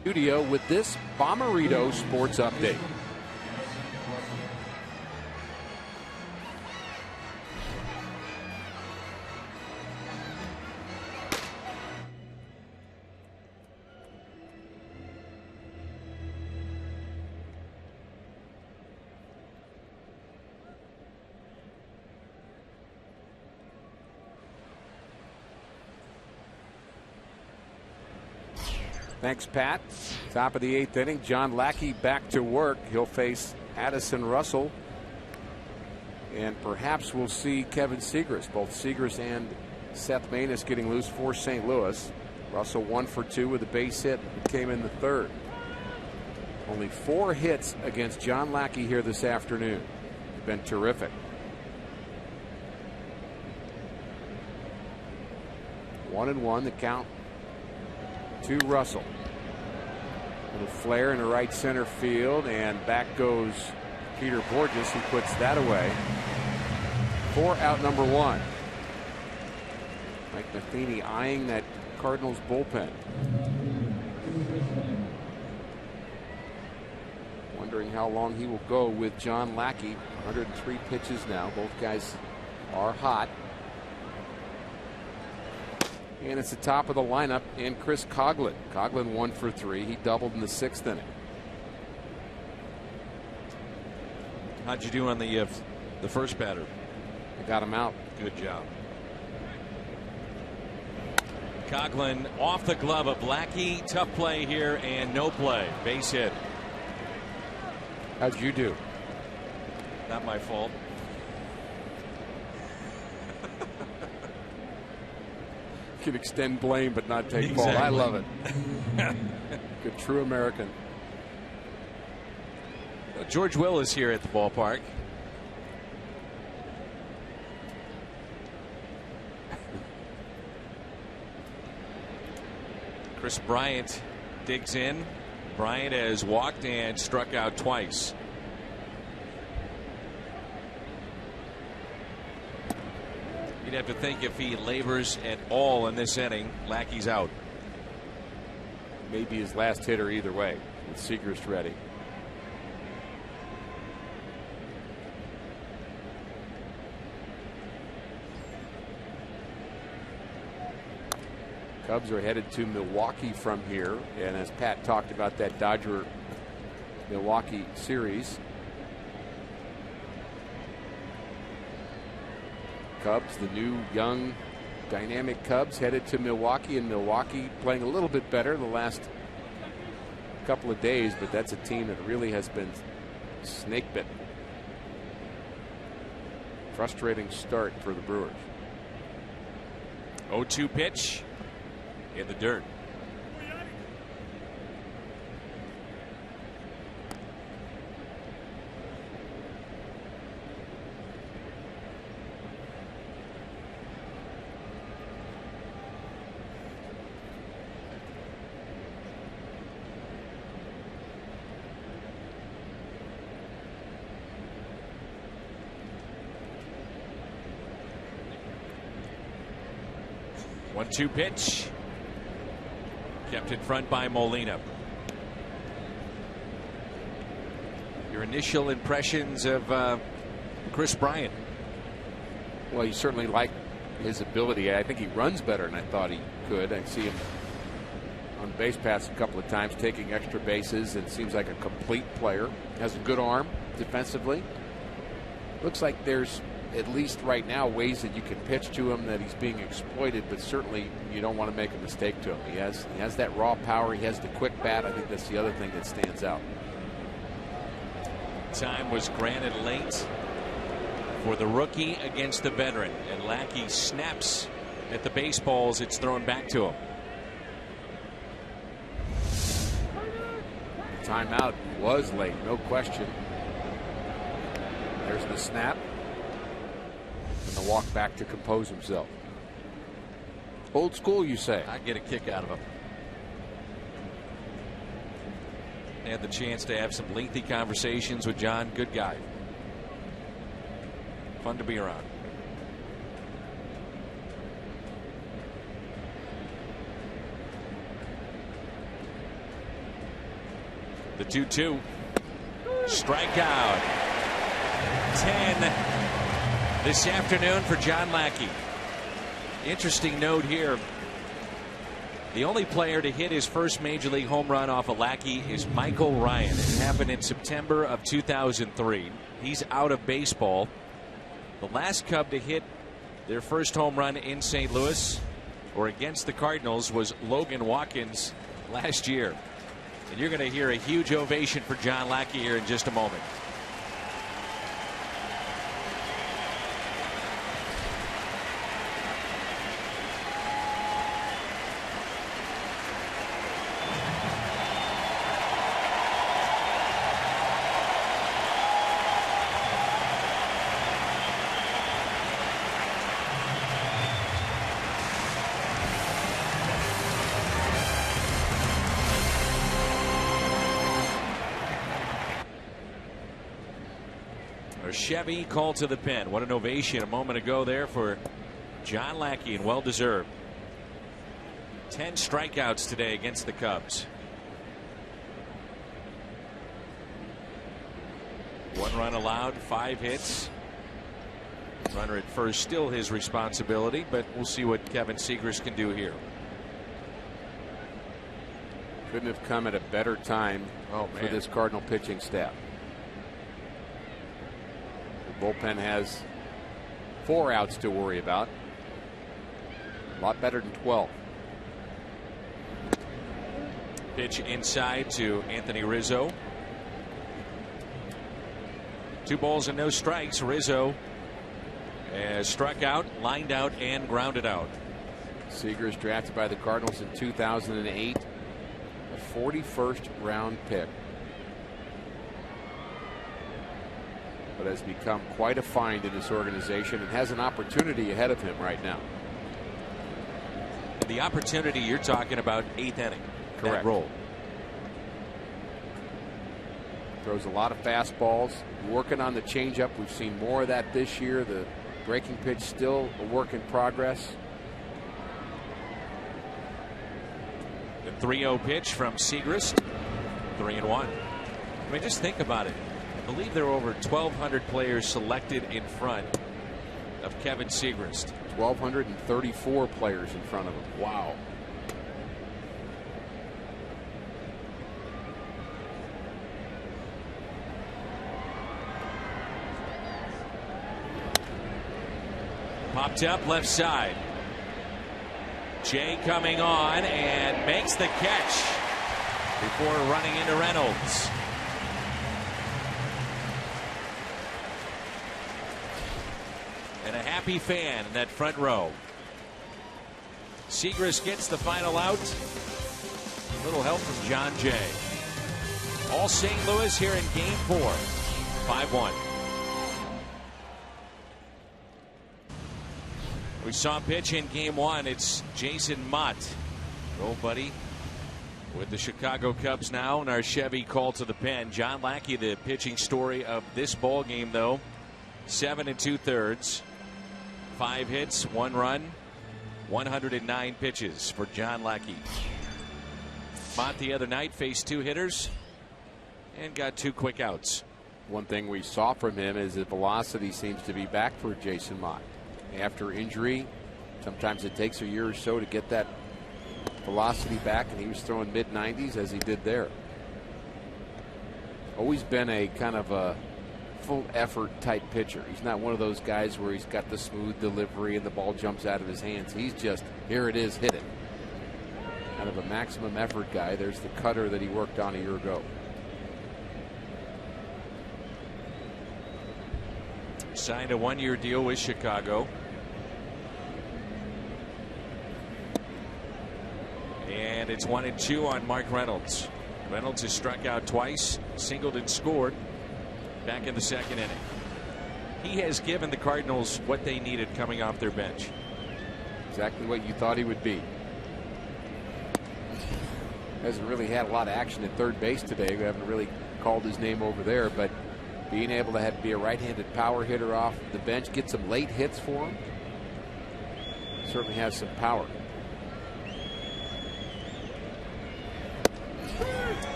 Speaker 2: Studio with this Bommarito Sports Update. Thanks, Pat. Top of the 8th inning. John Lackey back to work. He'll face Addison Russell. And perhaps we'll see Kevin Segras. Both Segras and Seth Maness getting loose for St. Louis. Russell 1 for 2 with a base hit. Came in the 3rd. Only 4 hits against John Lackey here this afternoon. Been terrific. 1-1 the count to Russell. Little flare in the right center field, and back goes Peter Borges, who puts that away for out number 1. Mike Matheny eyeing that Cardinals bullpen. Wondering how long he will go with John Lackey. 103 pitches now. Both guys are hot. And it's the top of the lineup and Chris Coghlan. Coghlan 1 for 3. He doubled in the 6th inning.
Speaker 1: How'd you do on the first batter?
Speaker 2: I got him out.
Speaker 1: Good job. Coghlan off the glove of Lackey. Tough play here and no play. Base hit.
Speaker 2: How'd you do?
Speaker 1: Not my fault.
Speaker 2: Can extend blame but not take
Speaker 1: Exactly.
Speaker 2: fault. I love it. Good true American.
Speaker 1: George Will is here at the ballpark. Chris Bryant digs in. Bryant has walked and struck out twice. You'd have to think if he labors at all in this inning, Lackey's out.
Speaker 2: Maybe his last hitter either way with Segras ready. Cubs are headed to Milwaukee from here, and as Pat talked about that Dodger Milwaukee series, Cubs, the new young dynamic Cubs, headed to Milwaukee, and Milwaukee playing a little bit better the last couple of days, but that's a team that really has been snake bitten. Frustrating start for the Brewers.
Speaker 1: 0-2 pitch in the dirt. One-two pitch. Kept in front by Molina. Your initial impressions of Chris Bryant?
Speaker 2: Well, you certainly like his ability. I think he runs better than I thought he could. I see him on base paths a couple of times, taking extra bases, and seems like a complete player. Has a good arm defensively. Looks like there's, at least right now, ways that you can pitch to him that he's being exploited, but certainly you don't want to make a mistake to him. He has that raw power. He has the quick bat. I think that's the other thing that stands out.
Speaker 1: Time was granted late for the rookie against the veteran, and Lackey snaps at the baseballs. It's thrown back to him.
Speaker 2: The timeout was late, no question. There's the snap. And the walk back to compose himself. Old school, you say?
Speaker 1: I get a kick out of him. Had the chance to have some lengthy conversations with John. Good guy. Fun to be around. The 2-2. Strikeout. 10 this afternoon for John Lackey. Interesting note here. The only player to hit his first major league home run off of Lackey is Michael Ryan. It happened in September of 2003. He's out of baseball. The last Cub to hit their first home run in St. Louis or against the Cardinals was Logan Watkins last year. And you're going to hear a huge ovation for John Lackey here in just a moment. Chevy called to the pen. What an ovation a moment ago there for John Lackey, and well deserved. 10 strikeouts today against the Cubs. 1 run allowed, 5 hits. Runner at first still his responsibility, but we'll see what Kevin Segrist can do here.
Speaker 2: Couldn't have come at a better time for this Cardinal pitching staff. Bullpen has 4 outs to worry about. A lot better than 12.
Speaker 1: Pitch inside to Anthony Rizzo. 2 balls and no strikes. Rizzo has struck out, lined out, and grounded out.
Speaker 2: Seager's drafted by the Cardinals in 2008. A 41st round pick. But has become quite a find in this organization and has an opportunity ahead of him right now.
Speaker 1: The opportunity you're talking about, 8th inning.
Speaker 2: Correct.
Speaker 1: Role.
Speaker 2: Throws a lot of fastballs, working on the changeup. We've seen more of that this year. The breaking pitch still a work in progress.
Speaker 1: The 3-0 pitch from Segrist. 3-1. I mean, just think about it. I believe there are over 1,200 players selected in front of Kevin Segrist.
Speaker 2: 1,234 players in front of him. Wow.
Speaker 1: Popped up left side. Jay coming on and makes the catch before running into Reynolds. And a happy fan in that front row. Segrist gets the final out. A little help from John Jay. All St. Louis here in Game 4. 5-1. We saw pitch in Game 1. It's Jason Mott. Go, buddy. With the Chicago Cubs now, and our Chevy call to the pen. John Lackey, the pitching story of this ball game, though. 7 2/3. 5 hits, 1 run, 109 pitches for John Lackey. Mott the other night faced 2 hitters and got 2 quick outs.
Speaker 2: One thing we saw from him is that velocity seems to be back for Jason Mott. After injury, sometimes it takes a year or so to get that velocity back, and he was throwing mid-90s as he did there. Always been a kind of a full effort type pitcher. He's not one of those guys where he's got the smooth delivery and the ball jumps out of his hands. He's just, here it is, hit it. Kind of a maximum effort guy. There's the cutter that he worked on a year ago.
Speaker 1: Signed a 1-year deal with Chicago. And it's 1-2 on Mark Reynolds. Reynolds has struck out twice, singled and scored back in the 2nd inning. He has given the Cardinals what they needed coming off their bench.
Speaker 2: Exactly what you thought he would be. hasn't really had a lot of action at third base today. We haven't really called his name over there, but being able to be a right-handed power hitter off the bench, get some late hits for him, certainly has some power.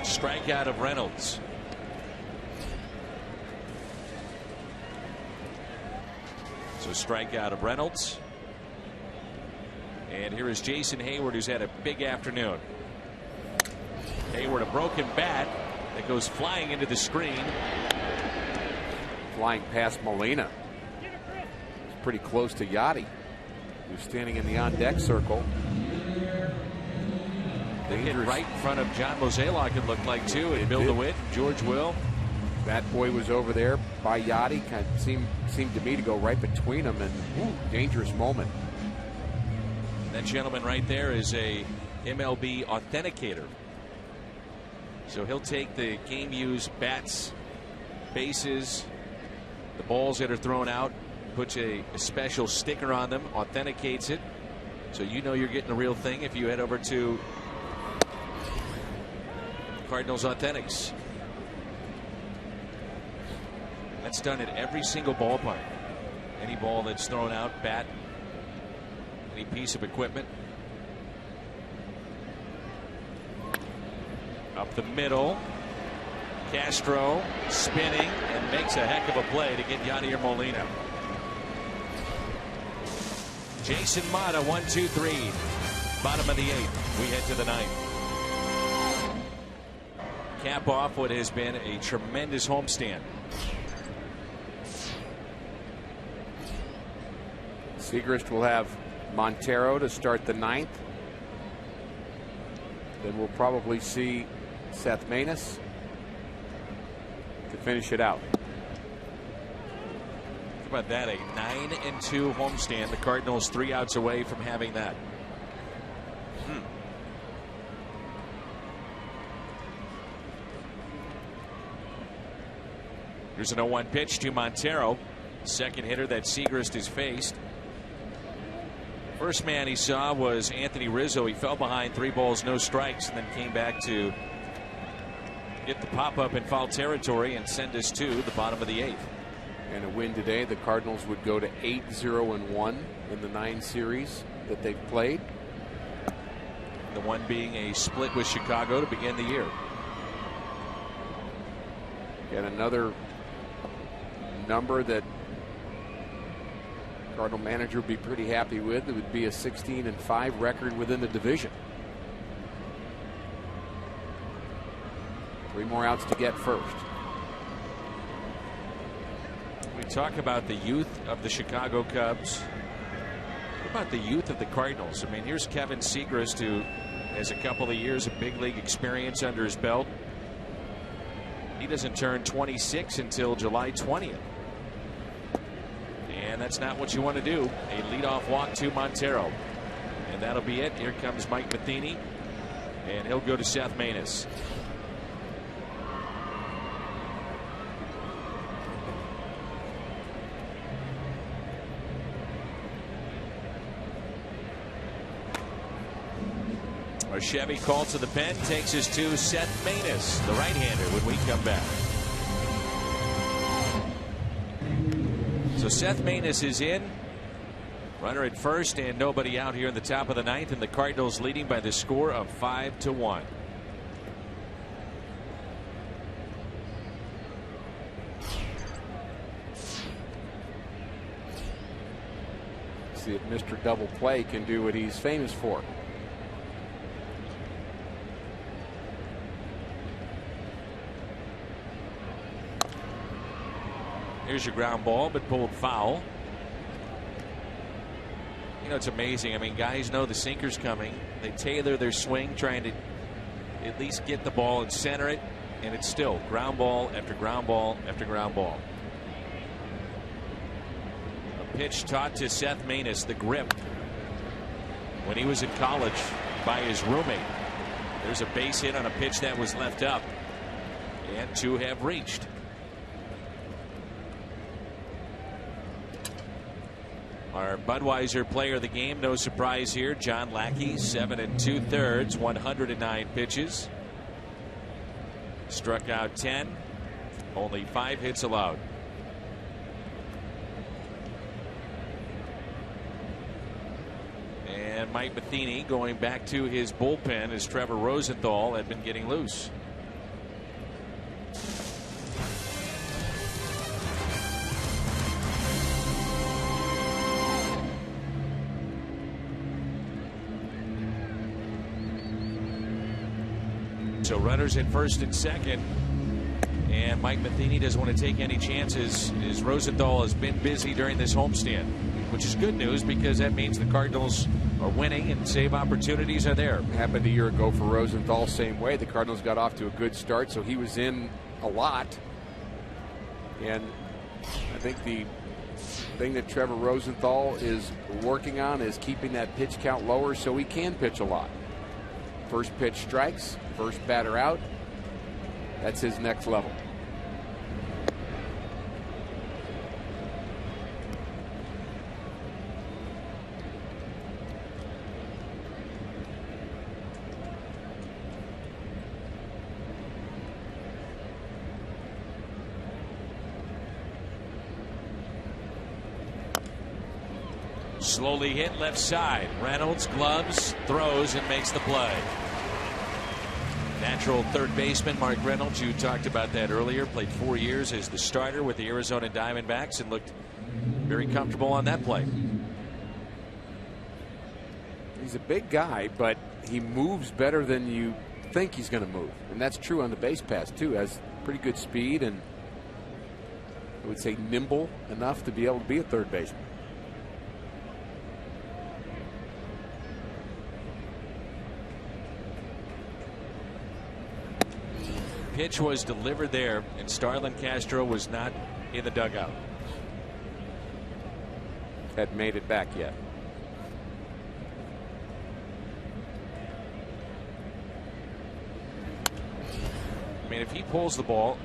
Speaker 1: Strikeout of Reynolds. So strikeout of Reynolds. And here is Jason Hayward, who's had a big afternoon. Hayward, a broken bat that goes flying into the screen.
Speaker 2: Flying past Molina. It's pretty close to Yachty, who's standing in the on-deck circle.
Speaker 1: They hit right in front of John Mozeliak, it looked like, too, and Bill DeWitt, George Will.
Speaker 2: That boy was over there by Yachty. Kind of seemed to me to go right between them, and dangerous moment.
Speaker 1: That gentleman right there is a MLB authenticator. So he'll take the game used bats, bases, the balls that are thrown out, puts a special sticker on them, authenticates it. So you know you're getting the real thing if you head over to Cardinals Authentics. That's done at every single ballpark. Any ball that's thrown out, bat, any piece of equipment. Up the middle. Castro spinning and makes a heck of a play to get Yadier Molina. Jason Mata, 1-2-3. Bottom of the 8th. We head to the 9th. Cap off what has been a tremendous homestand.
Speaker 2: Siegrist will have Montero to start the 9th. Then we'll probably see Seth Maness to finish it out.
Speaker 1: How about that? A 9-2 homestand. The Cardinals 3 outs away from having that. Here's an 0-1 pitch to Montero. Second hitter that Siegrist has faced. First man he saw was Anthony Rizzo. He fell behind 3 balls, no strikes, and then came back to get the pop up in foul territory and send us to the bottom of the 8th.
Speaker 2: And a win today, the Cardinals would go to 8-0-1 in the 9 series that they've played.
Speaker 1: The one being a split with Chicago to begin the year.
Speaker 2: Yet another number that Cardinal manager would be pretty happy with. It would be a 16-5 record within the division. 3 more outs to get first.
Speaker 1: We talk about the youth of the Chicago Cubs. What about the youth of the Cardinals? I mean, here's Kevin Siegrist, who has a couple of years of big league experience under his belt. He doesn't turn 26 until July 20th. And that's not what you want to do. A leadoff walk to Montero. And that'll be it. Here comes Mike Matheny. And he'll go to Seth Maness. A Chevy call to the pen takes us to Seth Maness, the right-hander, when we come back. So Seth Maness is in. Runner at first and nobody out here in the top of the 9th, and the Cardinals leading by the score of 5-1.
Speaker 2: See if Mr. Double Play can do what he's famous for.
Speaker 1: Here's your ground ball, but pulled foul. You know, it's amazing. I mean, guys know the sinker's coming. They tailor their swing, trying to at least get the ball and center it, and it's still ground ball after ground ball after ground ball. A pitch taught to Seth Maness, the grip, when he was in college by his roommate. There's a base hit on a pitch that was left up, and 2 have reached. Our Budweiser player of the game, no surprise here, John Lackey, 7 2/3, 109 pitches. Struck out 10, only 5 hits allowed. And Mike Matheny going back to his bullpen as Trevor Rosenthal had been getting loose. So runners at first and second, and Mike Matheny doesn't want to take any chances as Rosenthal has been busy during this homestand, which is good news because that means the Cardinals are winning and save opportunities are there.
Speaker 2: Happened a year ago for Rosenthal, same way. The Cardinals got off to a good start, so he was in a lot. And I think the thing that Trevor Rosenthal is working on is keeping that pitch count lower so he can pitch a lot. First pitch strikes, first batter out. That's his next level.
Speaker 1: Slowly hit left side. Reynolds gloves, throws, and makes the play. Natural third baseman Mark Reynolds, you talked about that earlier, played 4 years as the starter with the Arizona Diamondbacks and looked very comfortable on that play.
Speaker 2: He's a big guy, but he moves better than you think he's going to move. And that's true on the base pass, too. Has pretty good speed and I would say nimble enough to be able to be a third baseman.
Speaker 1: Pitch was delivered there, and Starlin Castro was not in the dugout.
Speaker 2: Hadn't made it back yet.
Speaker 1: I mean, if he pulls the ball,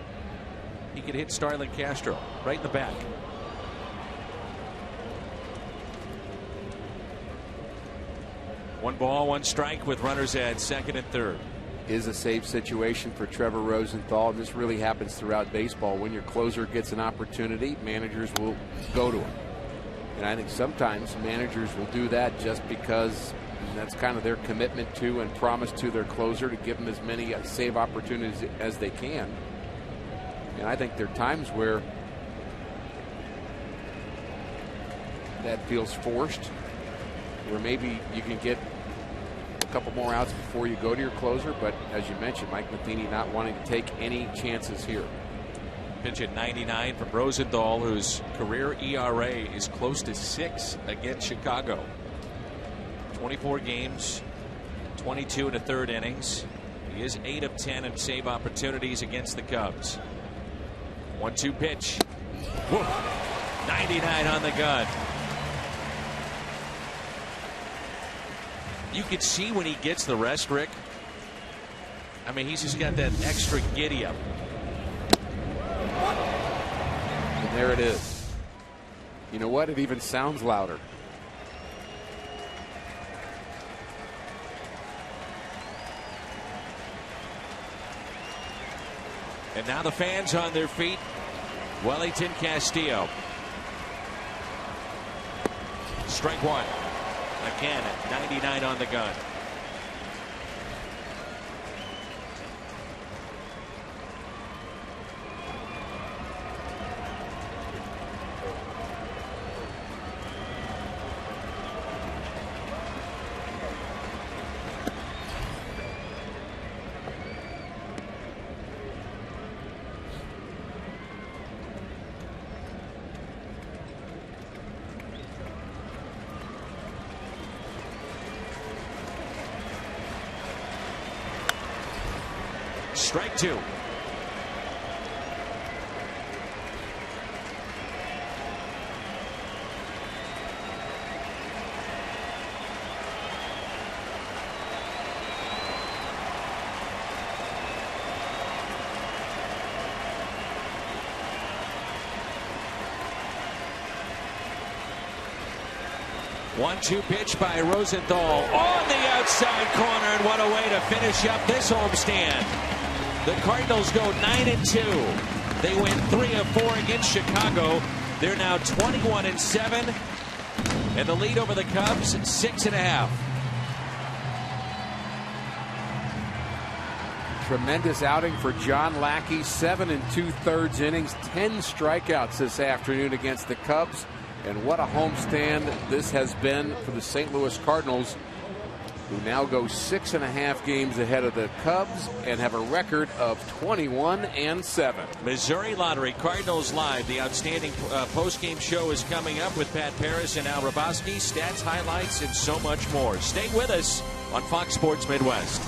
Speaker 1: he could hit Starlin Castro right in the back. One ball, one strike with runners at second and third.
Speaker 2: Is a save situation for Trevor Rosenthal. This really happens throughout baseball. When your closer gets an opportunity, managers will go to him. And I think sometimes managers will do that just because that's kind of their commitment to and promise to their closer to give them as many save opportunities as they can. And I think there are times where that feels forced, where maybe you can get a couple more outs before you go to your closer, but as you mentioned, Mike Matheny not wanting to take any chances here.
Speaker 1: Pitch at 99 from Rosenthal, whose career ERA is close to 6 against Chicago. 24 games, 22 1/3 innings. He is 8 of 10 in save opportunities against the Cubs. 1-2 pitch. Whoa. 99 on the gun. You could see when he gets the rest, Rick. I mean, he's just got that extra giddy up.
Speaker 2: And there it is. You know what? It even sounds louder.
Speaker 1: And now the fans on their feet. Wellington Castillo. Strike one. Again at 99 on the gun. Strike two. 1-2 pitch by Rosenthal on the outside corner, and what a way to finish up this homestand. The Cardinals go 9-2. They win 3 of 4 against Chicago. They're now 21-7, and the lead over the Cubs 6.5.
Speaker 2: Tremendous outing for John Lackey. 7 2/3 innings, 10 strikeouts this afternoon against the Cubs. And what a homestand this has been for the St. Louis Cardinals, who now go 6.5 games ahead of the Cubs and have a record of 21-7.
Speaker 1: Missouri Lottery, Cardinals Live. The outstanding post-game show is coming up with Pat Paris and Al Raboski. Stats, highlights, and so much more. Stay with us on Fox Sports Midwest.